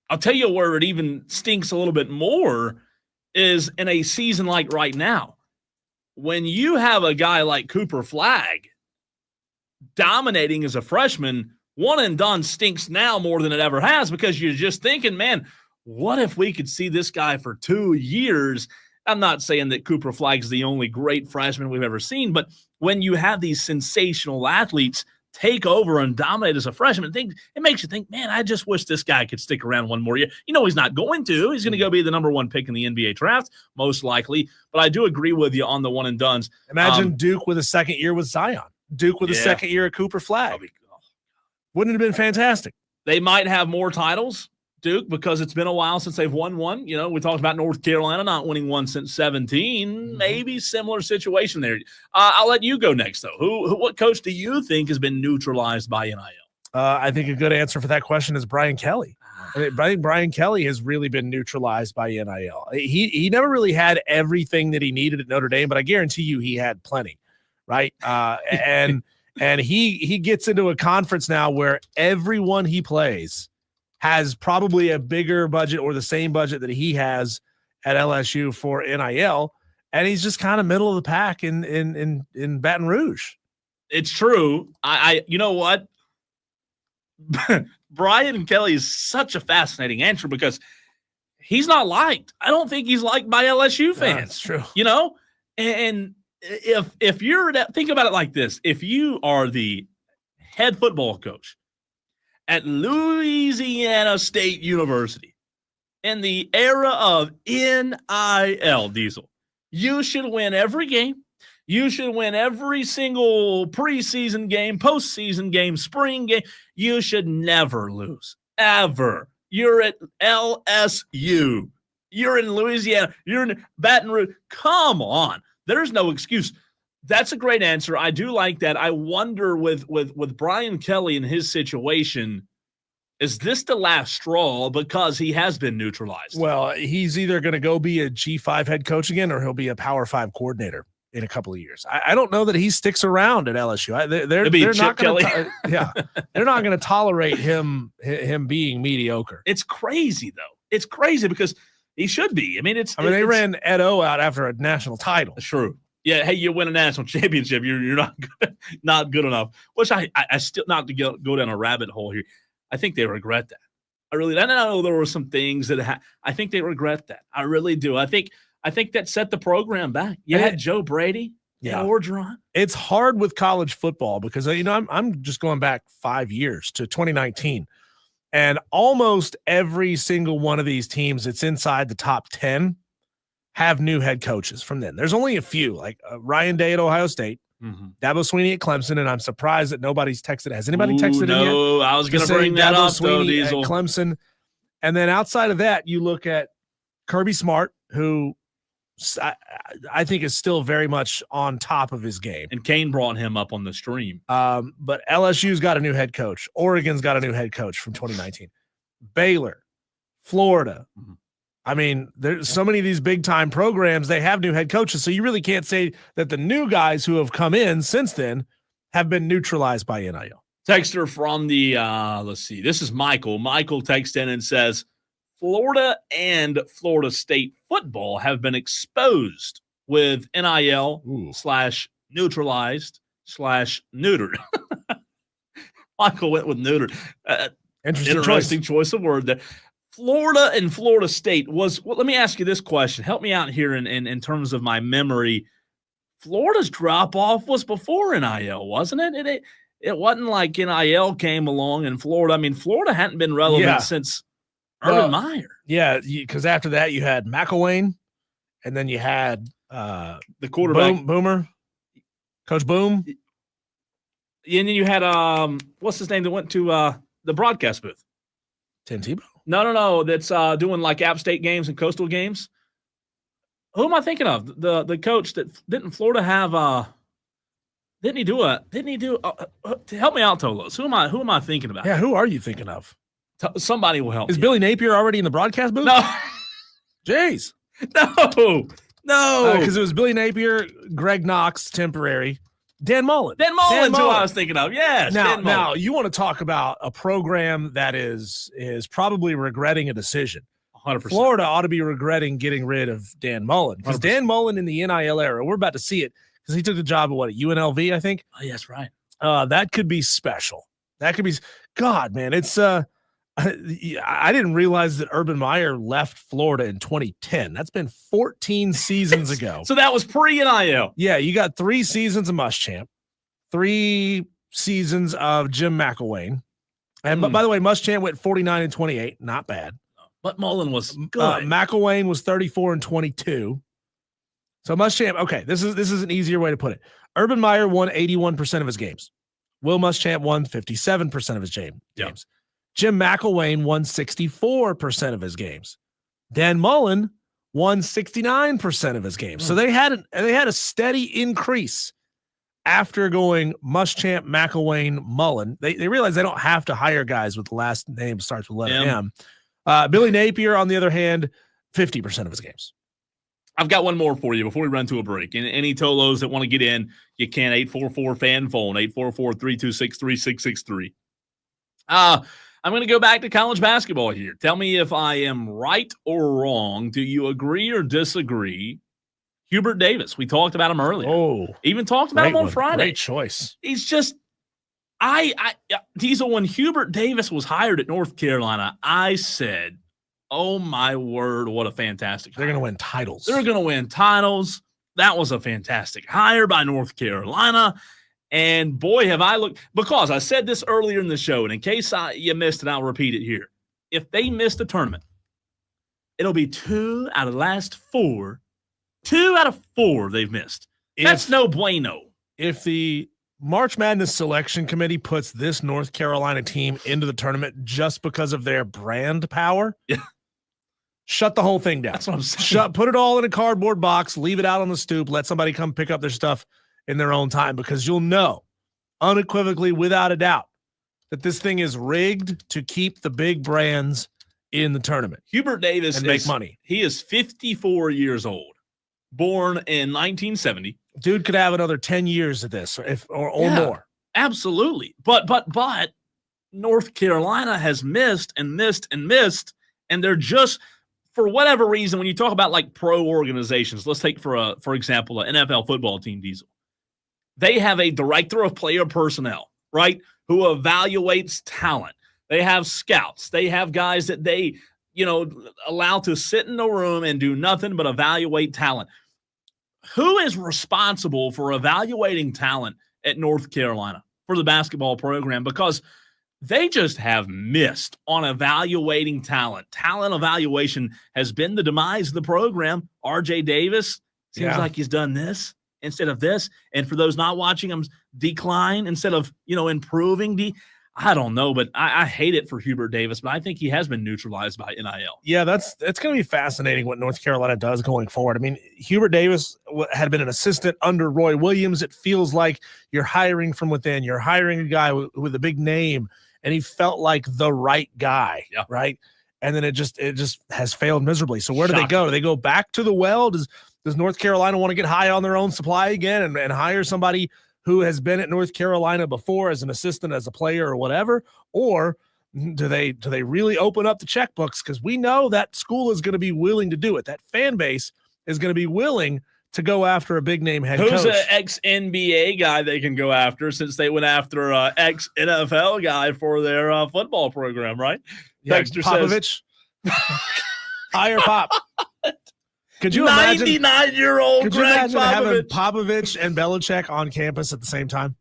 I'll tell you where it even stinks a little bit more is in a season like right now. When you have a guy like Cooper Flagg dominating as a freshman, one and done stinks now more than it ever has, because you're just thinking, man, what if we could see this guy for 2 years? I'm not saying that Cooper Flagg is the only great freshman we've ever seen, but when you have these sensational athletes take over and dominate as a freshman, it makes you think, man, I just wish this guy could stick around one more year. He's not going to. He's going to go be the number one pick in the NBA draft, most likely. But I do agree with you on the one and dones. Imagine Duke with a second year with Zion. Duke with a second year at Cooper Flagg. Wouldn't it have been fantastic? They might have more titles, Duke, because it's been a while since they've won one. We talked about North Carolina not winning one since 17. Maybe similar situation there. I'll let you go next, though. What coach do you think has been neutralized by NIL? I think a good answer for that question is Brian Kelly. I think Brian Kelly has really been neutralized by NIL. He never really had everything that he needed at Notre Dame, but I guarantee you he had plenty, right? And he gets into a conference now where everyone he plays has probably a bigger budget or the same budget that he has at LSU for NIL, and he's just kind of middle of the pack in Baton Rouge. It's true. I you know what? Brian Kelly is such a fascinating answer because he's not liked. I don't think he's liked by LSU fans. That's true. You know, and if you're think about it like this, if you are the head football coach at Louisiana State University in the era of NIL, Diesel, you should win every game. You should win every single preseason game, postseason game, spring game. You should never lose, ever. You're at LSU. You're in Louisiana. You're in Baton Rouge. Come on. There's no excuse. That's a great answer. I do like that. I wonder with Brian Kelly in his situation, is this the last straw because he has been neutralized? Well, he's either going to go be a G5 head coach again or he'll be a Power 5 coordinator in a couple of years. I don't know that he sticks around at LSU. They're not going to they're not going to tolerate him being mediocre. It's crazy though. It's crazy because he should be. I mean, they ran Ed O out after a national title. True. Yeah, hey, you win a national championship, you're not good enough. Which I still, not to go down a rabbit hole here, I think they regret that. I know there were some things that I think they regret that. I really do. I think that set the program back. You had Joe Brady, Orgeron. It's hard with college football because I'm just going back 5 years to 2019, and almost every single one of these teams that's inside the top 10 have new head coaches from then. There's only a few, like Ryan Day at Ohio State, Dabo Swinney at Clemson, and I'm surprised that nobody's texted. Has anybody texted in yet? No, I was going to bring that up, though, Diesel. At Clemson. And then outside of that, you look at Kirby Smart, who I think is still very much on top of his game. And Kane brought him up on the stream. But LSU's got a new head coach. Oregon's got a new head coach from 2019. Baylor, Florida. I mean, there's so many of these big-time programs, they have new head coaches, so you really can't say that the new guys who have come in since then have been neutralized by NIL. Texter from the, let's see, this is Michael. Michael texts in and says, Florida and Florida State football have been exposed with NIL / neutralized / neutered. Michael went with neutered. Interesting choice of word there. Florida and Florida State let me ask you this question. Help me out here in terms of my memory. Florida's drop-off was before NIL, wasn't it? It wasn't like NIL came along in Florida. I mean, Florida hadn't been relevant since Urban Meyer. Yeah, because after that you had McElwain, and then you had the quarterback. Boomer, Coach Boom. And then you had, what's his name that went to the broadcast booth? Tim Tebow. No. That's doing like App State games and Coastal games. Who am I thinking of? The coach that didn't Florida have? Didn't he do? Help me out, Tolos. Who am I thinking about? Yeah, who are you thinking of? Somebody will help. Is Billy Napier already in the broadcast booth? No. Jeez. No. Because it was Billy Napier, Greg Knox, temporary. Dan Mullen. Dan Mullen's who I was thinking of. Yes. Now you want to talk about a program that is probably regretting a decision. 100%. Florida ought to be regretting getting rid of Dan Mullen because Dan Mullen in the NIL era, we're about to see it because he took the job at UNLV, I think. Oh, yes, right. That could be special. That could be God, man. It's I didn't realize that Urban Meyer left Florida in 2010. That's been 14 seasons ago. So that was pre-NIL. Yeah, you got 3 seasons of Muschamp, 3 seasons of Jim McElwain. And by the way, Muschamp went 49 and 28. Not bad. But Mullen was good. McElwain was 34 and 22. So Muschamp, okay, this is an easier way to put it. Urban Meyer won 81% of his games. Will Muschamp won 57% of his games. Yep. Jim McElwain won 64% of his games. Dan Mullen won 69% of his games. So they had a steady increase after going Muschamp, McElwain, Mullen, they realize they don't have to hire guys with the last name starts with letter M. Billy Napier, on the other hand, 50% of his games. I've got one more for you before we run to a break. And any Tolos that want to get in, you can. 844-FAN phone, 844-326-3663. I'm going to go back to college basketball here. Tell me if I am right or wrong. Do you agree or disagree? Hubert Davis, we talked about him earlier. Oh, even talked about him on Friday. Great choice. He's just, Diesel, when Hubert Davis was hired at North Carolina, I said, oh my word, what a fantastic hire. They're going to win titles. They're going to win titles. That was a fantastic hire by North Carolina. And boy, have I looked, because I said this earlier in the show, and in case you missed it, I'll repeat it here. If they missed a tournament, it'll be 2 out of the last 4. 2 out of 4 they've missed. That's no bueno. If the March Madness selection committee puts this North Carolina team into the tournament just because of their brand power, shut the whole thing down. That's what I'm saying. Put it all in a cardboard box, leave it out on the stoop, let somebody come pick up their stuff in their own time, because you'll know unequivocally, without a doubt, that this thing is rigged to keep the big brands in the tournament. Hubert Davis and make money. He is 54 years old, born in 1970. Dude could have another 10 years of this, or more. Absolutely. But North Carolina has missed and missed and missed, and they're just, for whatever reason, when you talk about like pro organizations, let's take for example an NFL football team, Diesel. They have a director of player personnel, right, who evaluates talent. They have scouts. They have guys that they, allow to sit in the room and do nothing but evaluate talent. Who is responsible for evaluating talent at North Carolina for the basketball program? Because they just have missed on evaluating talent. Talent evaluation has been the demise of the program. RJ Davis seems like he's done this instead of this. And for those not watching him, decline instead of, improving. I don't know, but I hate it for Hubert Davis, but I think he has been neutralized by NIL. Yeah, it's going to be fascinating what North Carolina does going forward. I mean, Hubert Davis had been an assistant under Roy Williams. It feels like you're hiring from within. You're hiring a guy with a big name, and he felt like the right guy, right? And then it just has failed miserably. So where do they go? Do they go back to the well? Does North Carolina want to get high on their own supply again and hire somebody who has been at North Carolina before as an assistant, as a player, or whatever? Or do they really open up the checkbooks? Because we know that school is going to be willing to do it. That fan base is going to be willing to go after a big name head coach. Who's an ex-NBA guy they can go after, since they went after an ex-NFL guy for their football program, right? Yeah, Texter Popovich. Hire Pop. Could you 99-year-old Could you Greg imagine having Popovich? Popovich and Belichick on campus at the same time?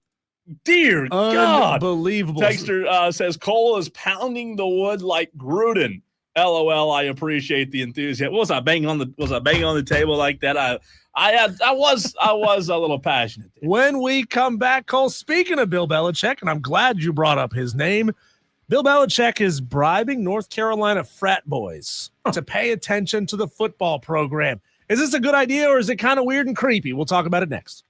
Dear God. Unbelievable. Texter says Cole is pounding the wood like Gruden. LOL. I appreciate the enthusiasm. Was I banging on the table like that? I was a little passionate. When we come back, Cole, speaking of Bill Belichick, and I'm glad you brought up his name, Bill Belichick is bribing North Carolina frat boys to pay attention to the football program. Is this a good idea, or is it kind of weird and creepy? We'll talk about it next.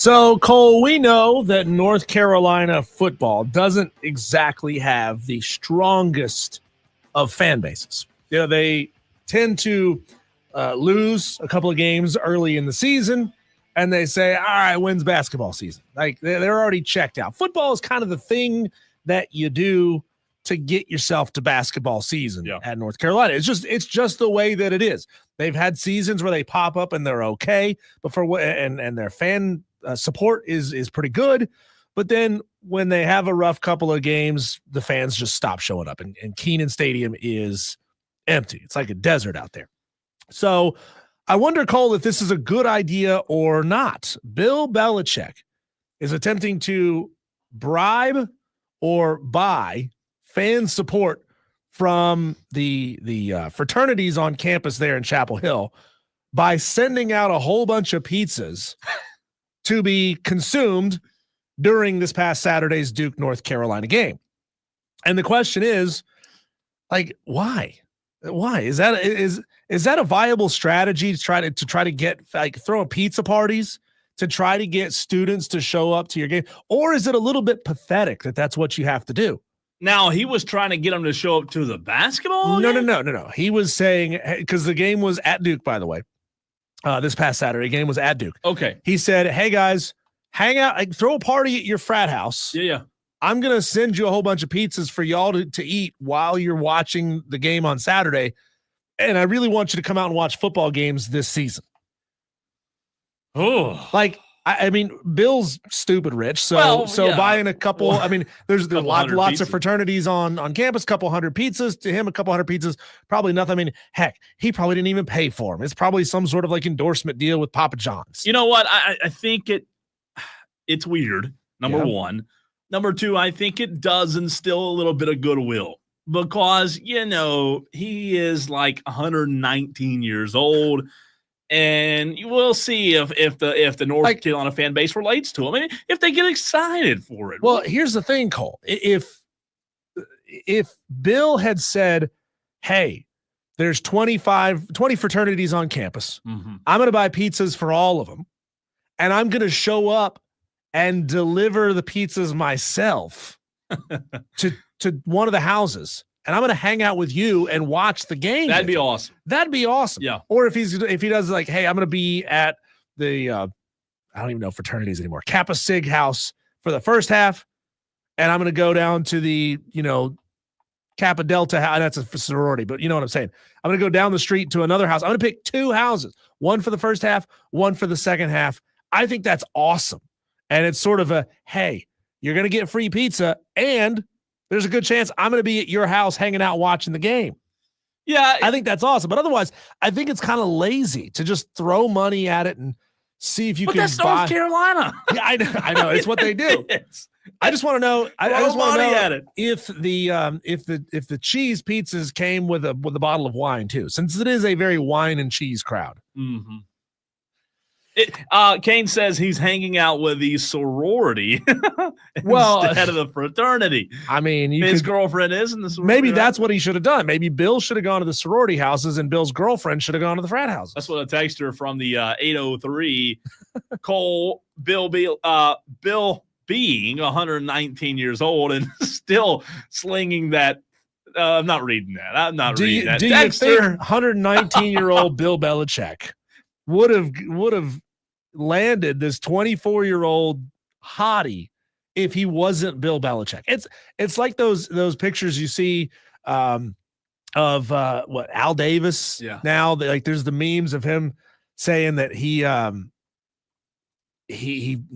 So, Cole, we know that North Carolina football doesn't exactly have the strongest of fan bases. You know, they tend to lose a couple of games early in the season, and they say, all right, when's basketball season? Like, they're already checked out. Football is kind of the thing that you do to get yourself to basketball season at North Carolina. It's just the way that it is. They've had seasons where they pop up and they're okay, but and their fan support is pretty good. But then when they have a rough couple of games, the fans just stop showing up, and Kenan Stadium is empty. It's like a desert out there. So I wonder, Cole, if this is a good idea or not. Bill Belichick is attempting to bribe or buy fan support from the fraternities on campus there in Chapel Hill by sending out a whole bunch of pizzas to be consumed during this past Saturday's Duke North Carolina game. And the question is, like, why? Why is that a viable strategy to try to get, like, throwing pizza parties to try to get students to show up to your game? Or is it a little bit pathetic that that's what you have to do? Now, he was trying to get them to show up to the basketball game? No. He was saying, because the game was at Duke, by the way. This past Saturday game was at Duke. Okay. He said, hey, guys, hang out, like, throw a party at your frat house. Yeah. I'm going to send you a whole bunch of pizzas for y'all to eat while you're watching the game on Saturday. And I really want you to come out and watch football games this season. Oh, like, I mean, Bill's stupid rich. So buying a couple, I mean, there's lots of fraternities on campus, couple hundred pizzas to him, a couple hundred pizzas, probably nothing. I mean, heck, he probably didn't even pay for them. It's probably some sort of like endorsement deal with Papa John's. You know what? I think it's weird. Number one. Number two, I think it does instill a little bit of goodwill because, you know, he is like 119 years old. And we'll see if the North Carolina fan base relates to him. I mean, if they get excited for it. Well, here's the thing, Cole. If Bill had said, hey, there's 20 fraternities on campus. Mm-hmm. I'm going to buy pizzas for all of them. And I'm going to show up and deliver the pizzas myself to one of the houses. And I'm going to hang out with you and watch the game. That'd be awesome. That'd be awesome. Yeah. Or if he does, like, hey, I'm going to be at the I don't even know fraternities anymore, Kappa Sig house for the first half, and I'm going to go down to the, you know, Kappa Delta house. That's a sorority, but you know what I'm saying. I'm going to go down the street to another house. I'm going to pick two houses, one for the first half, one for the second half. I think that's awesome. And it's sort of a, hey, you're going to get free pizza, and there's a good chance I'm going to be at your house hanging out watching the game. Yeah. I think that's awesome. But otherwise, I think it's kind of lazy to just throw money at it and see if you can that's buy. North Carolina. Yeah, I know. It's what they do. I just want to know. I just want to know if the cheese pizzas came with a bottle of wine too, since it is a very wine and cheese crowd. Mm-hmm. Kane says he's hanging out with the sorority instead of the fraternity. I mean, his girlfriend is in the sorority. Maybe that's what he should have done. Maybe Bill should have gone to the sorority houses and Bill's girlfriend should have gone to the frat houses. That's what a texter from the 803 Cole Bill being 119 years old and still slinging that. I'm not reading that. I'm not reading that. Do you think 119-year-old Bill Belichick would have landed this 24-year-old hottie if he wasn't Bill Belichick? It's like those pictures you see of Al Davis. Yeah. Now, like, there's the memes of him saying that he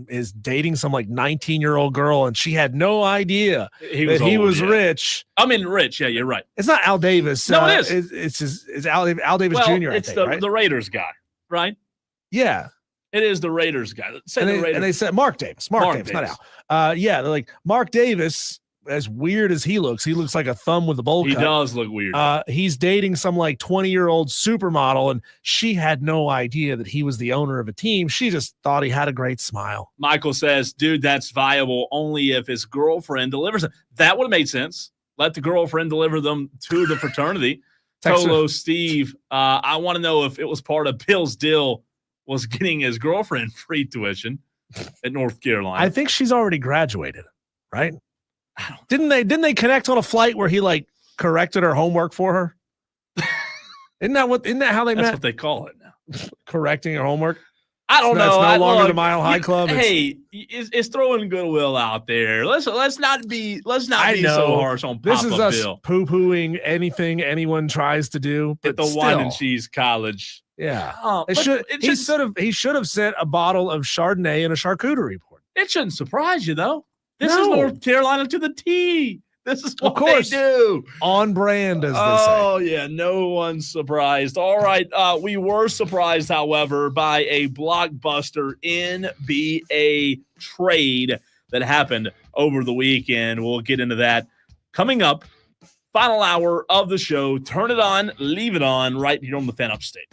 is dating some like 19-year-old girl and she had no idea he was rich. I mean, rich. Yeah, you're right. It's not Al Davis. No, it is. It's Al Davis Jr. It's I think, right? the Raiders guy, right? Yeah. It is the Raiders guy. And they said Mark Davis. Mark Davis, not Al. Yeah, they're like, Mark Davis, as weird as he looks like a thumb with a bowl cut. He does look weird. He's dating some like 20-year-old supermodel, and she had no idea that he was the owner of a team. She just thought he had a great smile. Michael says, dude, that's viable only if his girlfriend delivers them. That would have made sense. Let the girlfriend deliver them to the fraternity. Tolo Steve, I want to know if it was part of Bill's deal was getting his girlfriend free tuition. at North Carolina. I think she's already graduated, right? Didn't they connect on a flight where he like corrected her homework for her? Isn't that how they met? That's what they call it now. Correcting her homework. I don't know. It's no longer look, the Mile High Club. It's throwing goodwill out there. Let's not be so harsh on Papa This is us Bill. poo-pooing anything anyone tries to do. But At the still, wine and cheese college. Yeah. He should have sent a bottle of Chardonnay and a charcuterie board. It shouldn't surprise you though. This is North Carolina to the T. This is what they do. On brand, as they say. Oh, yeah. No one's surprised. All right. We were surprised, however, by a blockbuster NBA trade that happened over the weekend. We'll get into that coming up. Final hour of the show. Turn it on, leave it on right here on the Fan Upstate.